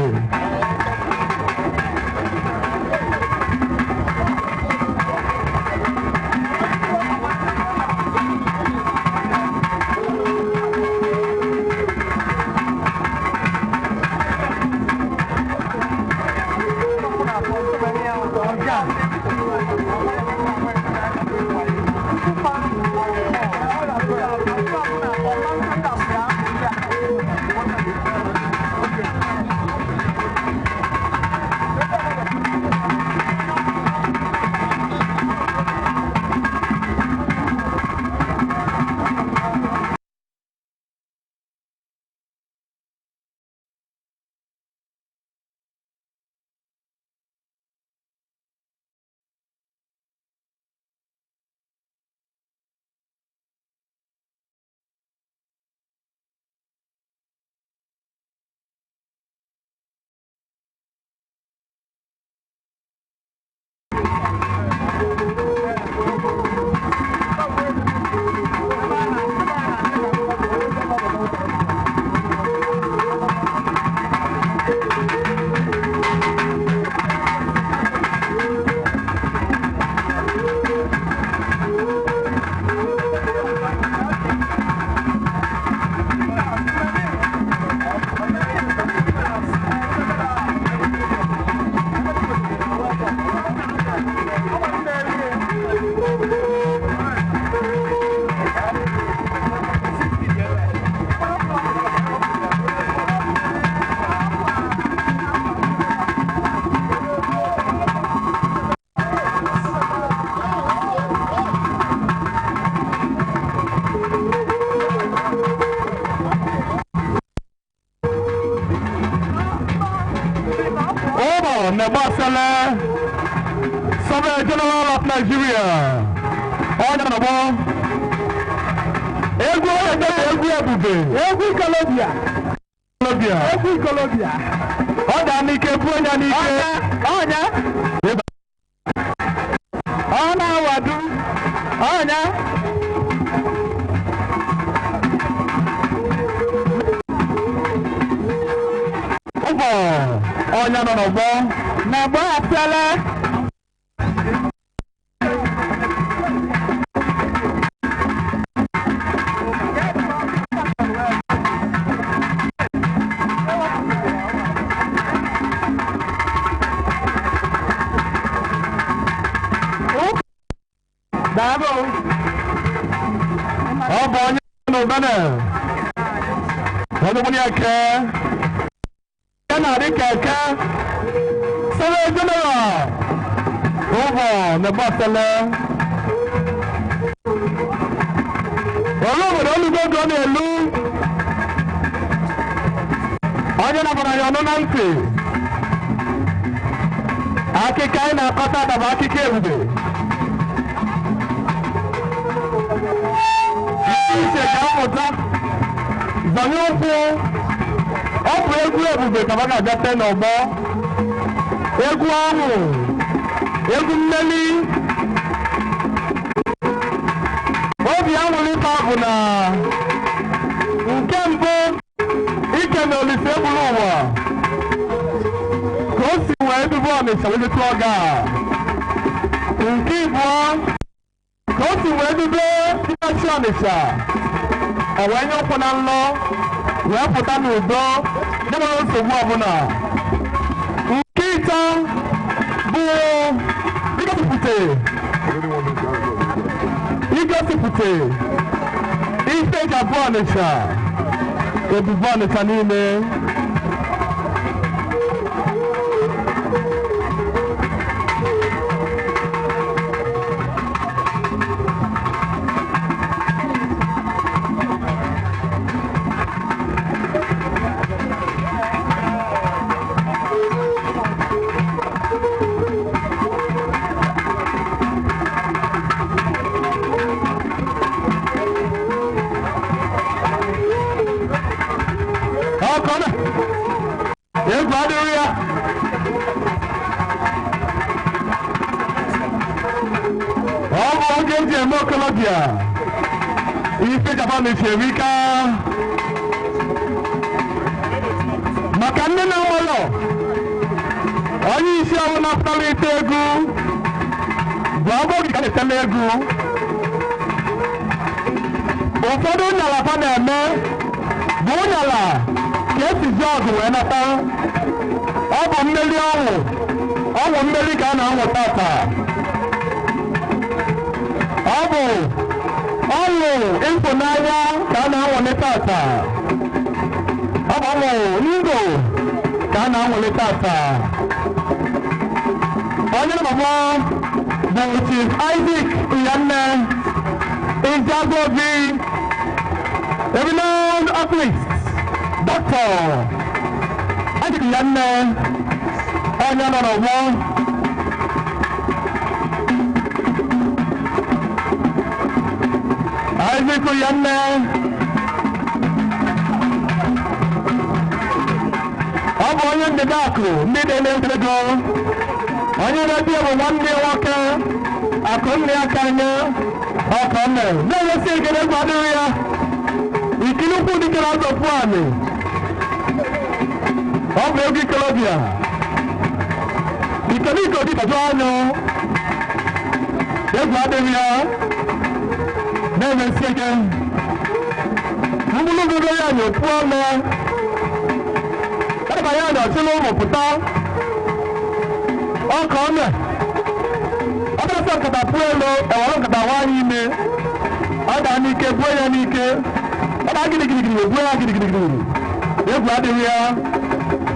Sele, Surveyor General of Nigeria. Ọ̀nà nàbọ̀. Egwu ọ̀yẹ̀dẹ̀ egwu ebube. Egwu Ikolobia. Egwu Ikolobia. Ọ̀dà n'ike bụ onye n'ike. Ọ̀nya. Ọ̀nà awadu. Ọ̀nya. Ụbọ ọnya nọ n'ọgbọ. N'ọgbọ Sele. Bravo. Ọ bụ onye n'ụbana. Ọdụ mụnye eke. Ya na-adị ka eke. Surveyor General. Ụbọ n'Egbo Sele. Ọrụ obodo olugo oge ọ na-elu. Onye nabara ya ọnụ na ntị. Akịka anyị na-akọta adaba akịka ebube. Iche ga-amụta zanye ụkwụ. Ọ bụ egwu ebube ka a ga-abịate n'ọgbọ. Egwu ahụ, egwu mmeli. Obi aṅụrị ka bụ na nke mbụ ike na Olise egburu ụwa ka o si wee dubu Ọnịsha wee metụ ọga. Nke ịbụọ ka o si wee dube ịnachi Ọnịsha o wee nye ụkwụ na nlọ wee pụta n'udo n'enweghị nsogbu ọbụla. Nke ịtọ bụ igosipụta ife eji abụọ Ọnịsha ebube Ọnịsha niile. Egwu adịrị ya. Ọ bụ oge eji eme okolobịa. Ife Japan esi ika. Maka ndị na-enwelọ onye isi ọwụ na-apụtara ite egwu bụ ọgbọ gị ka na-etele egwu. Ụfọdụ ụnyala fa na-eme bụ ụnyala ka esizi ọgụ wee nata. Ọ bụ mmeri ọnwụ mmeri ka a na-anwụ tata. Ọ bụ ọnwụ ịfụnanya ka a na-anwụli tata. Ọ bụ ọnwụ ndụ ka a na-anwụli tata. Onye mama bụ Chief Isaac Iyanne Ijagobi, a renowned artist. Doctor Isaac Iyanne onye nọ n'ọgbọ. Isaac Iyanne ọ bụ onye ndebe akụ ndị na-ele ego. Onye redio bụ nwanne nwoke Akụnne Akanye Ọkọnne na-enwesi ekele egwu adịrị ya. Ikinukwu dịkere azọpụ anyị. Ọ bụ egwu Ikolobia. Ikoliko dịkọjụ anyụ. Egwu adịrị ya. Na-enwesi eke. Mgbulugodo ya na-ekwu ọnụ. Ebe ya na-achịla ụmụ pụta. Ọkọnne. Ọ bụrụ nkata pụọ elu ewere nkata nwaanyị ime. Ọ daa n'ike buo ya n'ike. Ọ daa gidigidi ebuo ya gidigidi. Egwu adịghị ya.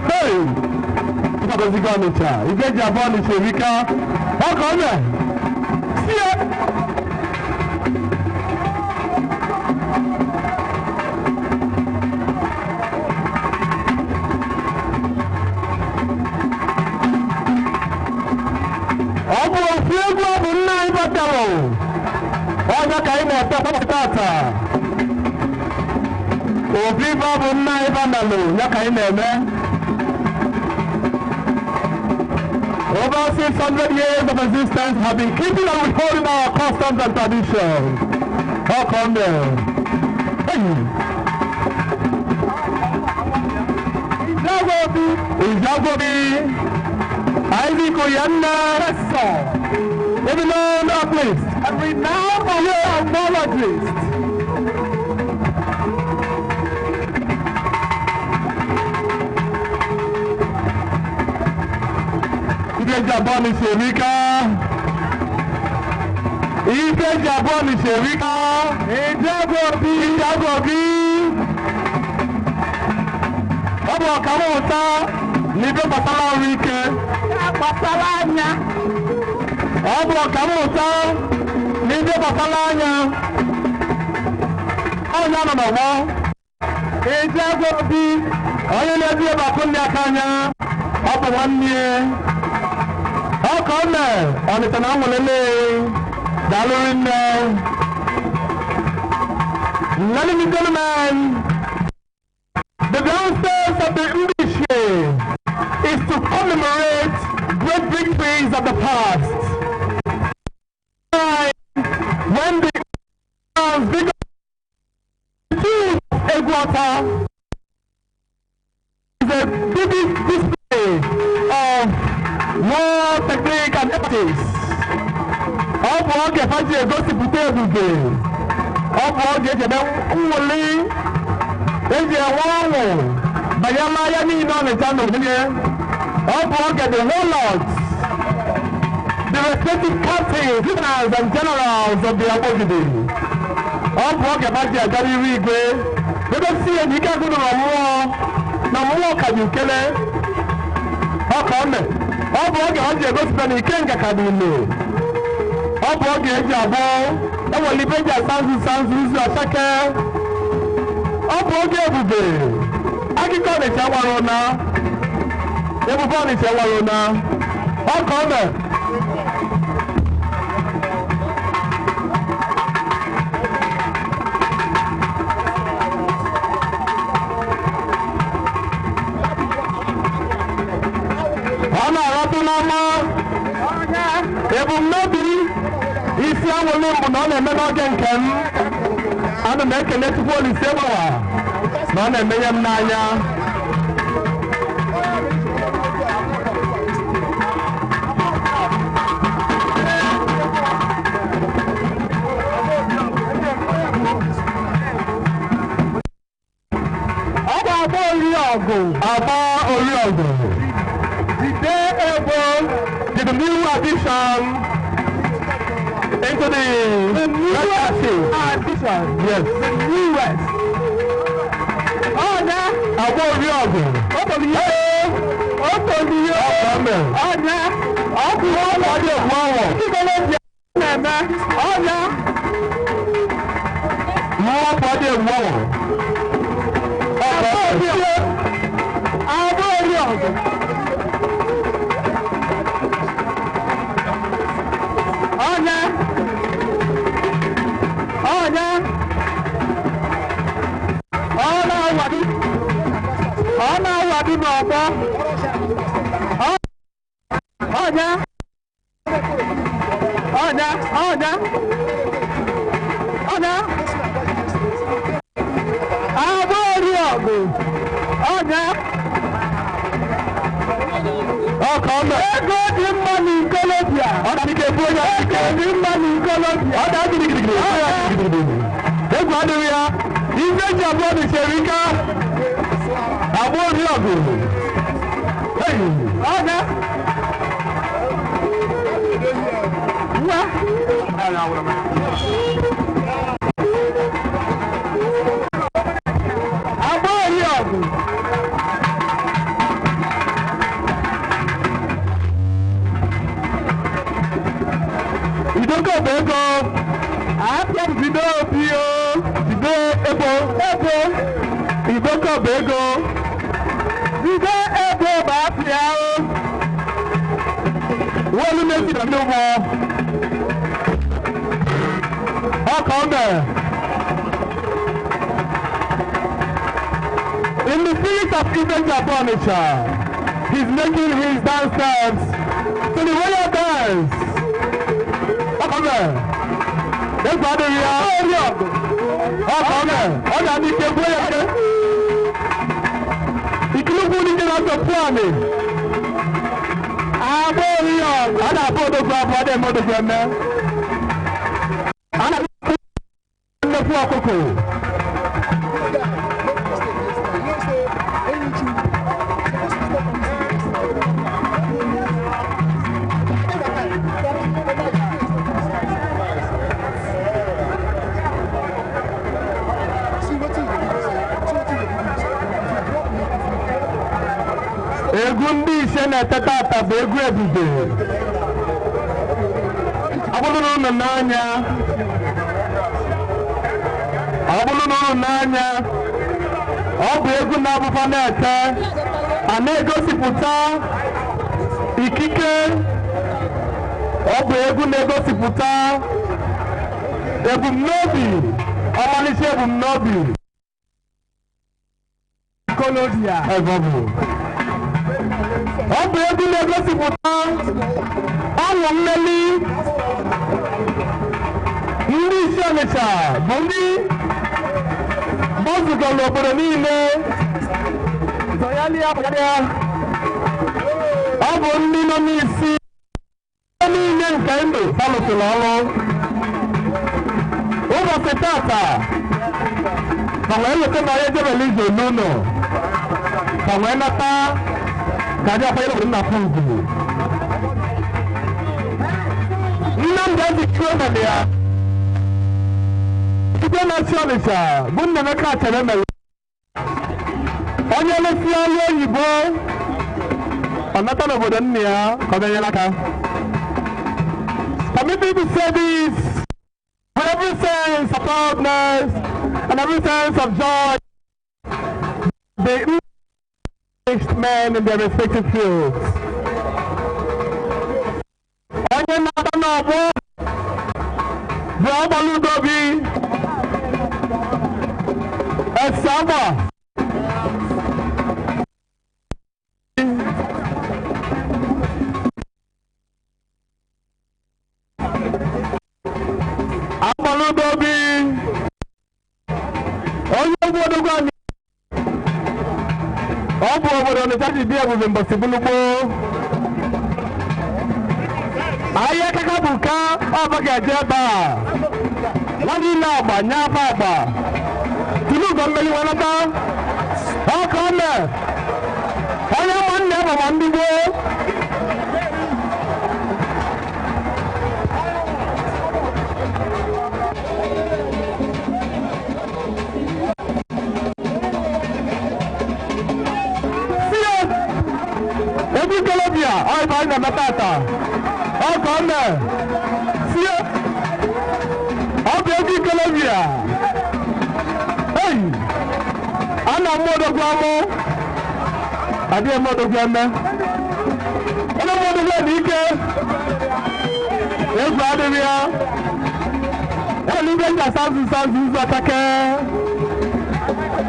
Hey! Ịkwadozigo Ọnịsha. Ige ji abụọ Ọnịsha erika. Ọkọnne. Sie! ka anyị na-ete tata obi bụ nna ịba melụ ya ka anyị na-eme over 600 years of existence have been keeping and withholding our customs and traditions. How come there? Ijagobi, Isaac Oyanna, even though no place, and we now are your apologists. Jaboni Sherika, Ike Jaboni Sherika, Ijagobi, Ọbọ Kamota, Nibe Batala Rike, Batalanya, Ọbọ Kamota, Nibe Batalanya, Ọnya Nọmọ, Ijagobi, Onye Nebi Bakunya Kanya, Ọbọ Nwanne. How come on it's an ladies and gentlemen, the downstairs of the English is to commemorate great victories of the past. When the Eguata is the biggest display of more technique and ethics. Ọ bụ oge faji egosipụta ebube. Ọ bụ oge eji eme nwuli eji enwe ọṅụ banye n'ahịa niile Ọnịcha n'obodo. Ọ bụ oge the warlords, the respective captains, lieutenants and generals of the Agbogide. Ọ bụ oge faji agara iru igwe. Egosi enyi ike agụrụ na mmụọ ka dị ukele. Ọ ka ọ mee. Ọ bụ oge ọ ji egosipụta na ike nga ka dị ilo. Ọ bụ oge eji abụọ enwere ibe eji asanzu izu asake. Ọ bụ oge ebube akụkọ Ọnịcha nwara ụna ebube Ọnịcha nwara ụna. Ọ ka ọ mee. Ebumnobi isi anwụlụ mbụ na ọ na-eme n'oge nke m ana m ekele Chukwu Olise gbawa na ọ na-emenye m n'anya. Ọ bụ agba ori ọgụ Jide Ebo did the new addition into the new addition. Yes. The newest. Oh, yeah. Abo Riogo. Otolie. Oh, yeah. Obu Olode Wawo. Kigoloje Neme. Oh, yeah. More body Wawo. Abo Riogo. Ọ̀nà ọ̀pọ̀. Ọ̀nà. Àbọ̀ orí ọ̀gbìn. Ọ̀nà. Ọkọ̀ ọ̀nà. Ego dị mma n'Ikolobia. Ọ̀nà dịka ebu onye ọ̀sịkọ. Ego dị mma n'Ikolobia. Ọ̀nà gidigidi. Egwu adịghị ya. Ife ji abụọ dị siri ike. Àbọ̀ orí ọ̀gbìn. Ọ̀nà. Wá. Àbọ̀ orí ọ̀gbìn. Ìdókòwò ego. Àápẹ́ ìdílé òbí o. Ìdílé epo. Ìdókòwò ego. Ìdílé epo bàá fi àrò. Wọ́n ló méjì lọ́dún wọn. come there. In the spirit of event furniture, he's making his dance steps to the royal dance. Come there. Let's go to the come there. On a new way. If you look at the planning, I'm very young. I'm not photograph for them photograph now. I'm not the photograph. Egundi senate tata bụ egwu ebube. Abụrụ n'ụlọ n'anya. Ọ bụ egwu na-abụfa na-ete, a na-egosipụta ikike. Ọ bụ egwu na-egosipụta ebumnobi, ọmalịcha ebumnobi. Kolodia evobu. Ọ bụ egwu na-egosipụta ọṅụ mmeli. Ndị isi Ọnịcha bụ ndị gbazugoro obodo niile. Ọ bụ ndị nọ n'isi niile nke ndụ alụsịrị ọrụ. Ụbọchị tata ka wee lụta na ya ejebela ije n'ụlọ ka wee nata ka dị akwanye n'obodo nna Pugwu. Nnamdi Azikiwe mere ya site na-achị Ọnịcha bụ Nnaemeka Achebe mere onye lụsị ọrụ oyibo ọ nata n'obodo nna ya ka ọ ga-enyere aka. Permit me to say this with every sense of proudness and every sense of joy. The men in their respective fields. Onye na-ata n'ọgbọ bụ Agbaludobi Esagba Agbaludobi onye obodo anyị ọ bụ obodo Ọnịcha ji bịa ebube mbọsị bulugbo. Ahịa kaka bụ ka ọba ga-eje ebe a nwa niile agba nye afọ agba tụrụ ụgọ mmeri nwanata ọka ome onye nwanne bụ ma ndị gboo. Ebi Colombia, ay ba na matata. Oh, come. See. Ebi Colombia. Hey. Ana modo guamo. Adi modo guamo. Ana modo guamo dike. Ebi adebia. Eli benja sanzu atake.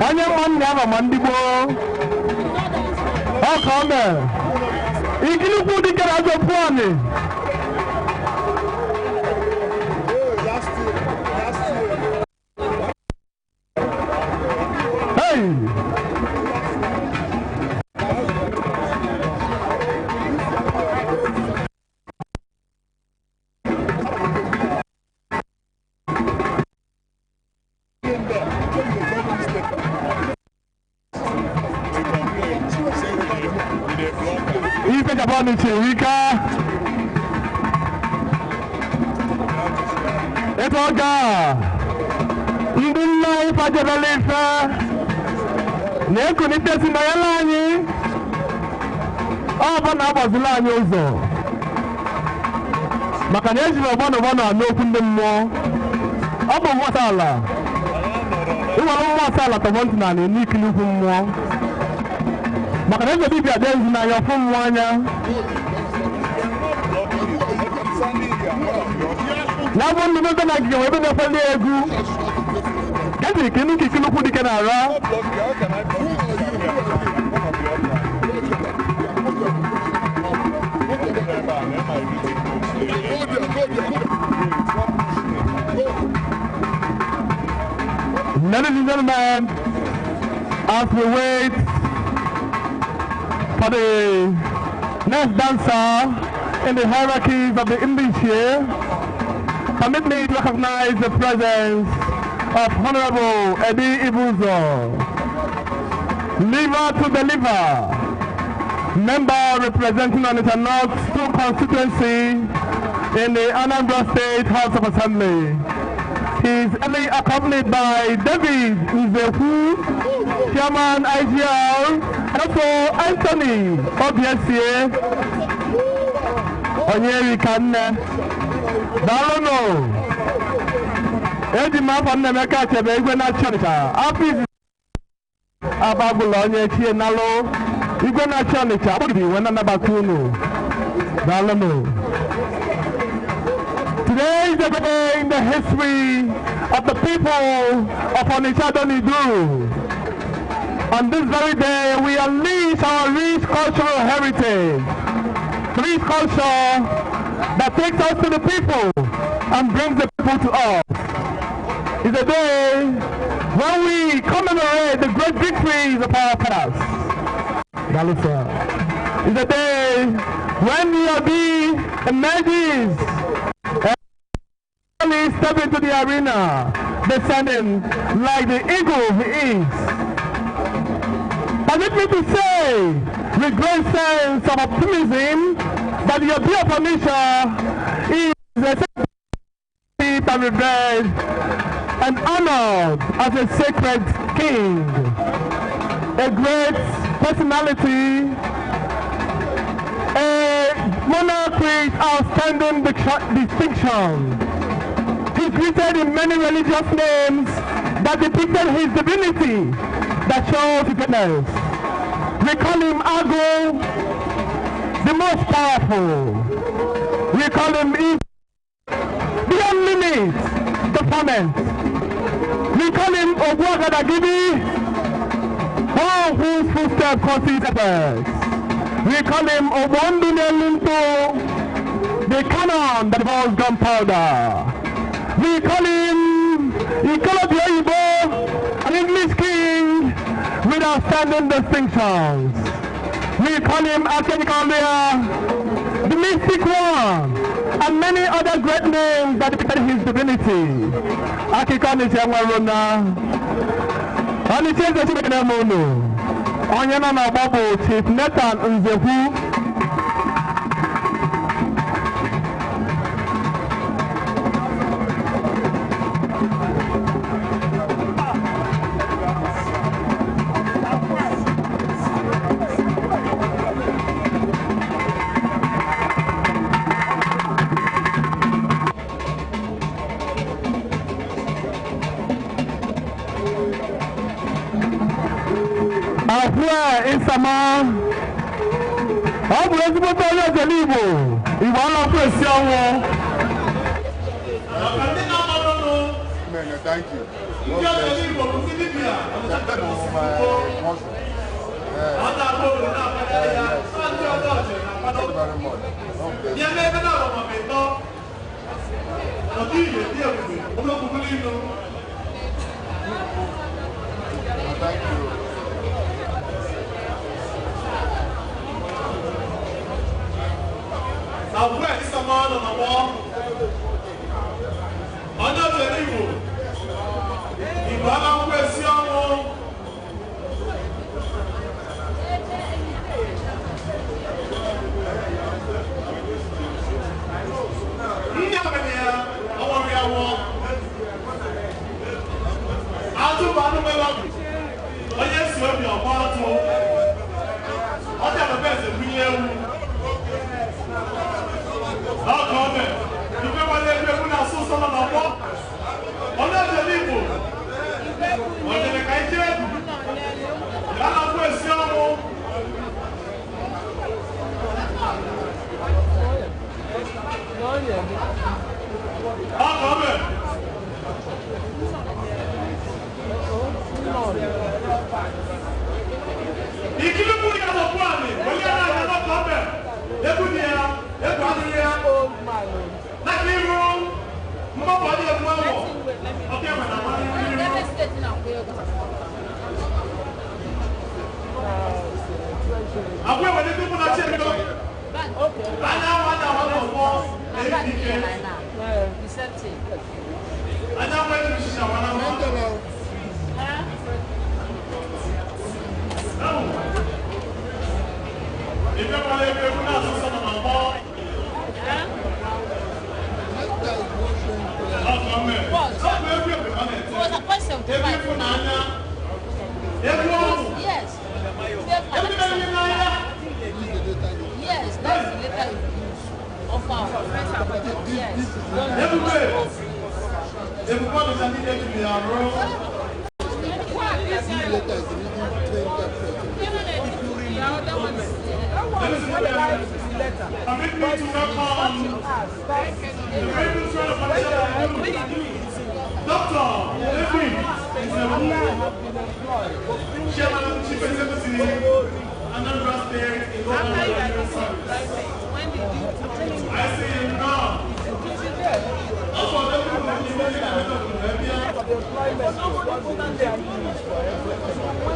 Onye mmanne ama mandibo. Oh, come. Ikiliku dike na zo pwani. Hey. Ife Japani Chirika. Etoga. Ndunna ifa jebelife. Neku ni tesi na yalanyi. Oba na abazila anyi ụzọ. Maka na ejiri ọbọnọbọnọ n'okwu ndị mmụọ. Ọ bụ mmụọ ala. Ịwara mmụọ ala tọgbọ ntị na ala n'ikili ukwu mmụọ. Maka na eze dibịa dị ezi n'anya ọfụ mmụọ anya. na bụ ndị nwoke na ngige ebe na-efeli egwu gaji kinu kikinu kwu dike na ara Ladies and gentlemen, as we wait for the next dancer in the hierarchies of the English here, permit me to recognize the presence of Honorable Eddie Ibuzo, Liver to Deliver, member representing Onitsha North 2 constituency in the Anambra State House of Assembly. He is accompanied by David Nzehu, Chairman IGR, and also Anthony Obiesie, Onyeri Kanne, Dalono, Eddie Mafan Nemeka Chebe, Igwena Chonica, Apis Ababulo, Onyechi Nalo, Igwena Chonica, Udi, Wenanabatunu, Dalono. Today is a day in the history of the people of Onitsha Donidu. On this very day, we unleash our rich cultural heritage, rich culture that takes us to the people and brings the people to us. It's a day when we commemorate the great victories of our past. It's a day when the Obi emerges step into the arena, descending like the eagle he is. Permit me to say, with great sense of optimism, that the Obi of Onitsha is a and revered and honored as a sacred king, a great personality, a monarch with outstanding distinction. He greeted in many religious names that depicted his divinity, that shows his greatness. We call him Ago, the most powerful. We call him beyond limits, the ferment. We call him Ogwagadagidi, one whose footsteps conceals efforts. We call him Obondunelunto, the cannon that holds gunpowder. We call him Ikolobi Oyibo, an English king with outstanding distinctions. We call him Akenikalia, the mystic one, and many other great names that depict his divinity. Akikani Chemwaruna, Onicheze Chimenemono, Onyana Nababo, Chief Nathan Nzehu, Insama, I'm going to tell you the Libo. You want to press your thank you. Thank you. Now where is the man on the wall? Under the Libo. Ibala question.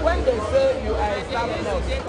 When they say you are a staff nurse,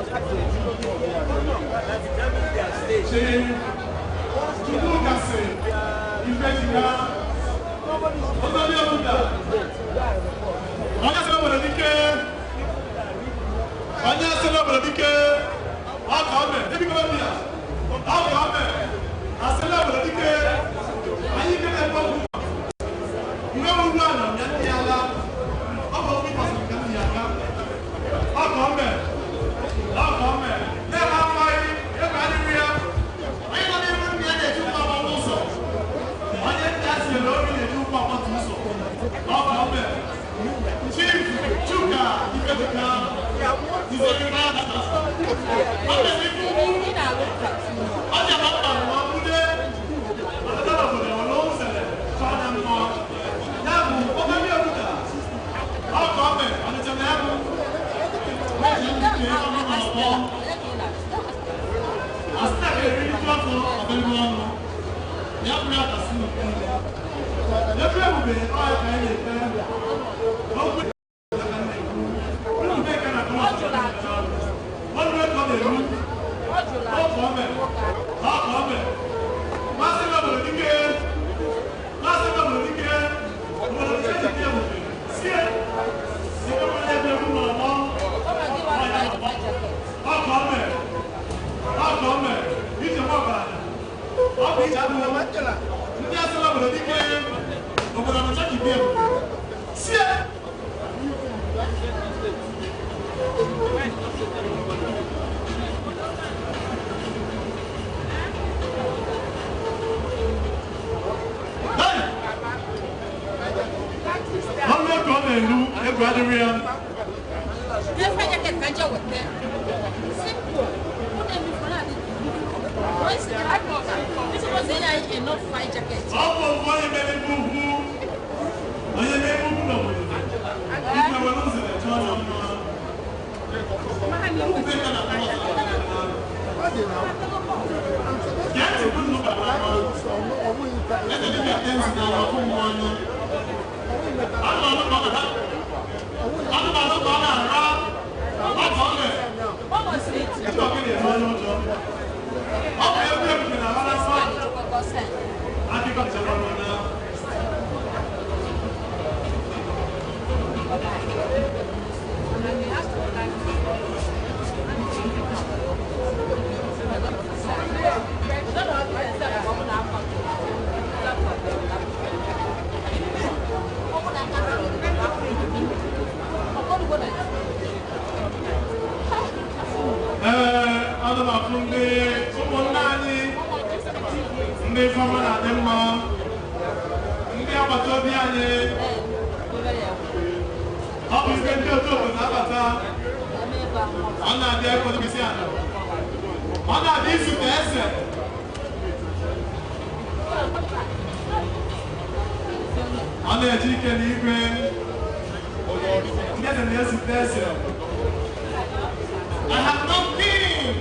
I have known kings,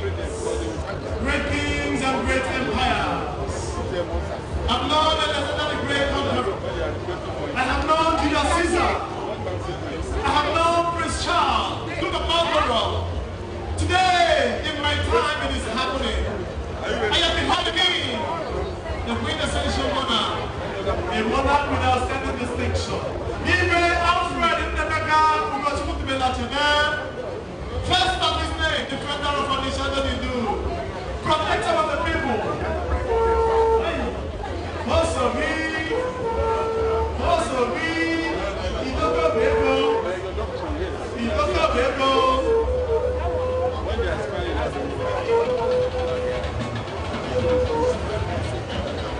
great kings and great empires. I've known another great conqueror. I have known Julius Caesar. I have known Prince Charles, Duke of Marlborough. Today, in my time, it is happening. I am behind me, the quintessential monarch, a monarch with outstanding distinction. Even Alfred Ndemeka Ugochukwu-Belachebe, first of his name, defender of Onitsha Donidu, protector of the people. Bosobi, Idoko Bego.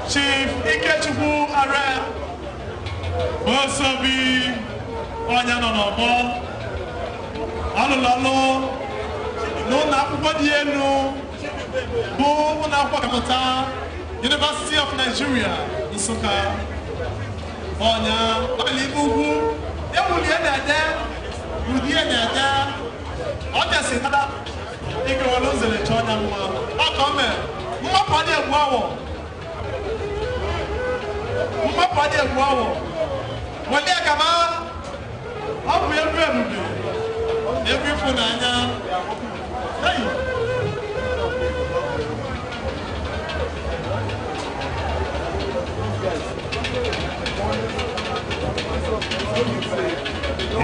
Chief Ikechukwu Arem, Bosobi, Onyanonabo, Alulalo, Nona Akwụkwọ bụ ụlọakwụkwọ kemụta University of Nigeria, Nsukka, Ọnya, Ọbịla Ugwu, ewulie na-ede, udie na-ede, ọ jesi nada ịgawala nzere chọọ ọnya mma, ọ ka o mee, mmapụ adị egwu awọ, wale kama ọ bụ egwu ebube, egwu ịfụnanya.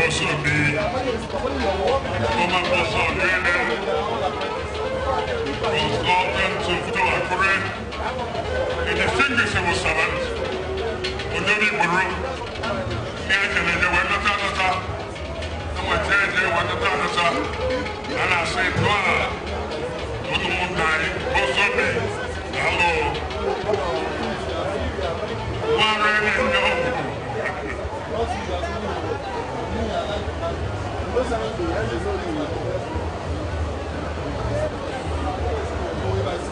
Also be former Bosso Grele was welcome to Futola Kure, a distinguished servant, Odori Buru, Niakanede Wanatanata, Amateje Wanatanata, and I say, Dwana, Odumunai, Bosso be, hello, Warren and Yo.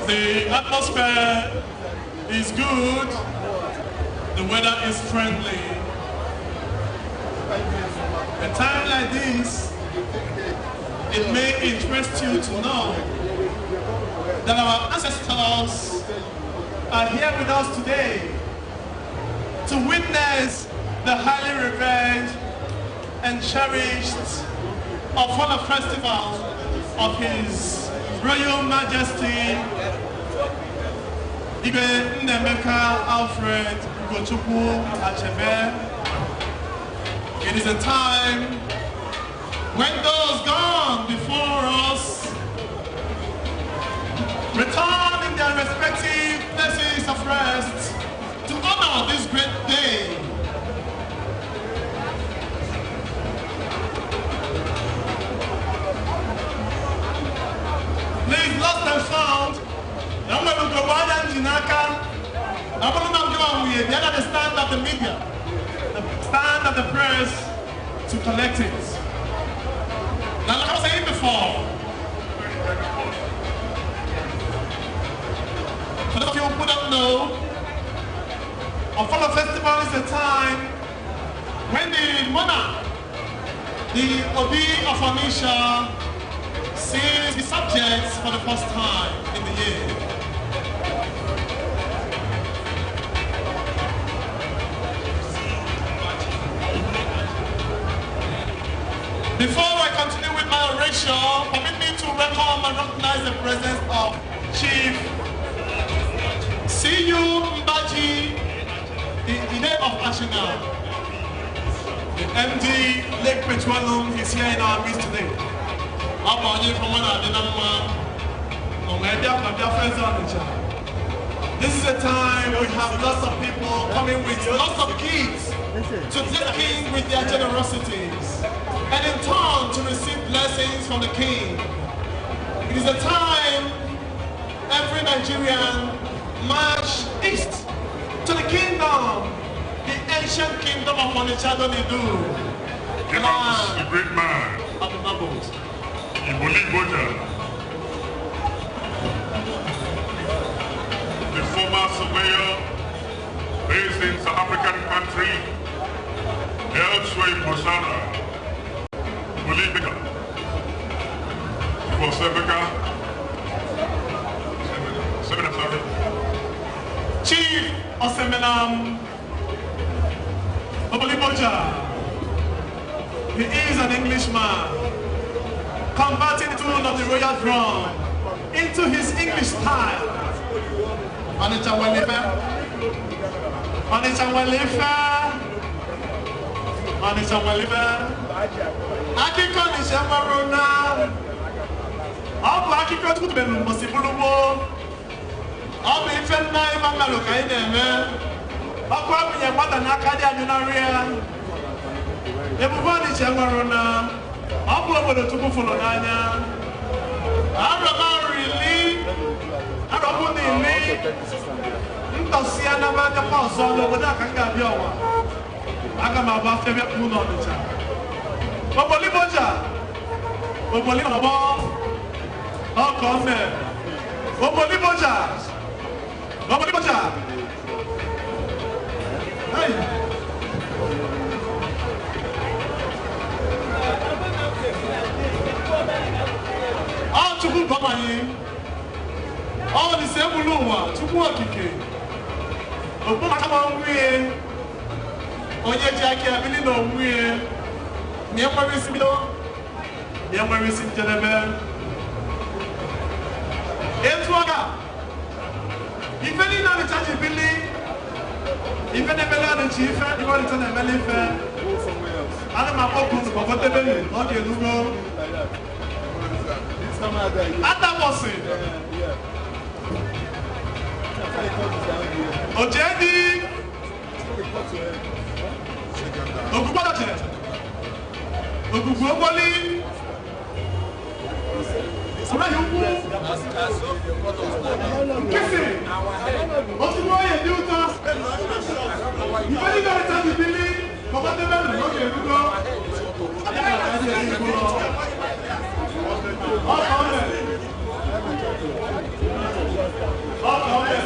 The atmosphere is good, the weather is friendly. A time like this, it may interest you to know that our ancestors are here with us today to witness the highly revered and cherished Ofala Festival of His Royal Majesty Ibe Ndemeka Alfred Ugochukwu-Achebe. It is a time when those gone before us return in their respective places of rest to honor this great day. Please, lost and found. I'm going to go on and Jinaka. I'm going to go on with the other stand of the media, the stand of the press to collect it. Now, like I was saying before, for those of you who don't know, Ofala Festival is a time when the monarch, the Obi of Onitsha, sees the subjects for the first time in the year. Before I continue with my oration, permit me to welcome and recognize the presence of Chief C.U. Mbaji, the Ide of Ashina. The MD, Lake Petualum, is here in our midst today. This is a time we have lots of people coming with lots of gifts to the king with their generosities, and in turn to receive blessings from the king. It is a time every Nigerian march east to the kingdom, the ancient kingdom of Onitsha Donidu, the great man of the bubbles. Iboli Boja, the former surveyor based in South African country, elsewhere in Botswana, Iboli Boja, was Chief Osemenam Oboliboja. He is an Englishman, converting the tune of the royal drum into his English style. Onichawalife. Akiko ni Shemarona. Ọbụ akiko tukubelu mosibulubo. Ọbụ ife nna ịma mmelụ ka ị na-eme. Ọkụ abụnye nwata n'aka dị anyị na nri ya. Ebubo ni Shemarona. Ọbụ obodo Chukwu fụrụ n'anya. Arọbụ n'ili. Ntọsịa na mmadụ ọzọ n'obodo aka m ga-abịa ọwa. Aga m abụ afọ ebe kpụ n'Ọnịcha. Oboliboja. Oboliboja. Ọkọ mme. Oboliboja. Oboliboja. Hey. Ọ Chukwu bọmanyị. Ọ n'ise ebulu ụwa Chukwu okike. Okpu maka ma nwunye. Onye ji aka abili na onwunye. Nye nwere isi bido. Nye nwere isi njedebe. Etu ọga. Ife niile ọnịcha ji bili. Ife na-emele ọnịcha ife. Ife ọnịcha na-emele ife. Ana m akpọpụ n'ụbọchị ọ ga-elugo. Atabosi. Ojedi. Ogugbadaje. Ogugbu Ogboli. Ọ̀rẹ́ yóò kú. Nkịsị. Ozugbo onye dị ụtọ. Ife ndị ga-eta bibili. Kọkọtebe n'oge erugo. Adịghị akazi erugo. Ọkọ ọrịa. Ọkọ ọrịa.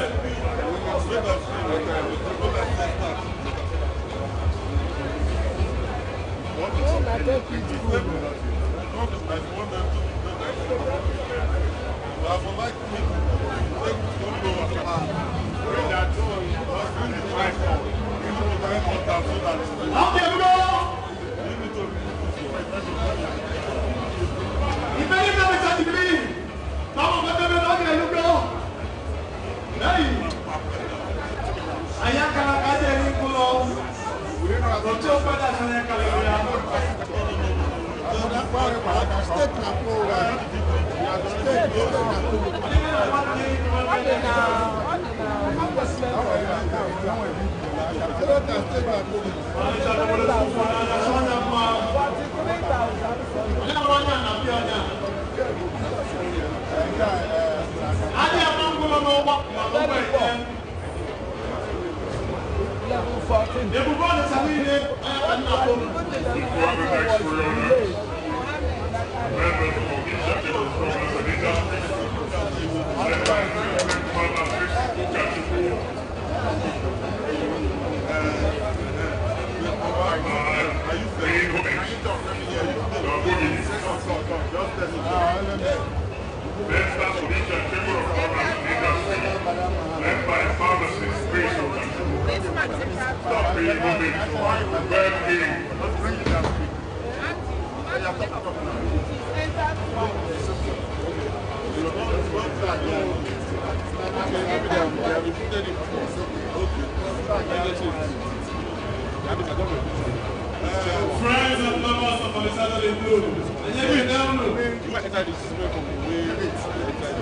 Friends and lovers of Saturday Blue. And you now know.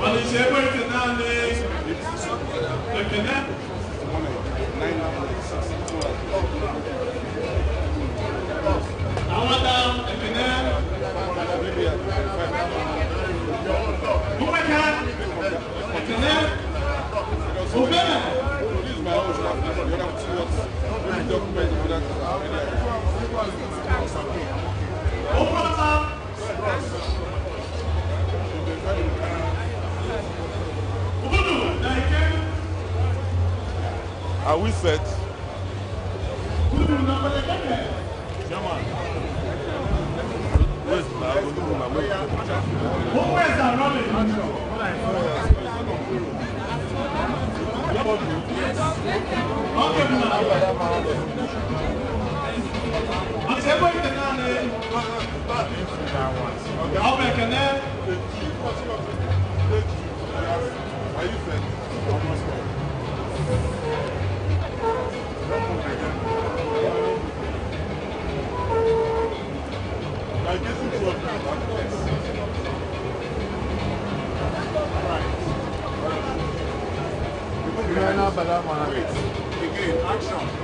On the Shepherd to now, the connect. I want down the connect. Who I can? The connect. Who better? This is my own stuff. The other document. Are we set? Who is that? I'll make a name. Are you friends? I guess it's what again, action.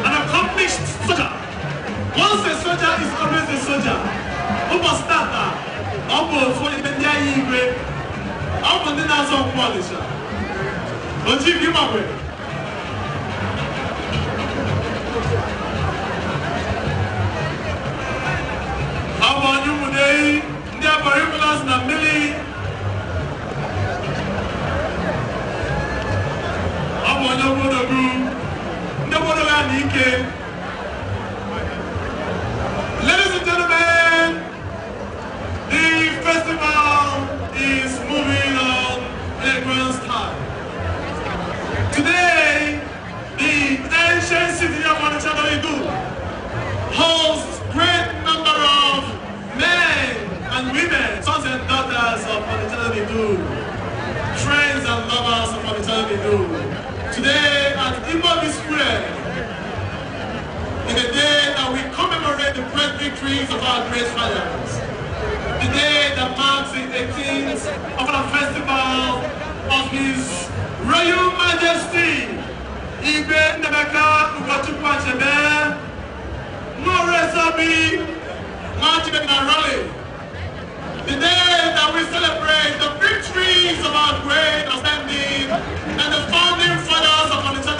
An accomplished soldier. Once a soldier is always a soldier. Who must start that? For the India, I'm the national policy. But you give up with how about you today? There are curriculums in a million. How about you go to group? The one that I ladies and gentlemen, the festival is moving on in a grand style. Today, the ancient city of Onitsha hosts great number of men and women, sons and daughters of Onitsha, friends and lovers of Onitsha. Today at Imabi Square, in the day that we commemorate the great victories of our great fathers, the day that marks the 18th of our festival of His Royal Majesty, Igwe Nnemeka Ugochukwu Achebe, Morezobi Nwachibedinarole, the day that we celebrate the victories of our great outstanding and the founding fathers of Onitsha,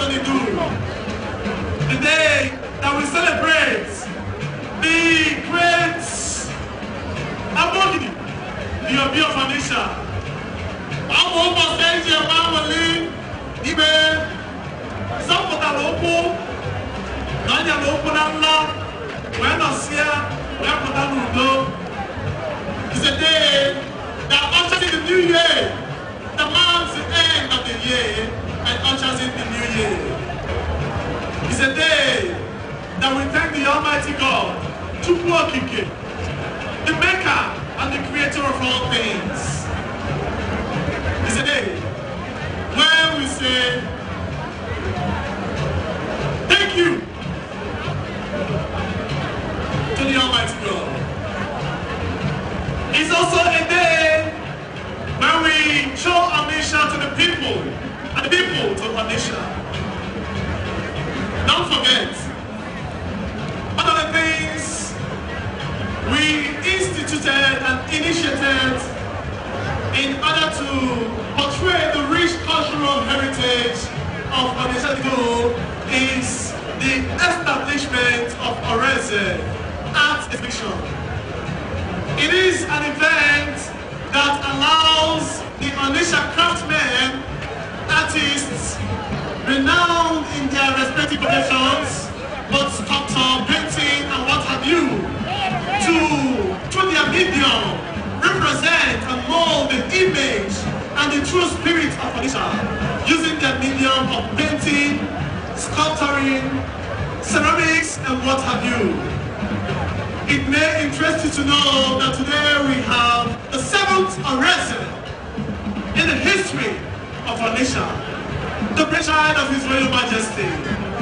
the day that we celebrate the great Abogidi, the Obi of Onitsha. I'm almost saying to your family, Ibe, Zapota Lopo, Nanya Lopo Namla, when I see where Potaludo, is a day that ushers in the new year, that marks the end of the year and ushers in the new year. It's a day that we thank the Almighty God, Chukwu Okike, the maker and the creator of all things. It's a day when we say, thank you to the Almighty God. It's also a day when we show Onitsha to the people, and the people to Onitsha. Don't forget, one of the things we instituted and initiated in order to portray the rich cultural heritage of Onitsha is the establishment of Oreze Art Exhibition. It is an event that allows the Onitsha craftsmen, artists, renowned in their respective professions, both sculpture, painting, and what have you, to, through their medium, represent and mold the image and the true spirit of Onitsha, using their medium of painting, sculpturing, ceramics, and what have you. It may interest you to know that today we have the 7th Oreze in the history of Onitsha. The child of His Royal Majesty,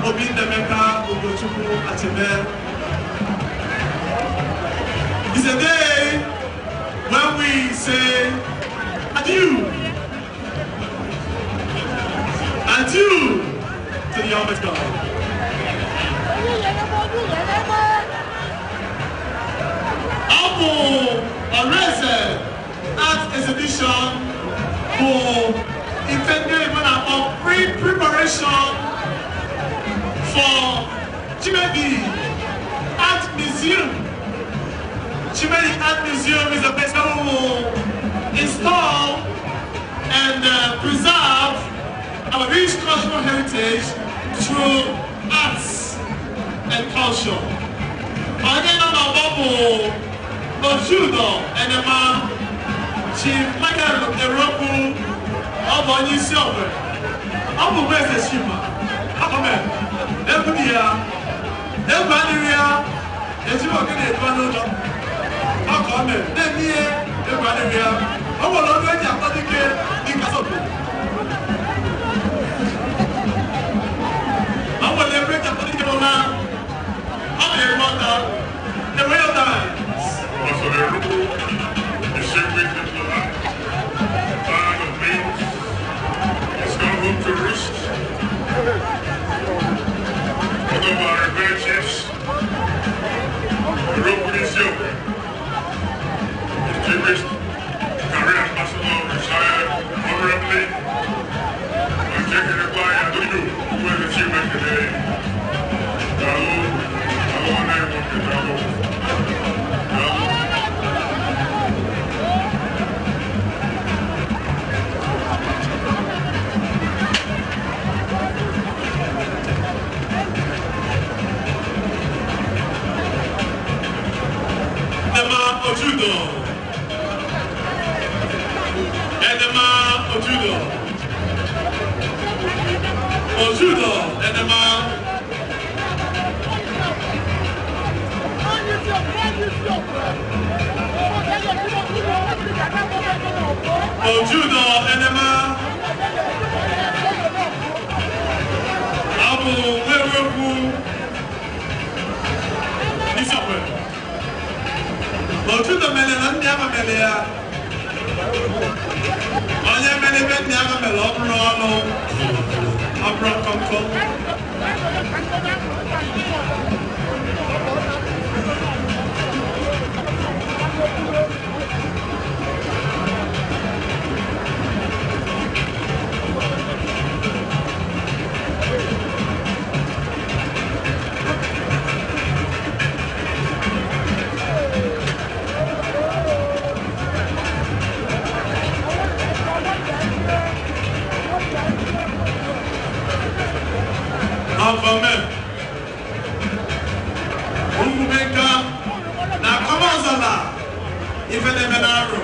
Obi Nnemeka Ugochukwu Achebe. It's a day when we say adieu, adieu to the Almighty God. Our Oreze Art Exhibition for intended of pre-preparation for Chimedi Art Museum. Chimedi Art Museum is a place where we will install and preserve our rich cultural heritage through arts and culture. Again, on our bubble, Ojudo and Emma, Chief Michael Eroku, I'm on you, silver. I'm a message, Shima. I'm a man. Every year, everybody here, as you are going to do, I'm coming. Then, everybody here, I will already have to get in Casopo. I will never get up to the Corona. I'm a mother. The real time. distinguished career ambassador, retired honorably, and taking a by Adudu, who is achievement today. Hello, Ojudo. Edema Ojudo. Ojudo, Edema. Ojudo, Edema. Abu Wewewu. Nisapwe. Ojudo mele na ndị ama mele ya. Onye mele be ndị ama mele ọ bụrụ ọnụ. Ọ bụrụ kọmkọm. Amen. Umubeka na komazala ifele menaro.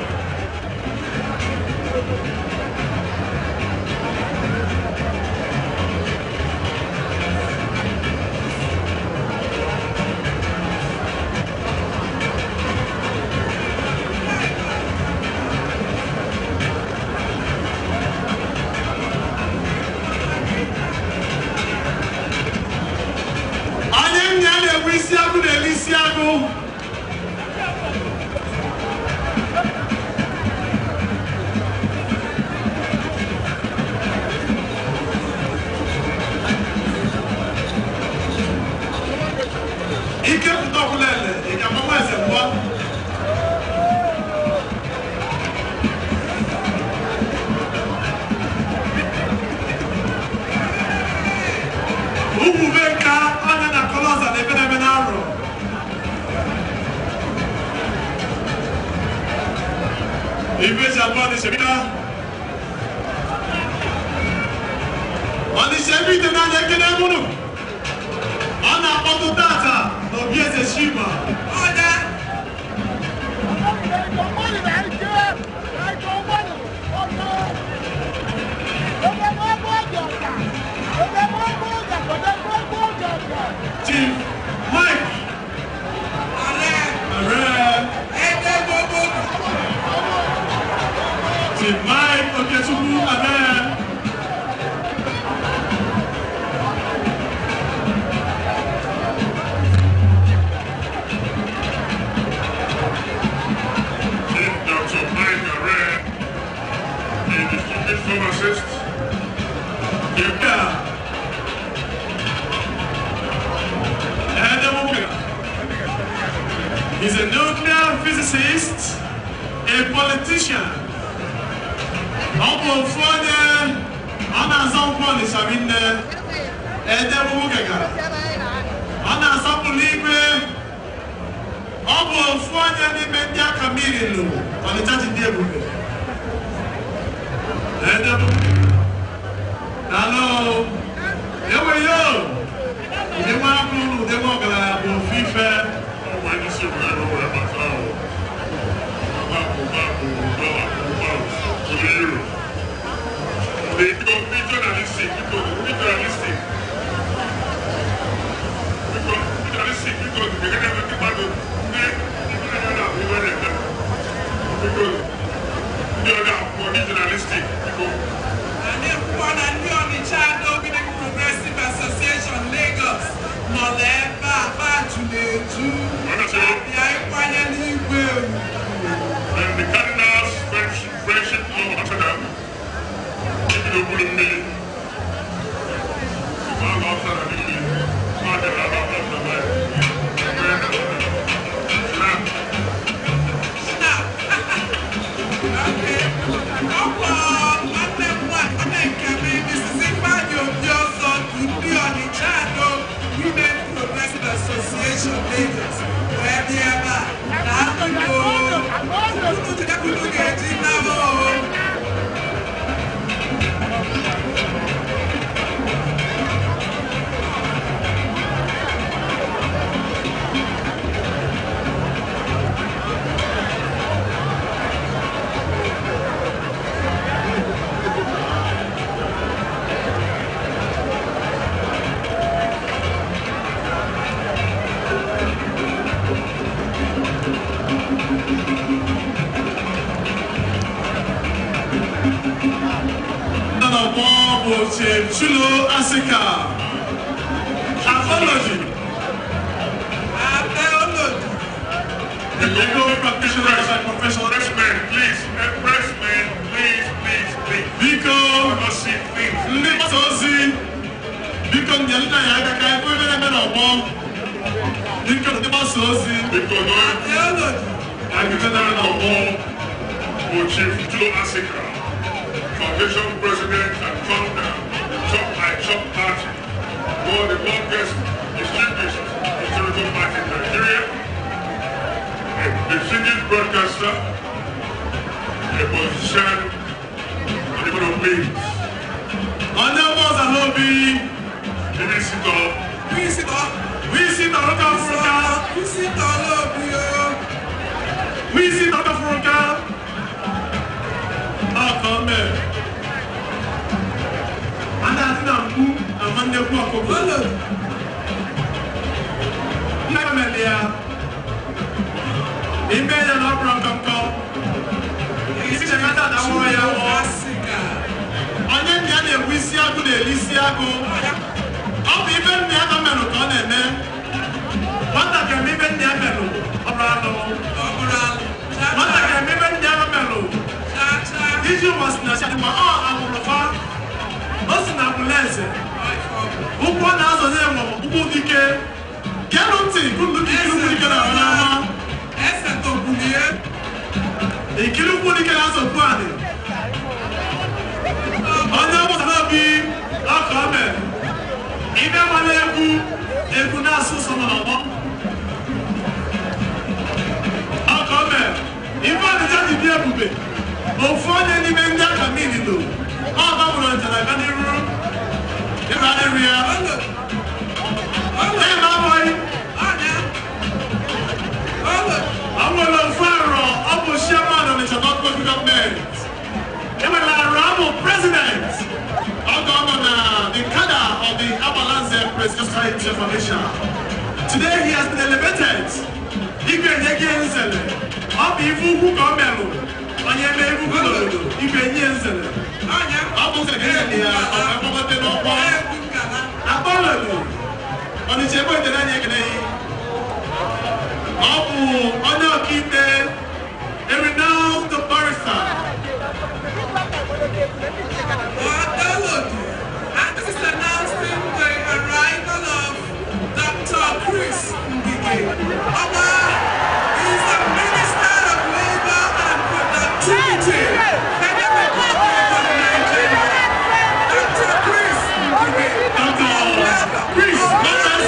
He's a nuclear physicist, a politician. Ọ̀pọ̀ fọ́nyẹ ọ̀nà àzọ́nkwọ́ ní Sàmínẹ́ ẹ̀ẹ́dẹ́gbogbo gẹ̀gà. Ọ̀nà àzọ́pùlù igwe ọ̀pọ̀ fọ́nyẹ ní mẹ́ndí aka mmiri lò ọ̀nìjà ti dé ebube. Ẹ̀ẹ́dẹ́gbogbo. Dàlọ́ ewe yóò ìdí wọn akúrú ìdí wọn ọ̀gàlà bò fífẹ́. Ọ̀pọ̀ ẹni sí ìwé ẹ̀rọ rẹ̀ bàtà ọ̀. Journalistic because the Progressive Association Lagos, Noleba, Bajuleju, and the Cardinals Friendship of Rotterdam, keeping the good of me. Bob Chief Chulo Asika. Apology. The legal practitioners and professional experts. Please, pressmen, please. Because Liposi, because the Alina Yaga can put in a man of bomb. Because the Basosi, because I can tell them of bomb. Chief Chulo Asika, Foundation President and founder, Chop Party, one of the longest distinguished historical party in Nigeria, a distinguished broadcaster, a politician, and even a leader. Honorable Zalobi, we see Dr. Furuka. Oh, come here. And I think I'm on the walk of the Nagamelia. In bed and opera come come. Is it a matter that warrior was? And then the other we see a good Elisiago. Up even the other men who come in there. What I can even the other men what I can even the other men this was not a man. What's an ambulance? Who won us on them? Who decay? Guarantee, good looking at a kilo put the house of money. Honorable Nabi, our comment. Even when they could not see someone. Our comment. Even the judge is there to be. Before any men that come in, though. All government and I can hear room. If I area. Hey, my boy. I'm going to fire up with Sherman on the Chicago government. They were like Ramo president. Our governor, the cadre of the Abalance Press Society Foundation. Today he has been elevated. He can against it. Up if you come in. On your name, you can use it. I'm going to get here. I'm going to know why. Apology. On the table, the Nanya Abu Honor Kite, a renowned barrister. And this is announcing the arrival of Dr. Chris Ngige. He is the Minister of Labor and Productivity. Federal Republic of Nigeria. Dr. Chris Ngige. Dr. Chris Ngige.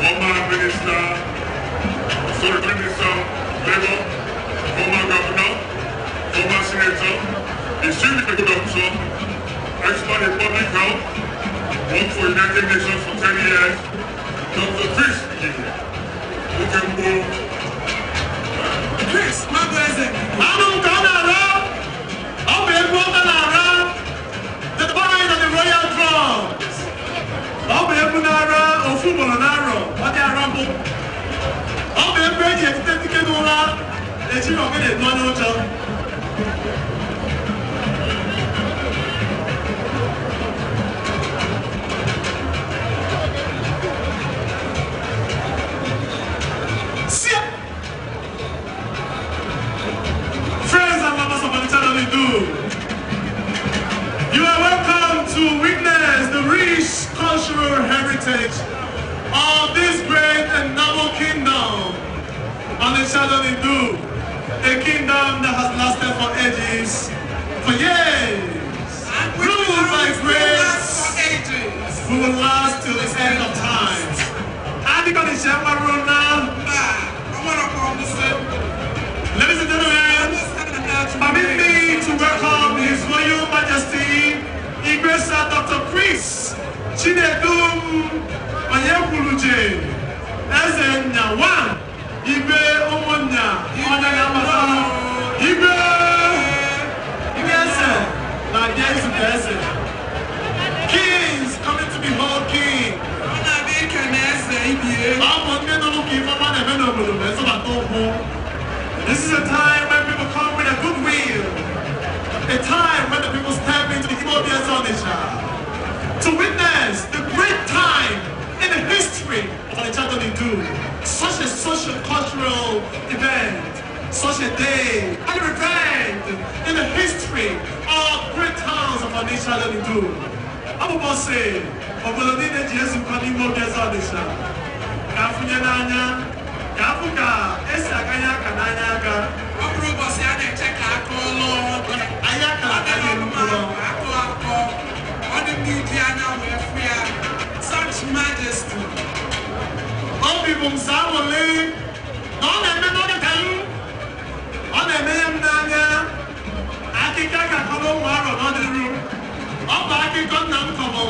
Former Minister, Authority Minister, Labour, former Governor, former Senator, Esteemed Medical Doctor, expert in public health, worked for United Nations for 10 years, Dr. Chris Ngige. You can move. Chris, my blessing. I'm going around. I'll be walking around the behind of the royal throne. I'll be able to run or football on arrow, or they are rumble. I'll be able to get the ticket on that. They should not get it, no job. Friends and members of the channel, you are welcome to witness the rich cultural heritage of this great and noble kingdom on the Shadow Hindu, a kingdom that has lasted for ages, for years. And will last till the end of times. Ladies and gentlemen, permit me to welcome His Royal Majesty, Igbesa Dr. Chris Chinedum Onyekuluche, Eze One, Igbe Omonya, Igbe Eze, Kings coming to behold King. This is a time when people come with a goodwill, a time when the people step into the Imobian Zonisha to witness the great time in the history of Onitsha Donidu. Such a social cultural event, such a day, an event in the history of great towns of Onitsha Donidu. I'm about to say, Obolodine Jesu Kani Imobian Zonisha. Kafunyananya. Kafuka, esa kanya kananya ka. Obro bosi ane check akolo. Ayaka akanya nukulo. Ako. On the media now we are such majesty. Obi bumsa wole. Non eme non kalu. On eme mnanya. Akika kakolo waro non the room. Oba akika nam komo.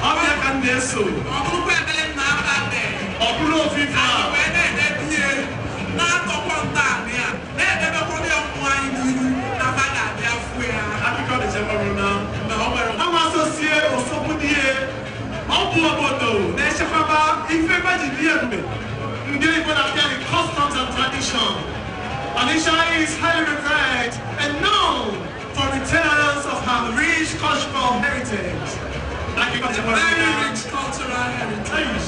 Obi akandeso. Obro kwetele na abade. Obro FIFA. Customs and tradition. Onitsha is highly revered and known for returns of her rich cultural heritage. Very rich cultural heritage.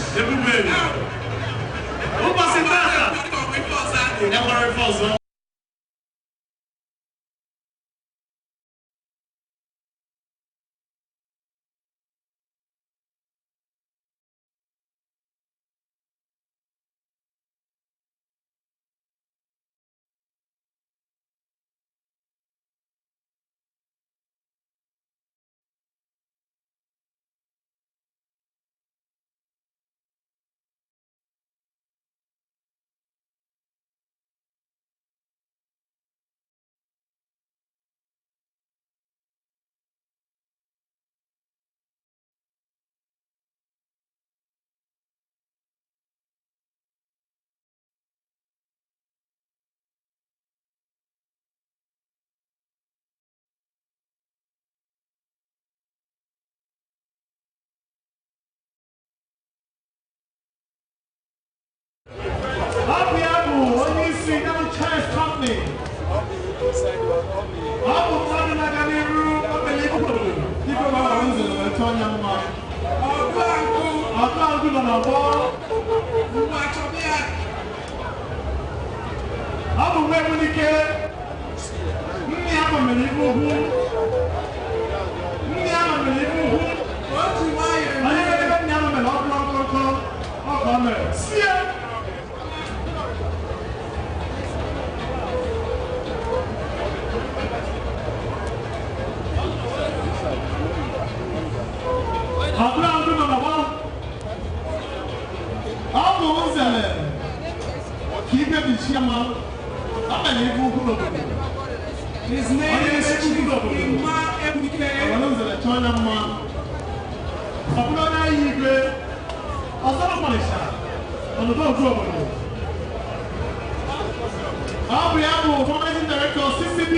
Who was it better? Never His name is Ima Ebike. Managing Director CCB.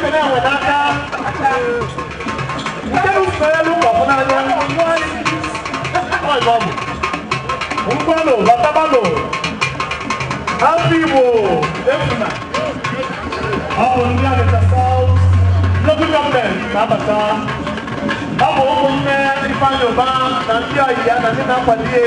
ekele enwe n'aka nke usoro elu ụlọ bụ n'anya ngwanụ batabalụ afọ Igbo efuna ọ bụ ndị Abịa South local government na-abata ọ bụ ụmụnne Ifeanyi Uba na ndị ọyị ya na ndị na-akwado ihe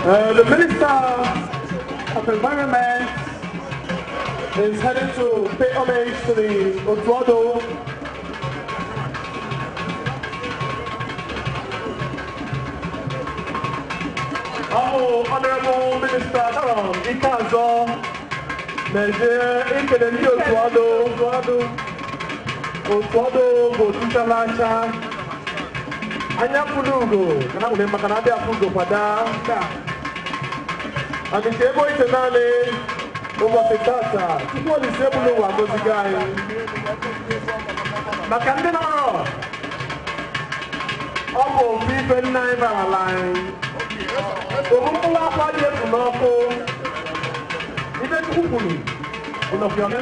The Minister of Environment is headed to pay homage to the Otuado Honorable Minister Aaron Ikazo, Nigeria, Inkedendi Otuado, Gotuchalacha, Anya Pudugo, kana mune makana bia Pudugo pada. Amishebo itenale overfitata. People disable wa gozigai. Makande noro. Opo people nine by line. Omukula kwa je kunoko. Ibe tukulu. Unofione?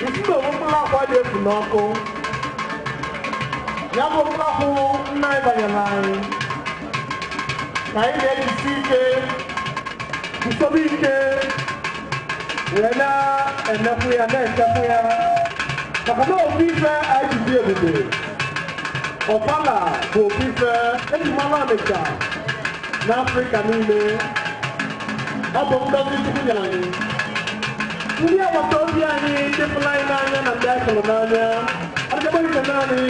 Isi omukula kwa je kunoko. Yabo omukula nine by line. Kaide kisike. Kusobike, wena enafuya na enafuya. Kakado ofife IGB ebube. Opala bụ ofife ejimala Amịcha n'Afrịka niile. Ọ bụ ngozi Chukwu nyere anyị. Ndị agbata obi anyị dịpụla anyị n'anya na ndị anyị hụrụ n'anya. Adịgbo ike naanị.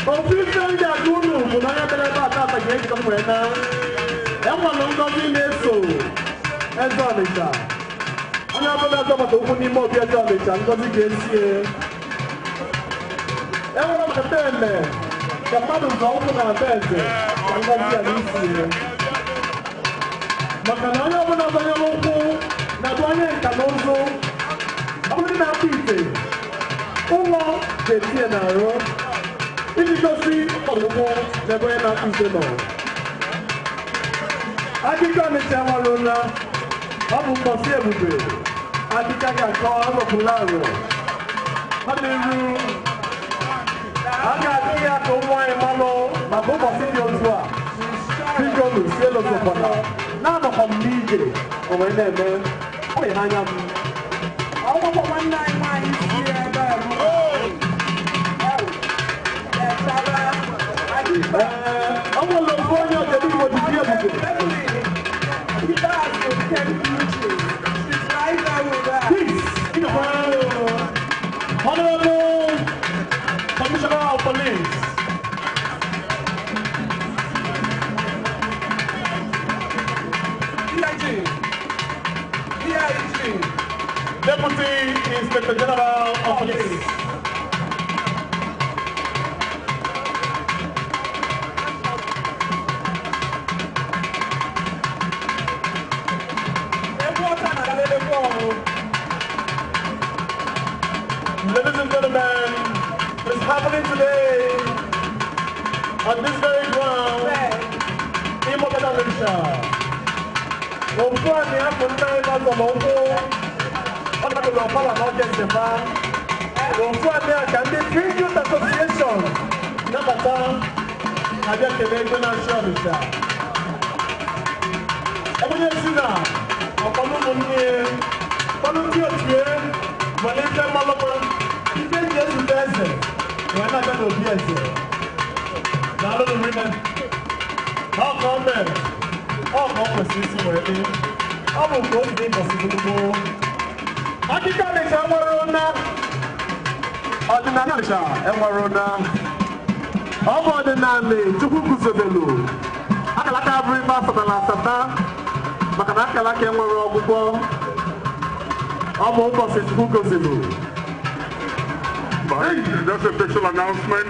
Ofife ndị ajụ unu bụ n'anya mere ebe a taata ga-ejikọ m wee na. Enwere ngozi na-eso eze Ọnịcha. Onye ọbụla zọbata ụkwụ n'ime obi eze Ọnịcha, ngozi ga-esie. Enwere nkata eme ka mmadụ zọ ụkwụ na be eze ka ngozi ya na-esie. Maka na onye ọbụla zọnyere ụkwụ na onye nka na ụzụ ọ bụrụ na akpụ ite ụlọ ga-etinye n'arụ iji gosi ọgwụgwụ n'ebe onye na-akpụ ite nọ. Akụkọ Ọnịcha enwerụla ọ bụ mkpọsi ebube akụkọ ga-akọ ọnọpụla arụ ọ na-eru a ga-adị ya ka ụmụ anyị malụ maka ụbọchị dị otu a biko nụ sie lotokwana na-anọkọ m n'ije onwe na-eme ọ dị n'anya m ọgwụgwọ nwanne anyị nwaanyị si ebe ọ nwere ofu onye ọjọdị igbo dị dị ebube Honorable Commissioner of Police, Deputy Inspector General of Police, ladies and gentlemen, it's happening today on this very ground in Mogadishu. Òfin àmì àkùnrin náà lọ lọ́wọ́ ọ̀nà tó lọ fọlá náà jẹ́ ìjẹ̀fà. Òfin àmì àkàndé Free Youth Association nàbàtà àjẹkẹ̀lẹ̀ ẹgbẹ́ náà ṣe ọ̀nìṣà. Ẹgbẹ́ yẹn sí náà ọ̀pọ̀ lóko ní ẹ kọ́lù tí o tiẹ̀ wọlé fẹ́ mọ́lọ́mọ́. Ife Jesu tẹ́sẹ̀ wọ́n náà bẹ́ẹ̀ lòdì ẹ̀sẹ̀. Nàlọ́ lórí náà. Ọkọ̀ mẹ́rin. Ọkọ̀ kwesịrị isi wee dị. Ọ bụ nke oge ịbọsị gbogbo. Akụkọ Ọnịcha enwere ụna. Ọdịnala Ọnịcha enwere ụna. Ọ bụ ọdịnala Chukwu guzobelu. Akalaka abụrụ ife asatọ na asatọ maka na akalaka enwere ọgwụgwọ. Ọ bụ ụbọchị Chukwu gozelu. Just a special announcement.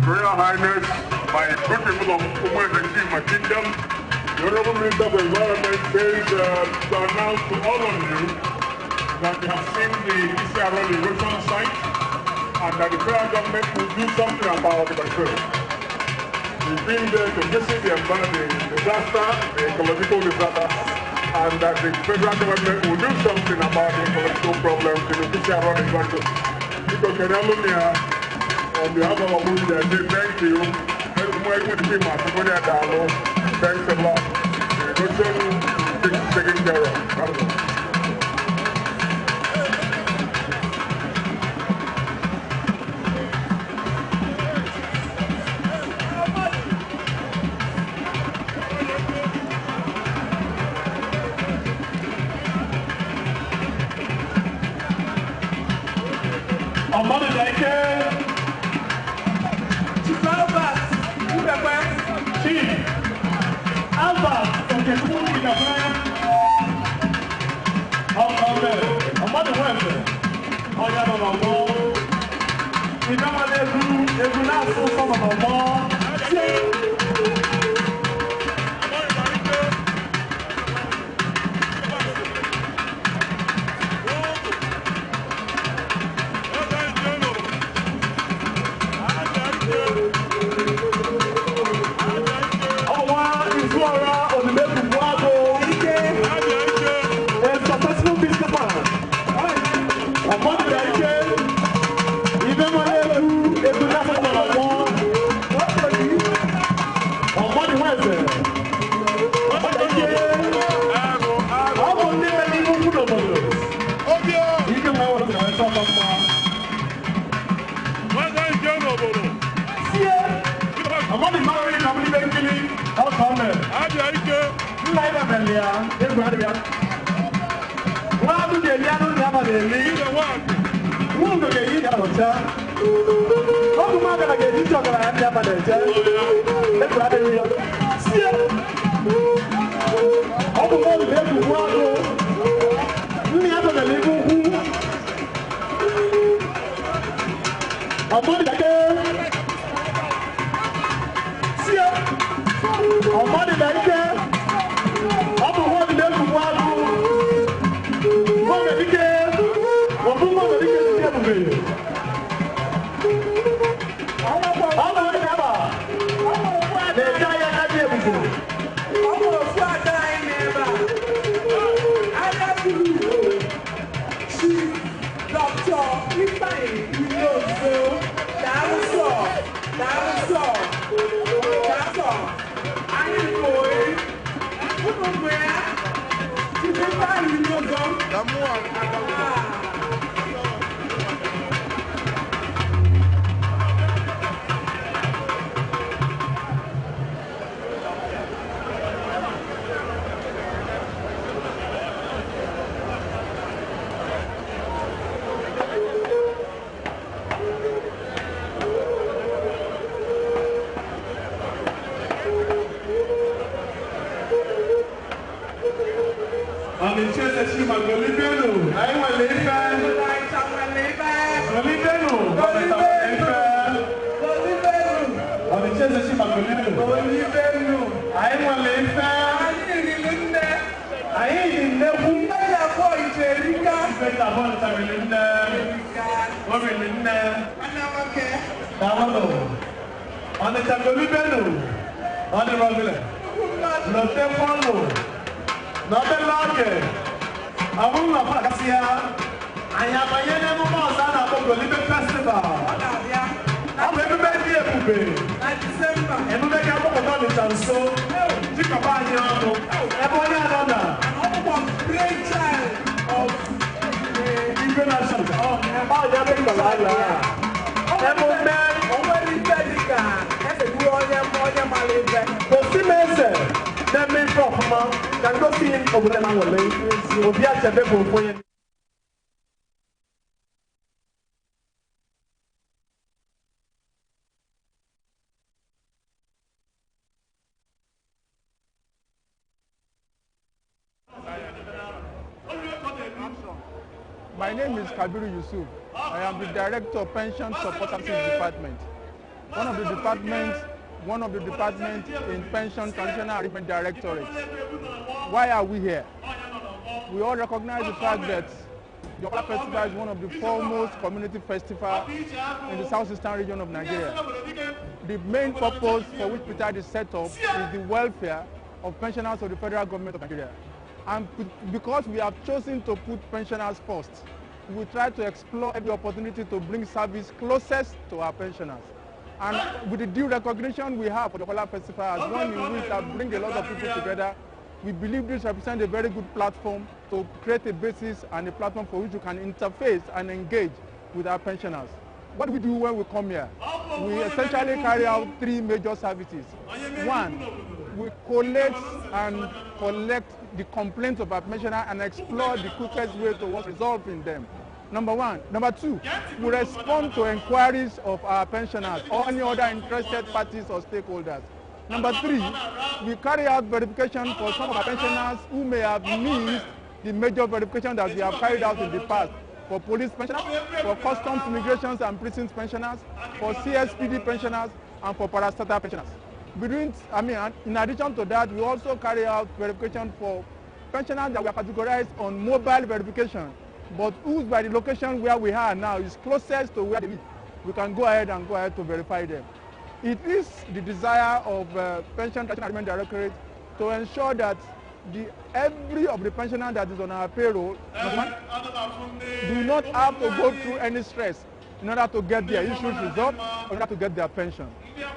Royal Highness, by good people of Umwe Kingdom, the Honorable Minister of Environment says to announce to all of you that they have seen the Isiaro erosion site and that the federal government will do something about it. We've been there to visit the disaster, the ecological disaster, and that the federal government will do something about the ecological problems in the Isiaro erosion. Because Kenalumia, on behalf of Abuja, I say thank you. Thanks a lot. The erosion is taken care of. Ọmọdé My name is Kabiru Yusuf. I am the Director of Pension Support Services Department. One of the departments in Pension Transitional Arrangement Directorate. Why are we here? We all recognize the fact that the Okola Festival is one of the foremost community festivals in the southeastern region of Nigeria. The main purpose for which Petard is set up is the welfare of pensioners of the federal government of Nigeria. And because we have chosen to put pensioners first, we try to explore every opportunity to bring service closest to our pensioners. And with the due recognition we have for the Okola Festival as one in which that brings a lot of people together, we believe this represents a very good platform to create a basis and a platform for which you can interface and engage with our pensioners. What do we do when we come here? We essentially carry out three major services. One, we collect and collect the complaints of our pensioners and explore the quickest way towards resolving them. Number one. Number two, we respond to inquiries of our pensioners or any other interested parties or stakeholders. Number three, we carry out verification for some of our pensioners who may have missed the major verification that we have carried out in the past. For police pensioners, for customs, immigrations and prisons pensioners, for CSPD pensioners, and for parastatal pensioners. In addition to that, we also carry out verification for pensioners that we are categorized on mobile verification, but whose by the location where we are now is closest to where they live. We can go ahead to verify them. It is the desire of Pension Transitional Arrangement Directorate to ensure that every of the pensioners that is on our payroll do not have to go through any stress in order to get their issues resolved or in order to get their pension.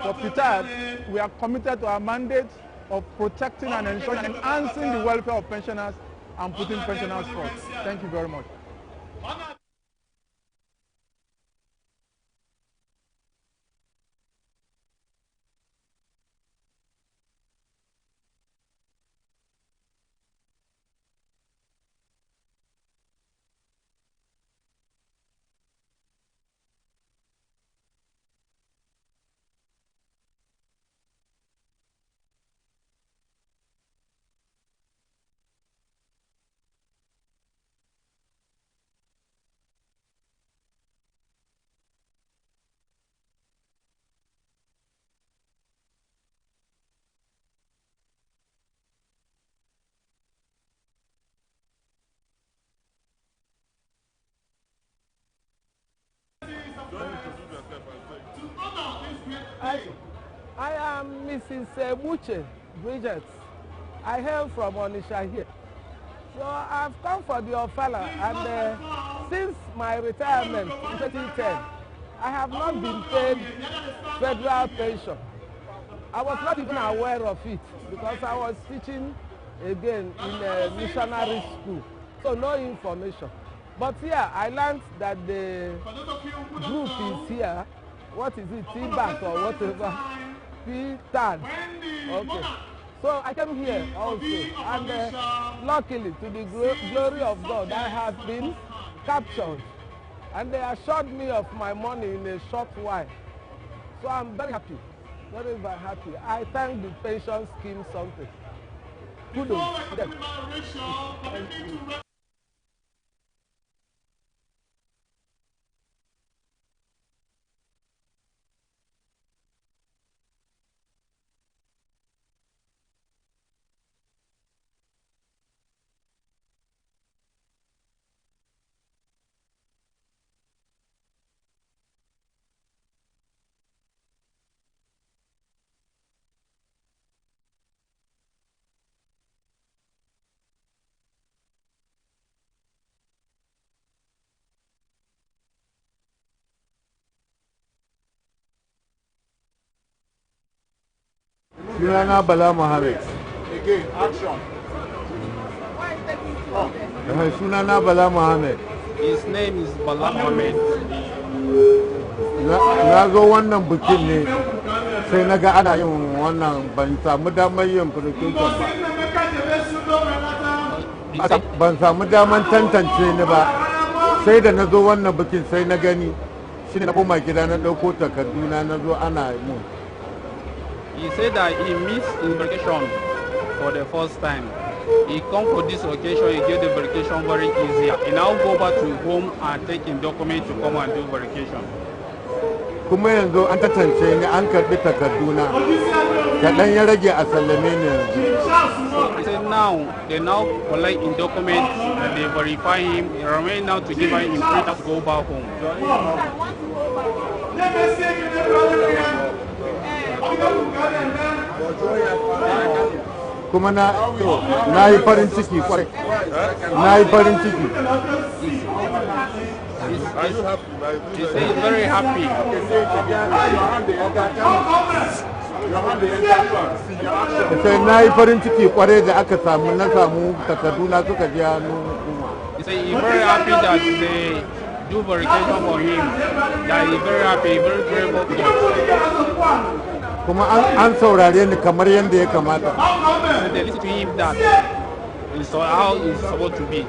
For Petard, we are committed to our mandate of protecting and ensuring and enhancing the welfare of pensioners and putting pensioners first. Thank you very much. I am Mrs. Buche Bridget. I hail from Onitsha here. So I've come for the Ofala, and since my retirement in 2010, I have not been paid federal pension. I was not even aware of it because I was teaching again in a missionary school, so no information. But here I learned that the group is here. What is it, T-Bat or whatever? T-Tad. Okay. So I came here also, and luckily, to the glory of God, I have been captured. And they assured me of my money in a short while. So I'm very happy, very, very happy. I thank the pension scheme something. Kudos to them. Thank you. Sunana Bala Mohammed. Again, action. Sunana Bala Mohammed. His name is Bala Mohammed. Na zo wannan bikin ne sai na ga ana yin wannan ban samu damar yin presentation ba. Ban samu damar tantance ni ba sai da na zo wannan bikin sai na gani shi ne na koma gida na ɗauko takarduna na zo ana yi. He said that he missed verification for the first time. He come for this occasion, he get the verification very easy. He now go back to home and take his document to come and do verification. Kuma yanzu an tantance ni an karbi takarduna kaɗan ya rage a sallame ni yanzu. He said now they now collect his document and they verify him. He remain now to give him his free to go back home. Kuma na yi farin ciki kwarai, na yi farin ciki. He said he's very happy. Sai na yi farin ciki kwarai da aka samu na samu takarduna suka je hannun hukuma. He said he's very happy that they do verification for him. That he's very happy, very grateful to God. Kuma an saurare ni kamar yadda ya kamata. So they listen to him that is how it's supposed to be.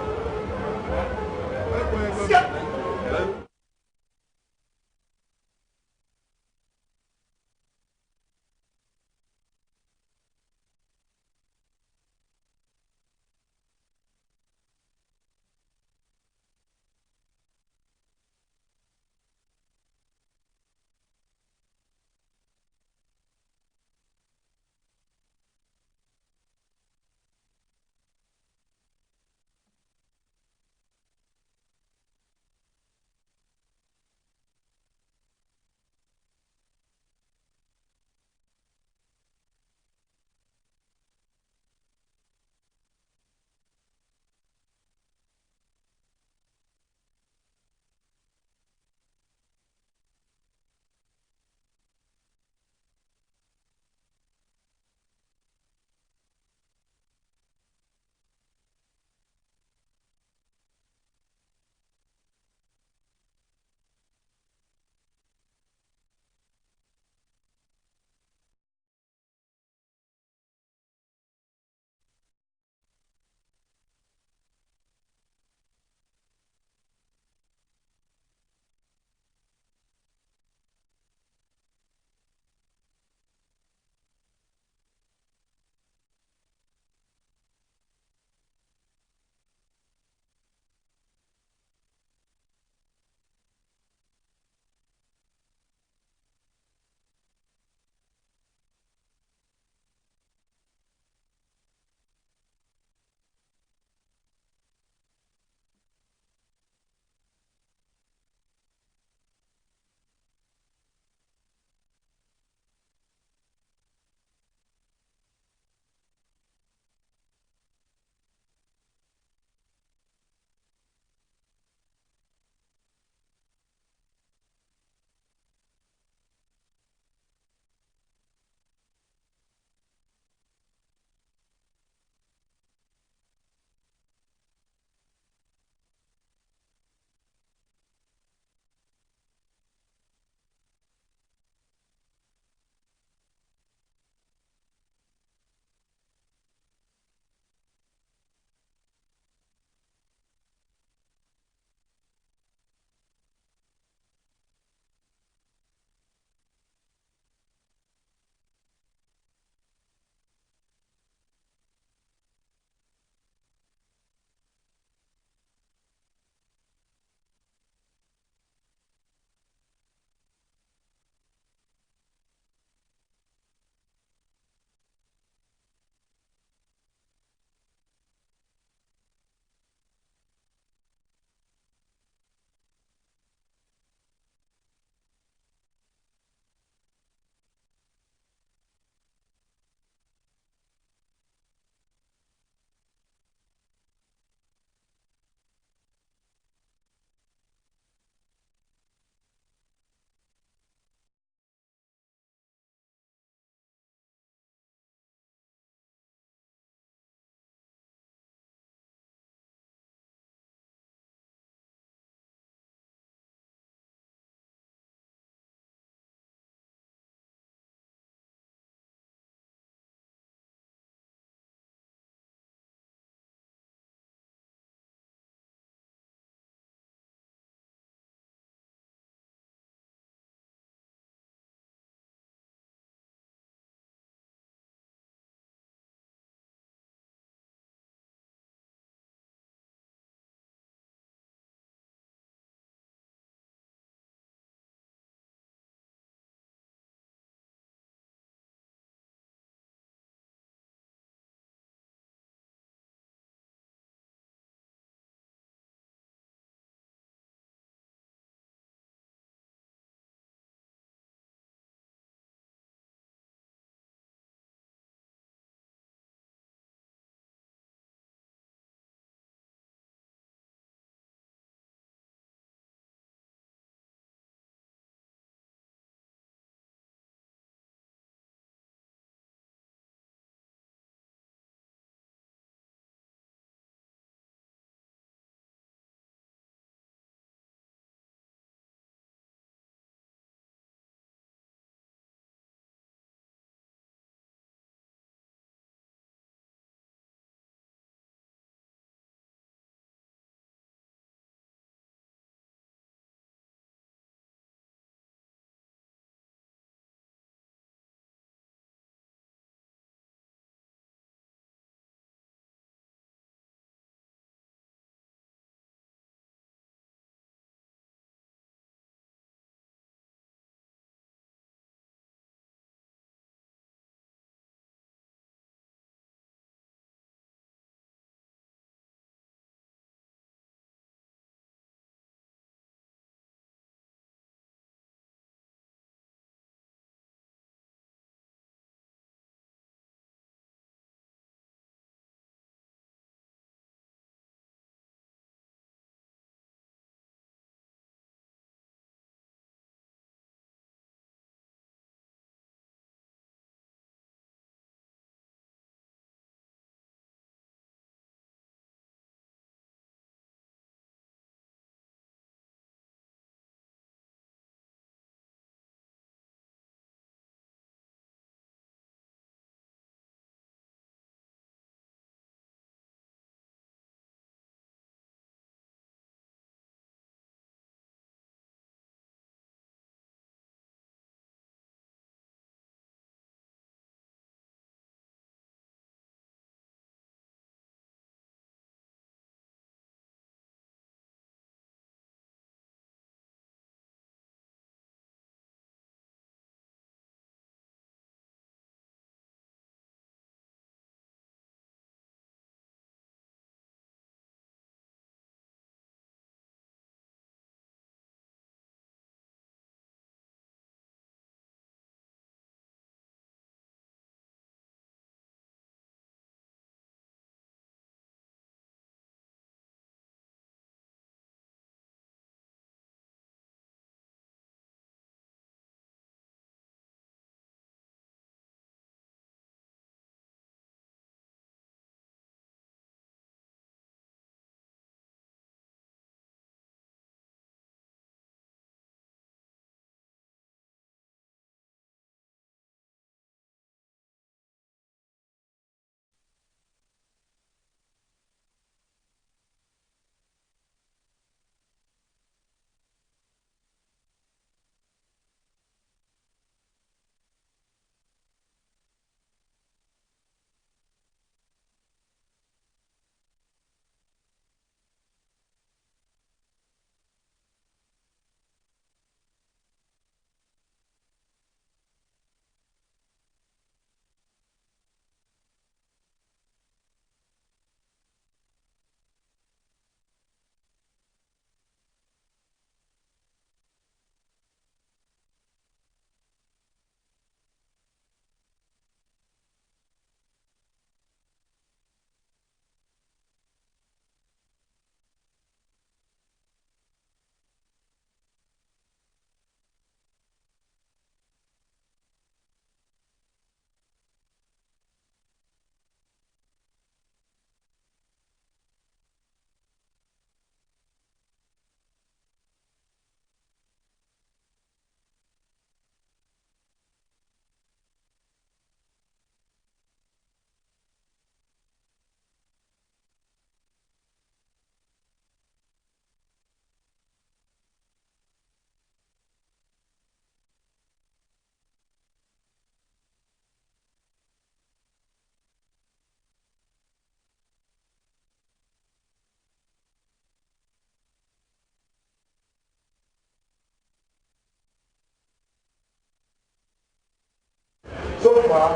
far,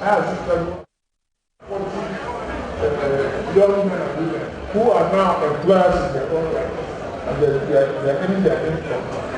I have seen 40 young men and women who are now employers in their own right, and they are earning their income.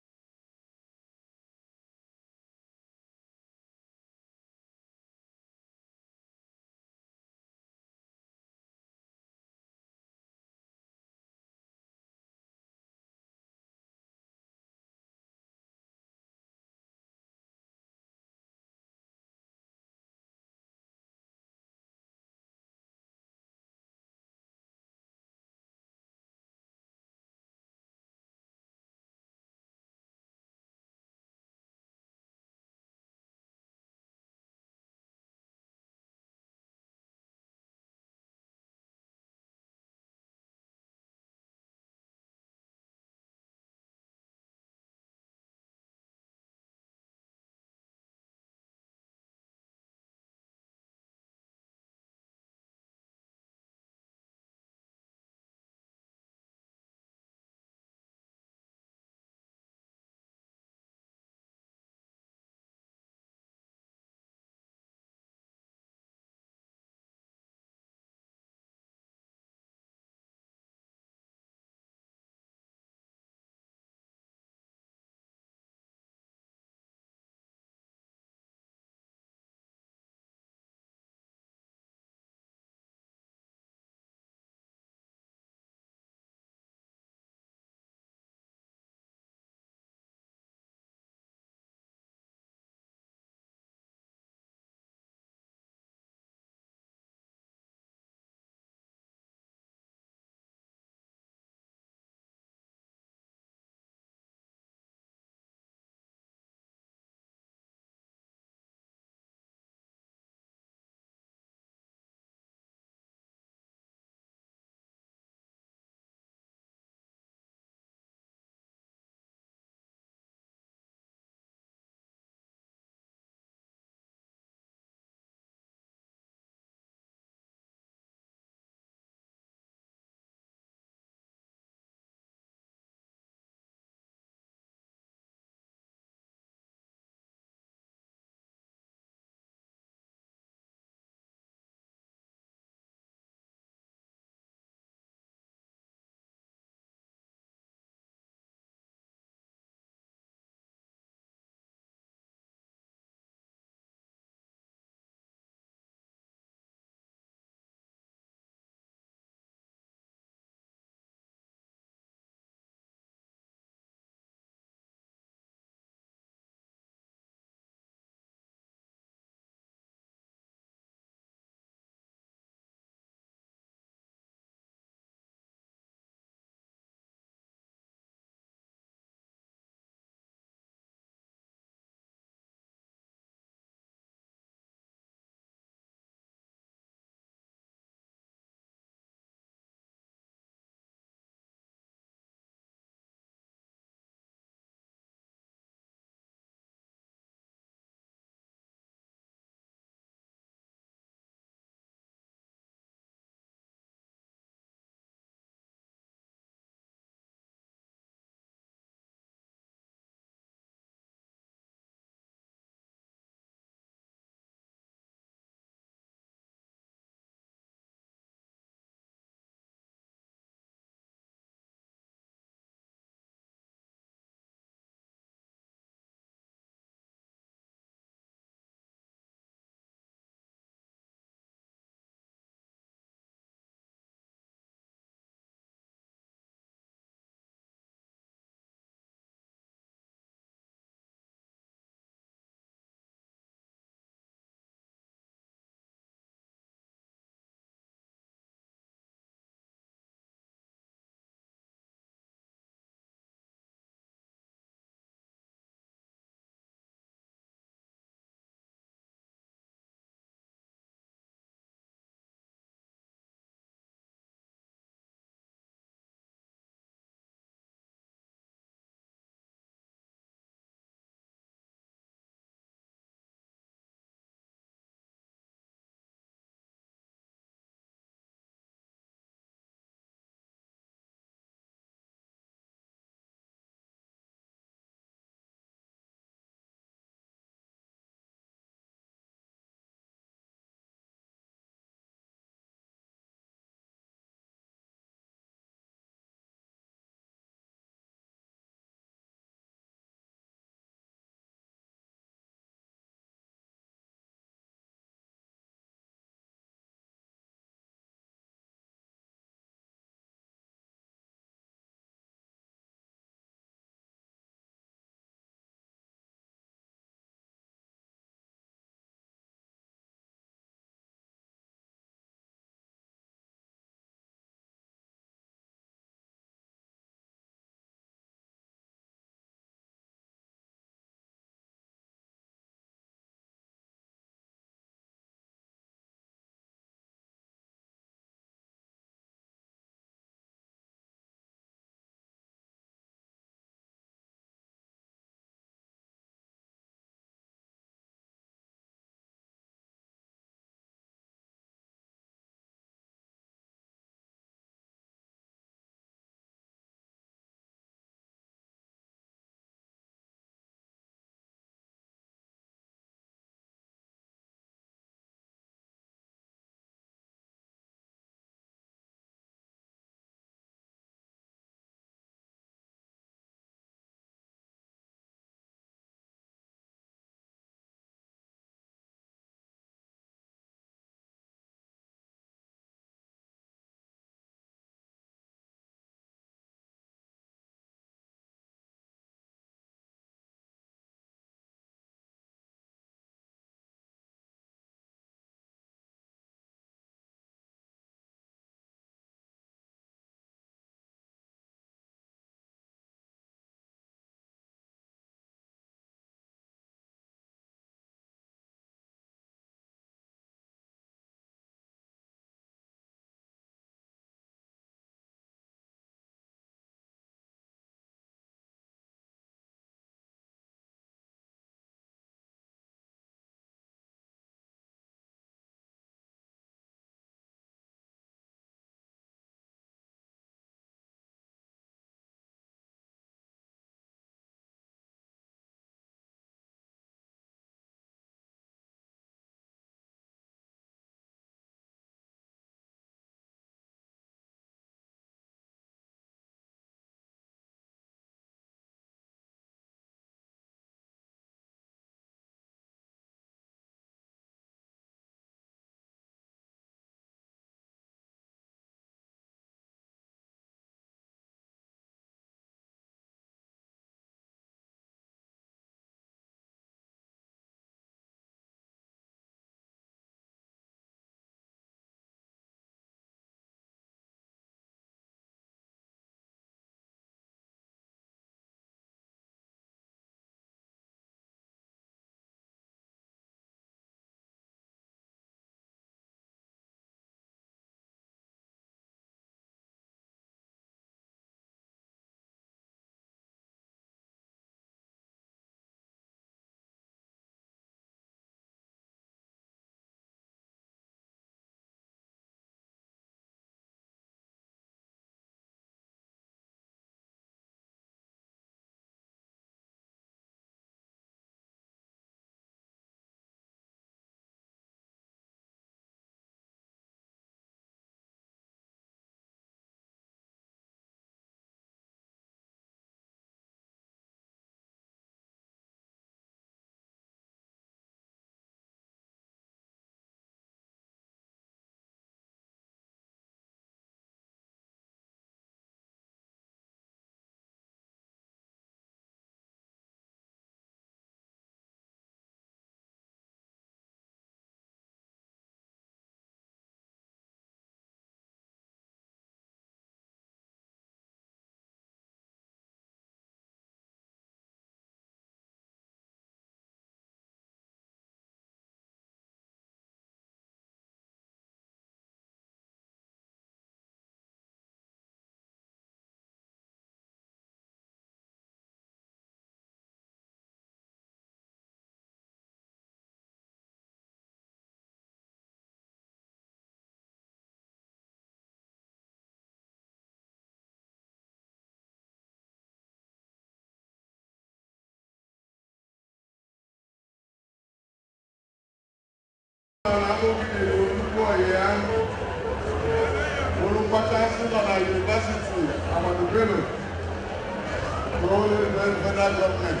federal government.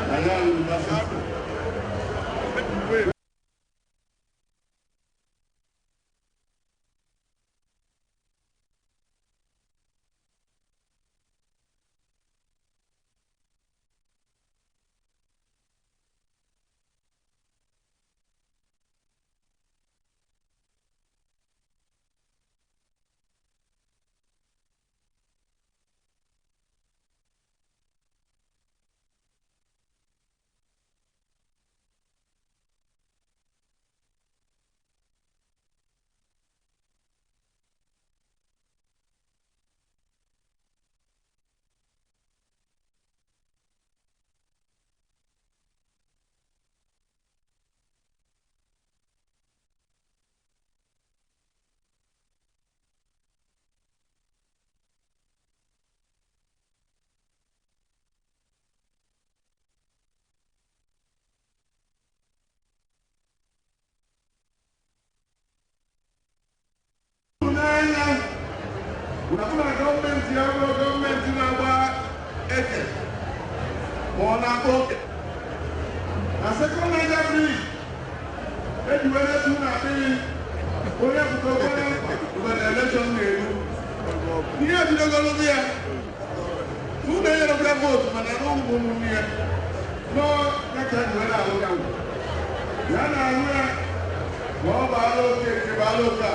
Nigerian University. Unakuna government yako government inawa eke mona koke na second Niger free eji wele tuna bi oye kutoka kwa election nelu ni ya bidogolo bia tuna yero bia vote mana rungu munia no yaka wele aloka yana alwa wa balo ke baloka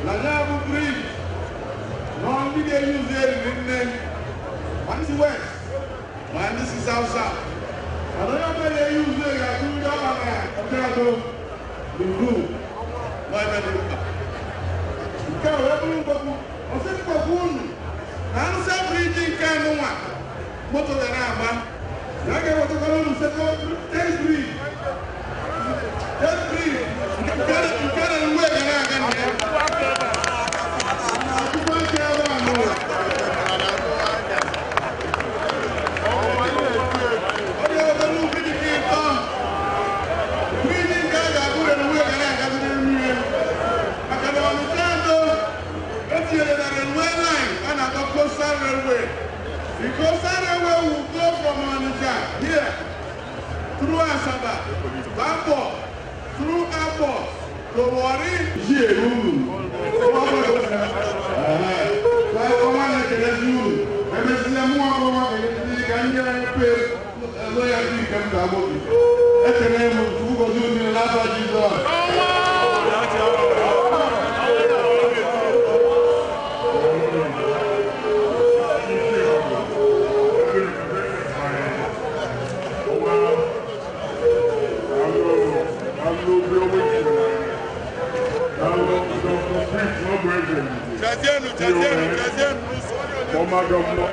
la nyabu free no only they use there in the one is west, one is south. I don't know where they use there. I do not know. The blue. Why not the blue? You can't have blue, but I said for one. I don't say breathing can no one. What of the Rama? I get what the colonel said. Take breathe. Take breathe. You can't wait and I can. Because that railway will go from Onitsha here through Asaba, Bambo, through airport to Warri. Former governor,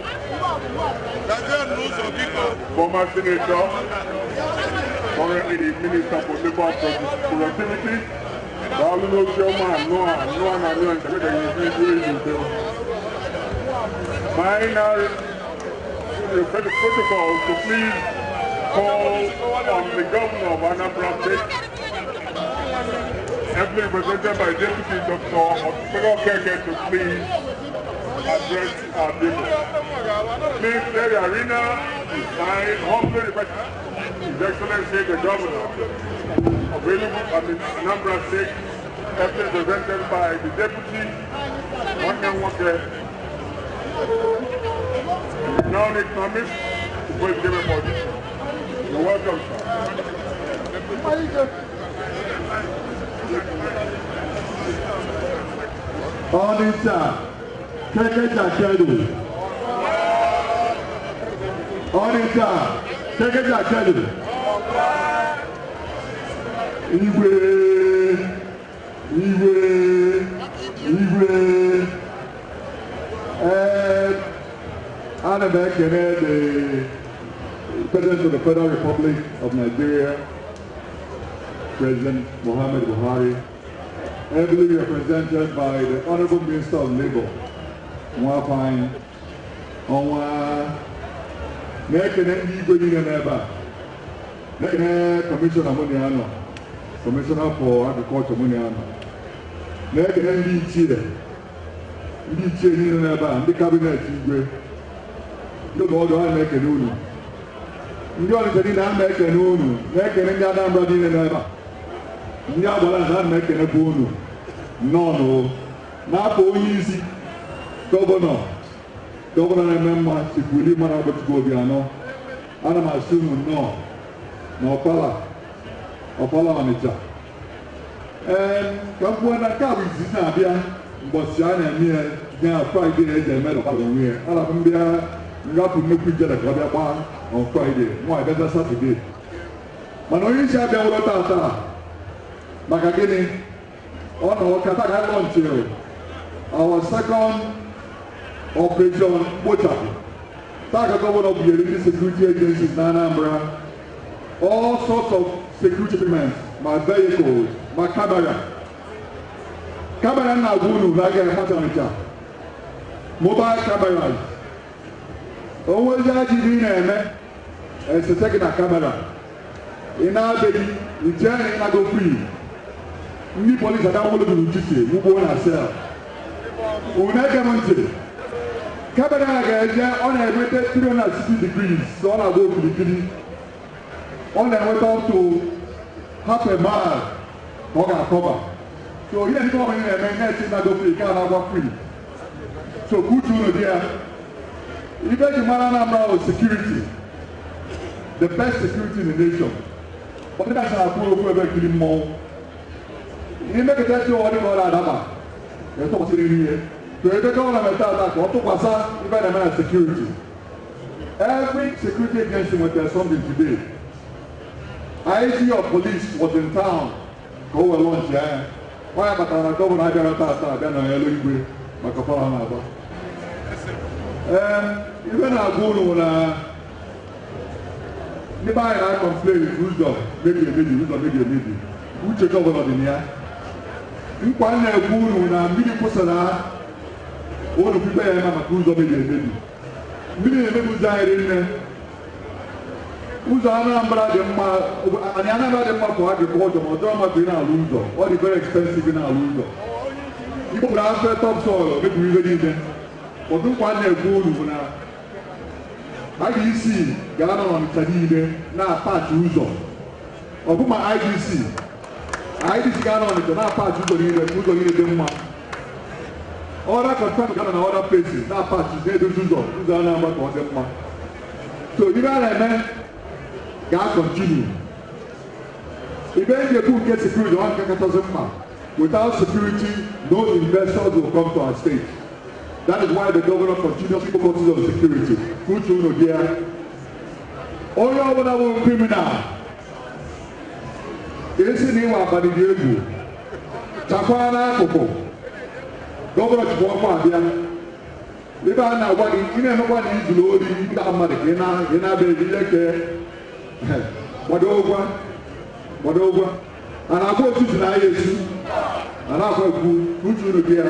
former senator, currently the minister for labor and productivity. I now request the protocol to please call on the governor of Anambra State, heavily represented by Deputy Dr. Federal Keke, to please address our people. Please, the arena is I humbly request His Excellency the Governor, available at the Anambra State, heavily represented by the Deputy, Waka. Now the economics will give a position. You're welcome, sir. Auditor, Keke Jakedu. Auditor, Keke Jakedu. Anna Bekene, the President of the Federal Republic of Nigeria, President Muhammad Buhari, heavily represented by the Honorable Minister of Labour, Mwafine, Onwa, Nekene Igwe Neba, Nekene Commissioner Moniano, Commissioner for Agriculture Muniano. Na-ekele ndị ichie niile n'ebe a, ndị kabinet igwe, ndị ọdụ ha na-ekele unu. Ndị Ọnịcha niile a na-ekele unu, na-ekele ndị Anambra niile n'ebe a. Ndị Agbala ha na-ekele bụ unu. Nnọọ n'afọ onye isi gọvanọ na-eme mma Chikwuli mara Ọbachukwu Obianọ. Ana m asị unu nnọọ na Ọpala Ọnịcha. Ka m kwuo na nke a bụ izizi na-abịa mbọchị a na-eme ya na Fraịde eji eme n'ọkpara onwe ya. Ana m bịa ngapụ nnukwu ijele ka ọ bịa gbaa on Fraịde, nwa abịaza Satọde. Mana onye isi abịa nwere tata maka gịnị? Ọ nọ kata ka launch our second operation Kpochapụ. Taa ka gọvanọ bunyere ndị security agencies na Anambra all sorts of security equipment, my vehicles, my camera. Camera na-agwa unu na aga enweta Ọnịcha. Mobile cameras. Onwezi ajiri ị na-eme esete gị na kamera. Ị na-abịaghị ije na ị na-go free. Ndị polisi adawolo gị n'uchichi ugbo na sel. Unu ege m ntị. Kamera ga-eje ọ na-enweta 360 degrees ọ na-agba okirikiri. Ọ na-enweta up to half a mile ọ ga-akọba. So ihe ndị ọbụla na-eme na-esi na-go free ka na-agba free. So kutu unu dị ya. Ibe ji mara Anambra o security. The best security in the nation. Ọ dịka sị na-akwụ okwu ebe nkiri mmọnwụ. Ihe mekọta esi ụwa dị ka ọ na-adaba. Etọkwasịrị n'ihe. So ebe gọọmenti ata ka ọ tụkwasa ibe na-eme na security. Every security agency nwetara something today. IG of police was in town ka o were launch ya. Ọ ya batara na gọvanọ abịara tata abịa na elu igwe maka pọl ha na-agba. Ibe na-agwa unu na ndị be anyị na-complain ụzọ mebi. Uche gọvanọ dị na ya. Nkwa na-ekwu unu na mmiri kwụsịrị unu pipe ya eme maka ụzọ mebi. Mmiri na-emebi ụzọ anyị rinne. Ụzọ Anambra dị mma, anyị Anambra dị mma for agriculture ma ọ dọrọ maka ị na-alụ ụzọ. Ọ dị very expensive ị na-alụ ụzọ. Igbo bụrụ afọ topsoil mebiri ibe niile. Ọdụ nkwa na-ekwu unu bụ na IDC ga-anọ n'Ọnịcha niile na-apachị ụzọ. Ọ bụ ma IDC ga-anọ n'Ọnịcha na-apachị ụzọ niile dị mma. Other contractors ga-anọ na other places na-apachị na-edozi ụzọ Anambra ka ọ dị mma. So ibe a na-eme ga-akọntinu. Ibe ndị ekwu nke security ọ nke kachasị mma. Without security, no investors will come to our state. That is why the governor continuously focuses on security. Kutu unu dia. Onye ọbụla bụ criminal. Esi na ịwa abalị dị egwu. Chakwa n'akụkụ. Gọvanọ chukwu ọkwa abịa. Ebe a na-agwa gị, ị na-emekwa na izuru ori ndị mmadụ ka ị na-abịa eji ihe ke gbado ụgwọ. A na-agwa otutu na ahịa esu. A na-agwa ekwu kutu unu dia.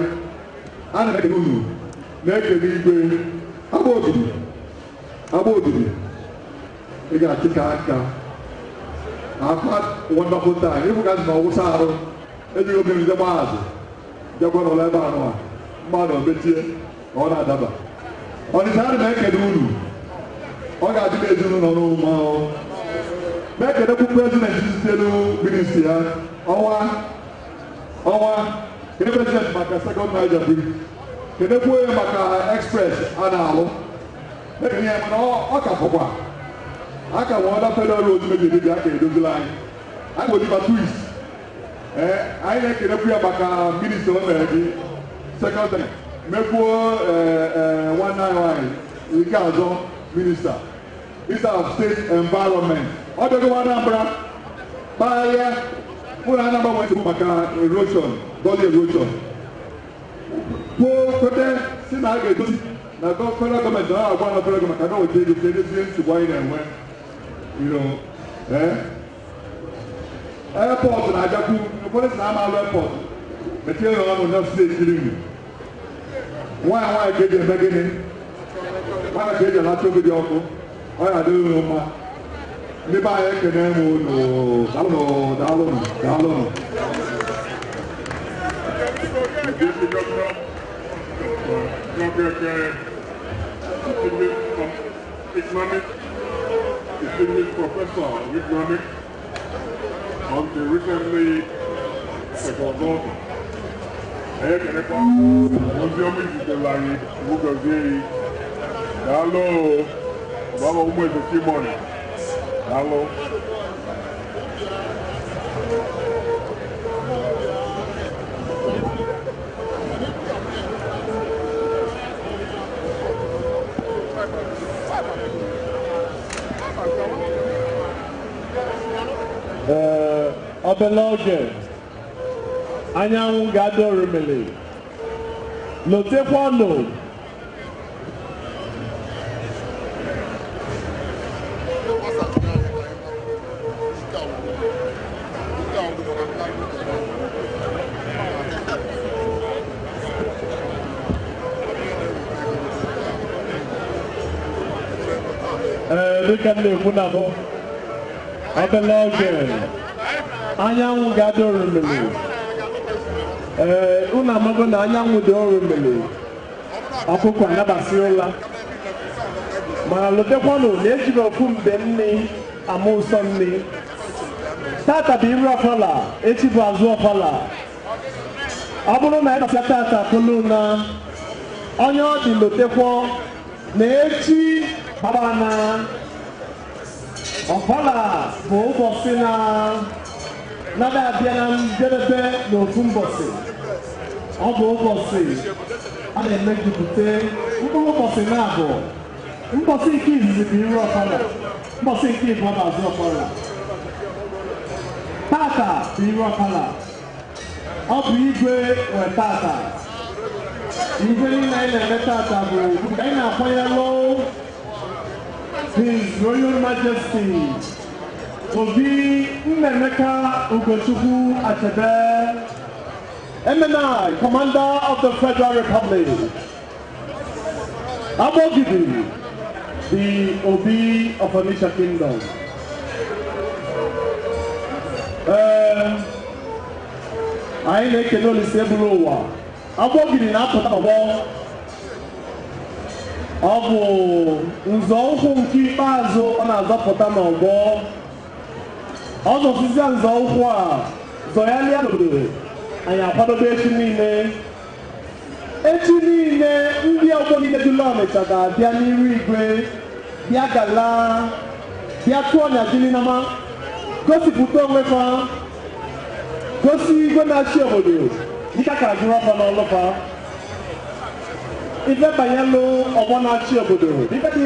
A na-ekele unu. Na-ekele igwe agba obibi ị ga-achịka aka akwa wonderful time ịfụgazi na ọwụsa arụ ejighị obi nje maazị bịakwa n'ụlọ ebe anụ a mmadụ ometie ka ọ na-adaba. Ọnịcha adị na-ekele unu ọ ga-adị n'ezinụlọ n'ụmụ ahụ na-ekelekwu prezidenti sitelu ministri ya ọnwa kene prezidenti maka second Niger Bridge kedekwu onye maka express a na-alụ ekene ya mana ọ ka fọkwa aka nwe ọda federal road mebi aka edozila anyị anyị nwere twist anyị na-ekelekwu ya maka minista o mere gị secretary mekwuo nwanne anyị nwanyị ike azọ minista of state environment ọ bịago Anambra kpagharịa ụlọ Anambra nwere nsogbu maka erosion gully erosion kwete si na a ga-edozi na federal gọọmenti na agwa na federal gọọmenti ka na weta ego ka edozie nsogbu anyị na-enwe airport na-abịakwu ụfọdụ si na ama alụ airport mechie ụlọ ọnụ na steeti ekiri nwaanyị ka eji eme gịnị nwaanyị ka eji alacha obi dị ọkụ ọ ya adịghị mma ndị be anyị ekene m unu daalụ. Distinguished professor of economics, until recently a consultant. I can museum is the line, Mugazi, hello, Baba Umo is the Kimoni. Hello. Obele oge anyanwụ ga-ada orimiri lotekwanụ dịka m na-ekwu na bụ obele oge anyanwụ ga-ada orimiri unu amago na anyanwụ dị orimiri ọkụkọ anabasị ụla mana lotekwanụ na ejiri ofu mbe nni ama ụsọ nni tata bụ iri ọfala echi bụ azụ ọfala ọ bụrụ na ịbasịa tata kụlụ na onye ọ dị lotekwa na echi gbara na ọfala bụ ụbọchị nada abịa na njedebe n'ofu mbọsị ọ bụ ụbọchị a na-emejupụta mkpụrụ ụbọchị na-abụ mbọsị nke izizi bụ iri ọfala mbọsị nke ịbụọ bụ azụ ọfala tata bụ iri ọfala ọ bụ igwe nwe tata igwe niile anyị na-eme tata bụ anyị na-akwanyelụ His Royal Majesty Obi Nnemeka Ugochukwu Achebe, MNI, Commander of the Federal Republic, Abogidi, the Obi of Onitsha Kingdom. Anyị na-ekele Olise bụrụ ụwa. Abogidi na-apụta ọgbọ. Ọ bụ nzọụkwụ nke ikpeazụ ọ na-azọpụta n'ọgbọ. Ọ zọsizia nzọụkwụ a zọyalịa n'obodo anyị akwadobe echi niile. Echi niile ndị ọgbọ niile dị Ọnịcha ga-abịa n'iru igwe bịa gala bịa tụọ nyajili-nama gosipụta onwe fa gosi igwe na-achị obodo dịka ka jụrụ ọfa n'ọlụfa ife banyelụ ọgbọ na-achị obodo ife dị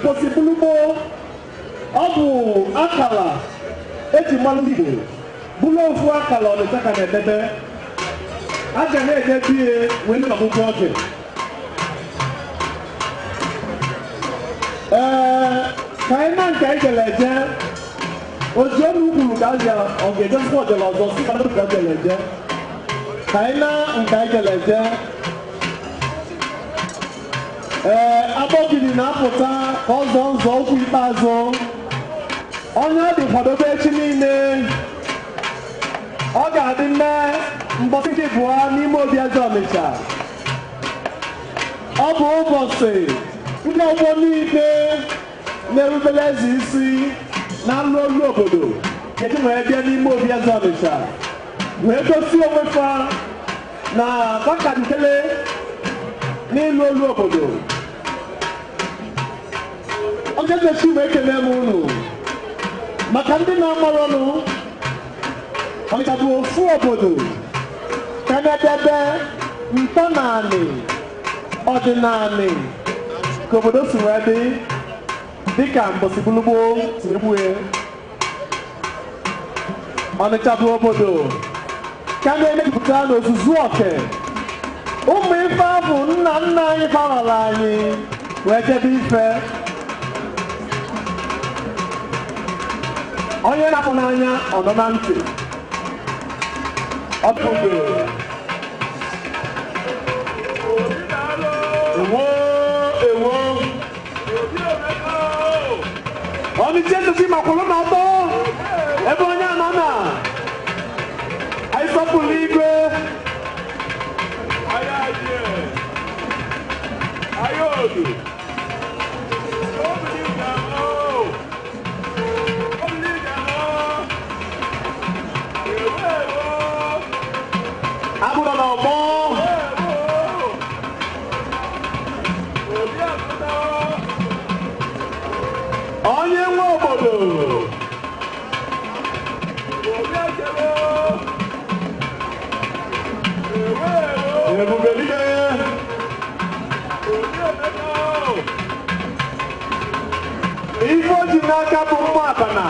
posibulugbo ọ bụ akala eji mmanụ Igbo bụrụ ofu akala Ọnịcha ka na-edebe a ga na-edebi ihe wee n'ọgwụgwụ oge ka anyị na nke anyị jere eje oji ọnụ ukwuru ka azịa ọ ga-edozikwa ọjọrọ ọzọ si ka ọ jere eje ka anyị na nke anyị jere eje Abogidi na-apụta ka ọ zọọ nzọ ụkwụ ikpeazụ onye ọ dị kwadobe echi niile ọ ga-adị mme mbọsị nke bụọ n'ime obi eze Ọnịcha ọ bụ ụbọchị ndị ọgbọ niile na-erubere eze isi na-alụ olu obodo kedu wee bịa n'ime obi eze Ọnịcha wee gosi onwe fa na bakadikele n'ịlụ olu obodo ogezechi wee kelee m unu maka ndị na-amaranụ Ọnịcha bụ ofu obodo ka na-edebe ntọnaanị ọdịnanị ka obodo si wee dị dịka mbọsibulugbo si egbue. Ọnịcha bụ obodo ka na-emejupụta n'ozuzu oke ụmụ ife ahụ nna nna anyị farala anyị wee jebe ife onye na-apụ n'anya ọ nọ na ntị ọ bụghị ewo Ọnịcha Nduzi makwụrụ n'ọtọ ebe onye anọ na anyị sọpụrụ igwe Ayodu. Abụrụ n'ọgbọ onye nwe obodo Ebubelike ife o ji n'aka bụ mma abana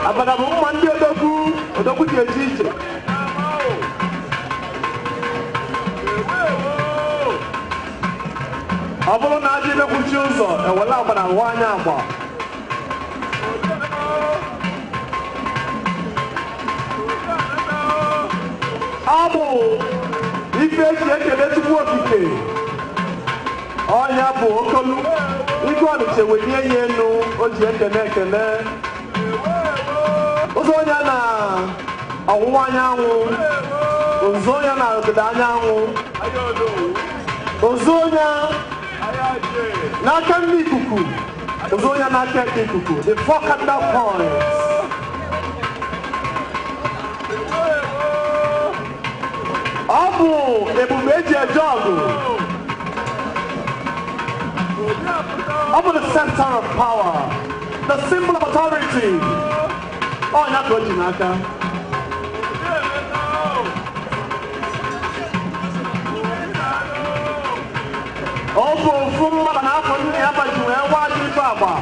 abana bụ mma ndị odogwu dị eje ije ọ bụrụ na aja imekwuchi ụzọ ewela abana hụọ anya agba ọ bụ ife eji ekele Chukwu okike ọnya bụ okolu igwe Ọnịcha welie ya enu o ji ekele ụzọ onye na ọwụwa anyanwụ ụzọ onye na ọdịda anyanwụ ụzọ onye n'aka ndị ikuku ụzọ onye n'aka nke ikuku the four cardinal points. Ọ bụ ebube eji eje ọgụ ọ bụ the center of power, the symbol of authority. Ọnya ka o ji n'aka. Ọ bụ ofu mmadụ n'afọ nne ya gbaji wee waa ji ife agba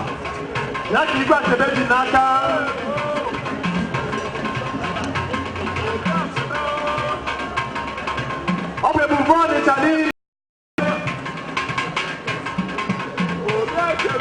ya ka igwe Achebe ji n'aka. Ọ bụ ebube Ọnịcha niile